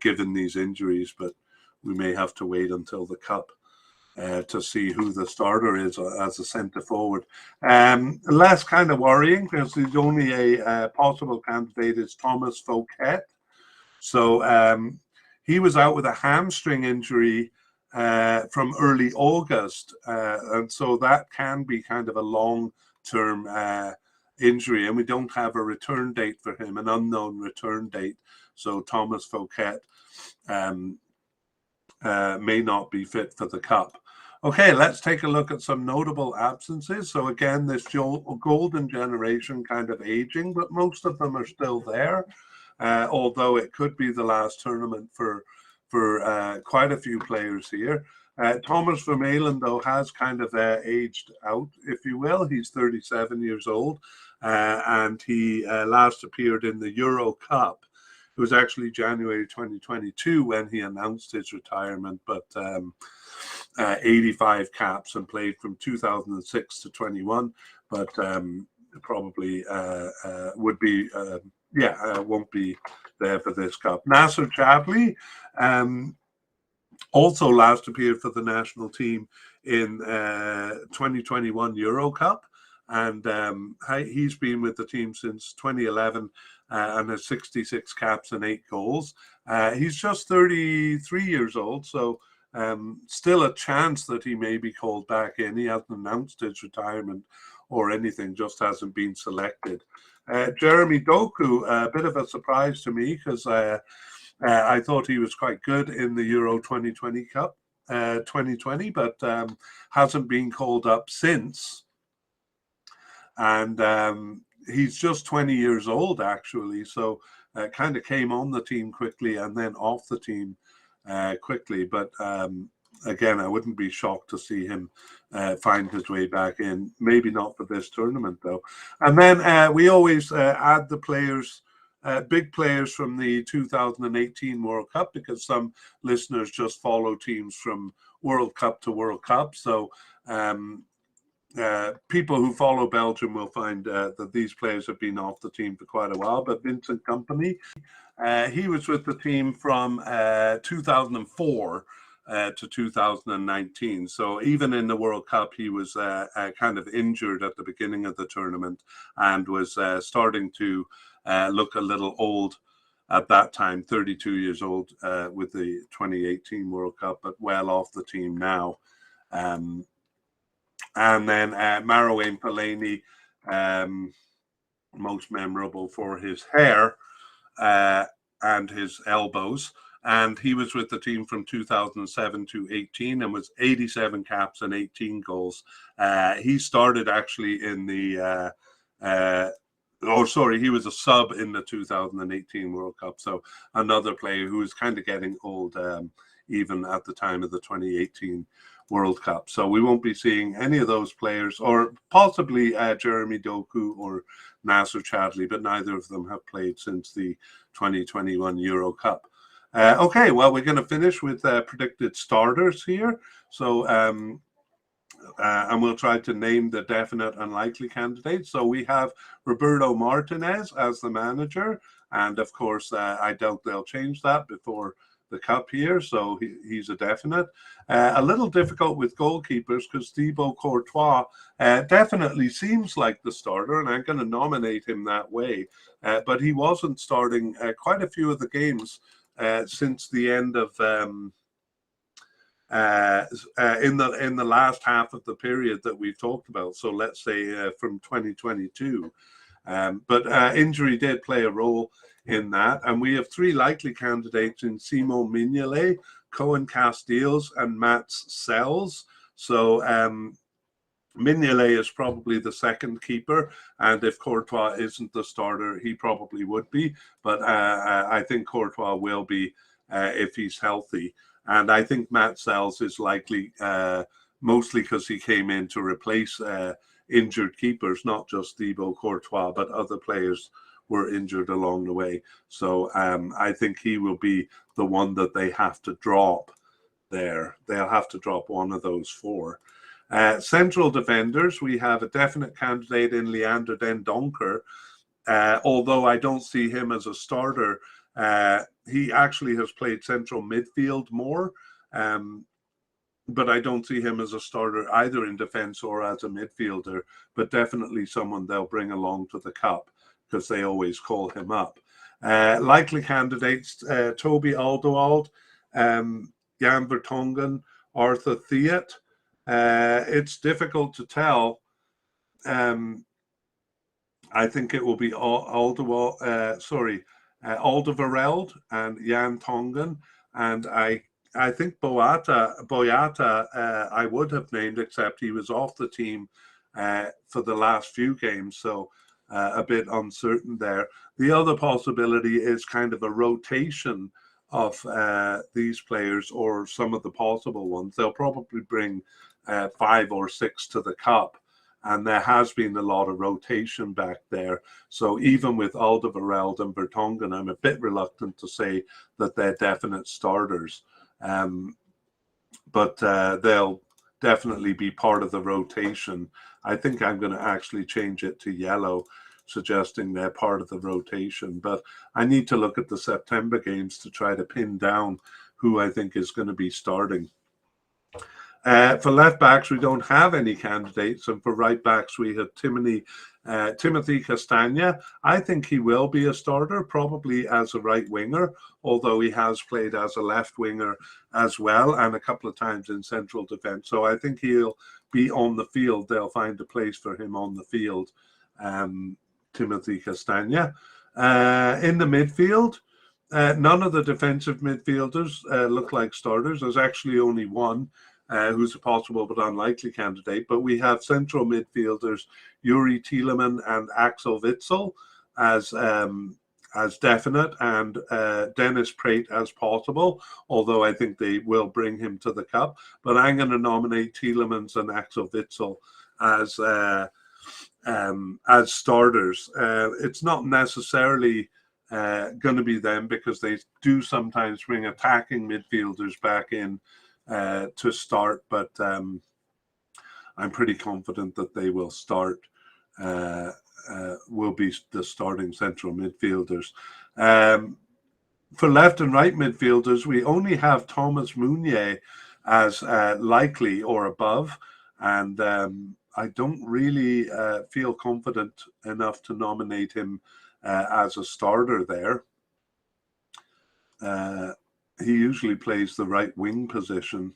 given these injuries, but we may have to wait until the Cup. to see who the starter is as a centre forward. Less kind of worrying because he's only a possible candidate is Thomas Fouquet. So he was out with a hamstring injury from early August, and so that can be kind of a long-term injury, and we don't have a return date for him, an unknown return date. So Thomas Fouquet may not be fit for the Cup. Okay, let's take a look at some notable absences. So again, this golden generation kind of aging, but most of them are still there. Although it could be the last tournament for quite a few players here. Thomas Vermaelen, though, has kind of aged out, if you will. He's 37 years old, and he last appeared in the Euro Cup. It was actually January 2022 when he announced his retirement, but 85 caps and played from 2006 to 21, but probably would be... won't be there for this Cup. Nasser Chadli also last appeared for the national team in 2021 Euro Cup, and he's been with the team since 2011 and has 66 caps and 8 goals. He's just 33 years old, so still a chance that he may be called back in. He hasn't announced his retirement or anything, just hasn't been selected. Jeremy Doku, a bit of a surprise to me because I thought he was quite good in the Euro 2020 Cup 2020, but hasn't been called up since. And he's just 20 years old, actually, so kind of came on the team quickly and then off the team quickly. But again, I wouldn't be shocked to see him find his way back in. Maybe not for this tournament, though. And then we always add the players, big players from the 2018 World Cup, because some listeners just follow teams from World Cup to World Cup. So people who follow Belgium will find that these players have been off the team for quite a while. But Vincent Kompany, he was with the team from 2004 to 2019. So even in the World Cup, he was kind of injured at the beginning of the tournament and was starting to look a little old at that time, 32 years old with the 2018 World Cup, but well off the team now. And then Marouane Fellaini, most memorable for his hair and his elbows. And he was with the team from 2007 to 18 and was 87 caps and 18 goals. He started actually in the, he was a sub in the 2018 World Cup. So another player who was kind of getting old even at the time of the 2018 World Cup. So we won't be seeing any of those players, or possibly Jeremy Doku or Nasser Chadli, but neither of them have played since the 2021 Euro Cup. Okay, well, we're going to finish with predicted starters here. So, and we'll try to name the definite and likely candidates. So we have Roberto Martinez as the manager. And of course, I doubt they'll change that before the Cup here. So he's a definite. A little difficult with goalkeepers because Thibaut Courtois definitely seems like the starter, and I'm going to nominate him that way. But he wasn't starting quite a few of the games since the end of in the last half of the period that we've talked about. So let's say from 2022. But injury did play a role in that. And we have 3 likely candidates in Simon Mignolet, Cohen Casteels, and Mats Sells. So Mignolet is probably the second keeper, and if Courtois isn't the starter, he probably would be. But I think Courtois will be if he's healthy. And I think Mats Sells is likely mostly because he came in to replace injured keepers, not just Thibaut Courtois, but other players were injured along the way. So I think he will be the one that they have to drop there. They'll have to drop one of those 4. Central defenders, we have a definite candidate in Leander Den Donker, although I don't see him as a starter. He actually has played central midfield more. but I don't see him as a starter either in defence or as a midfielder, but definitely someone they'll bring along to the Cup because they always call him up. Likely candidates, Toby Alderweireld, Jan Vertonghen, Arthur Theat. It's difficult to tell. I think it will be Alderweireld and Jan Tongen, and I think Boyata I would have named, except he was off the team for the last few games, so a bit uncertain there. The other possibility is kind of a rotation of these players, or some of the possible ones. They'll probably bring 5 or 6 to the Cup, and there has been a lot of rotation back there. So even with Alderweireld and Vertonghen, I'm a bit reluctant to say that they're definite starters. But they'll definitely be part of the rotation. I think I'm going to actually change it to yellow, suggesting they're part of the rotation. But I need to look at the September games to try to pin down who I think is going to be starting. For left backs, we don't have any candidates, and for right backs, we have Timothy Castagna. I think he will be a starter, probably as a right winger, although he has played as a left winger as well, and a couple of times in central defence. So I think he'll be on the field. They'll find a place for him on the field, Timothy Castagna. In the midfield, none of the defensive midfielders look like starters. There's actually only one who's a possible but unlikely candidate. But we have central midfielders Yuri Tielemans and Axel Witsel as definite, and Dennis Praet as possible, although I think they will bring him to the Cup. But I'm going to nominate Tielemans and Axel Witsel as starters. It's not necessarily going to be them, because they do sometimes bring attacking midfielders back in to start, but I'm pretty confident that they will start, will be the starting central midfielders. For left and right midfielders, we only have Thomas Meunier as likely or above, and I don't really feel confident enough to nominate him as a starter there. He usually plays the right wing position.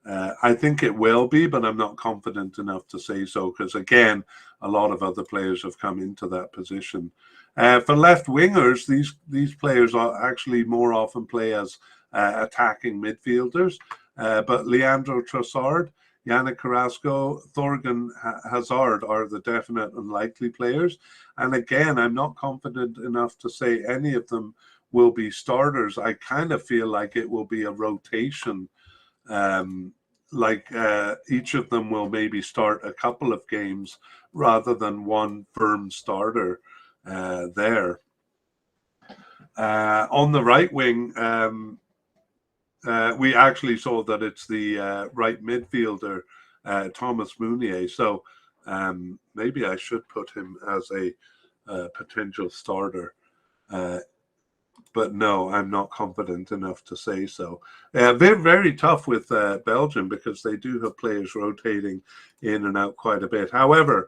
I think it will be, but I'm not confident enough to say so, because again, a lot of other players have come into that position. For left wingers, these players are actually more often play as attacking midfielders. But Leandro Trossard, Yannick Carrasco, Thorgan Hazard are the definite unlikely players. And again, I'm not confident enough to say any of them will be starters. I kind of feel like it will be a rotation. Each of them will maybe start a couple of games rather than one firm starter there. On the right wing, we actually saw that it's the right midfielder, Thomas Meunier. So maybe I should put him as a potential starter. But no, I'm not confident enough to say so. They're very tough with Belgium, because they do have players rotating in and out quite a bit. However,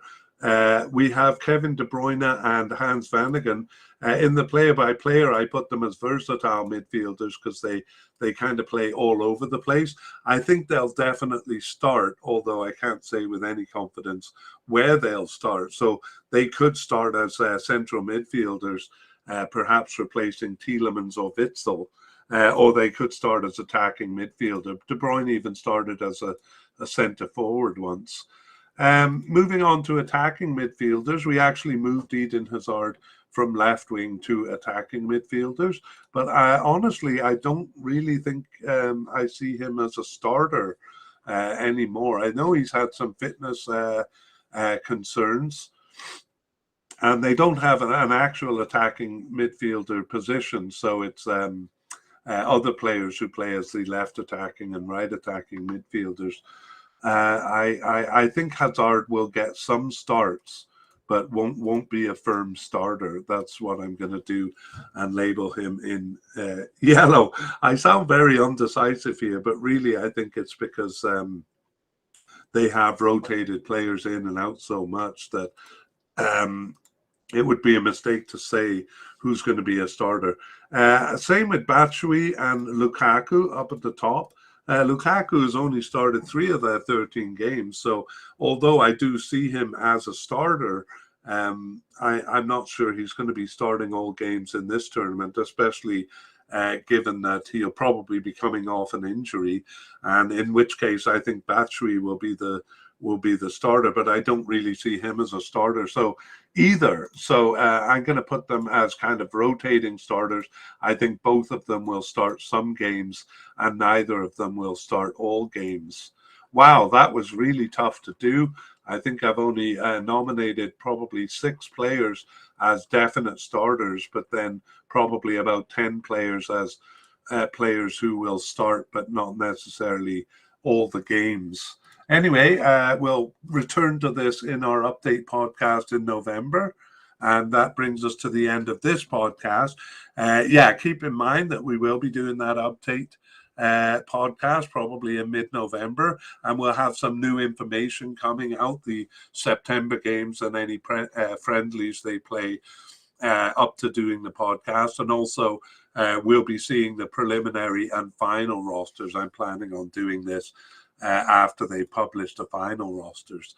we have Kevin De Bruyne and Hans Vanaken. In the player-by-player, I put them as versatile midfielders, because they kind of play all over the place. I think they'll definitely start, although I can't say with any confidence where they'll start. So they could start as central midfielders, perhaps replacing Tielemans or Witsel, or they could start as attacking midfielder. De Bruyne even started as a centre forward once. Moving on to attacking midfielders, we actually moved Eden Hazard from left wing to attacking midfielders, but honestly, I don't really think I see him as a starter anymore. I know he's had some fitness concerns, and they don't have an actual attacking midfielder position, so it's other players who play as the left attacking and right attacking midfielders. I think Hazard will get some starts, but won't be a firm starter. That's what I'm going to do, and label him in yellow. I sound very undecisive here, but really I think it's because they have rotated players in and out so much that it would be a mistake to say who's going to be a starter. Same with Batshuayi and Lukaku up at the top. Lukaku has only started 3 of their 13 games. So although I do see him as a starter, I'm not sure he's going to be starting all games in this tournament, especially given that he'll probably be coming off an injury. And in which case, I think Batshuayi will be the starter, but I don't really see him as a starter. So either. So I'm going to put them as kind of rotating starters. I think both of them will start some games and neither of them will start all games. Wow, that was really tough to do. I think I've only nominated probably 6 players as definite starters, but then probably about 10 players as players who will start, but not necessarily all the games. Anyway, we'll return to this in our update podcast in November. And that brings us to the end of this podcast. Keep in mind that we will be doing that update podcast probably in mid-November. And we'll have some new information coming out, the September games and any friendlies they play up to doing the podcast. And also we'll be seeing the preliminary and final rosters. I'm planning on doing this after they publish the final rosters.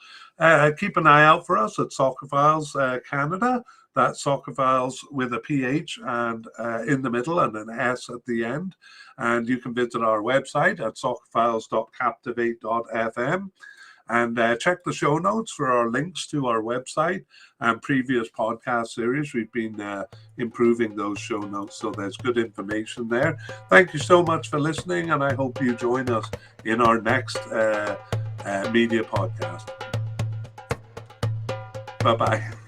Keep an eye out for us at Soccerphiles Canada. That's Soccerphiles with a PH and in the middle and an S at the end. And you can visit our website at soccerphiles.captivate.fm. And check the show notes for our links to our website and previous podcast series. We've been improving those show notes, so there's good information there. Thank you so much for listening, and I hope you join us in our next media podcast. Bye-bye.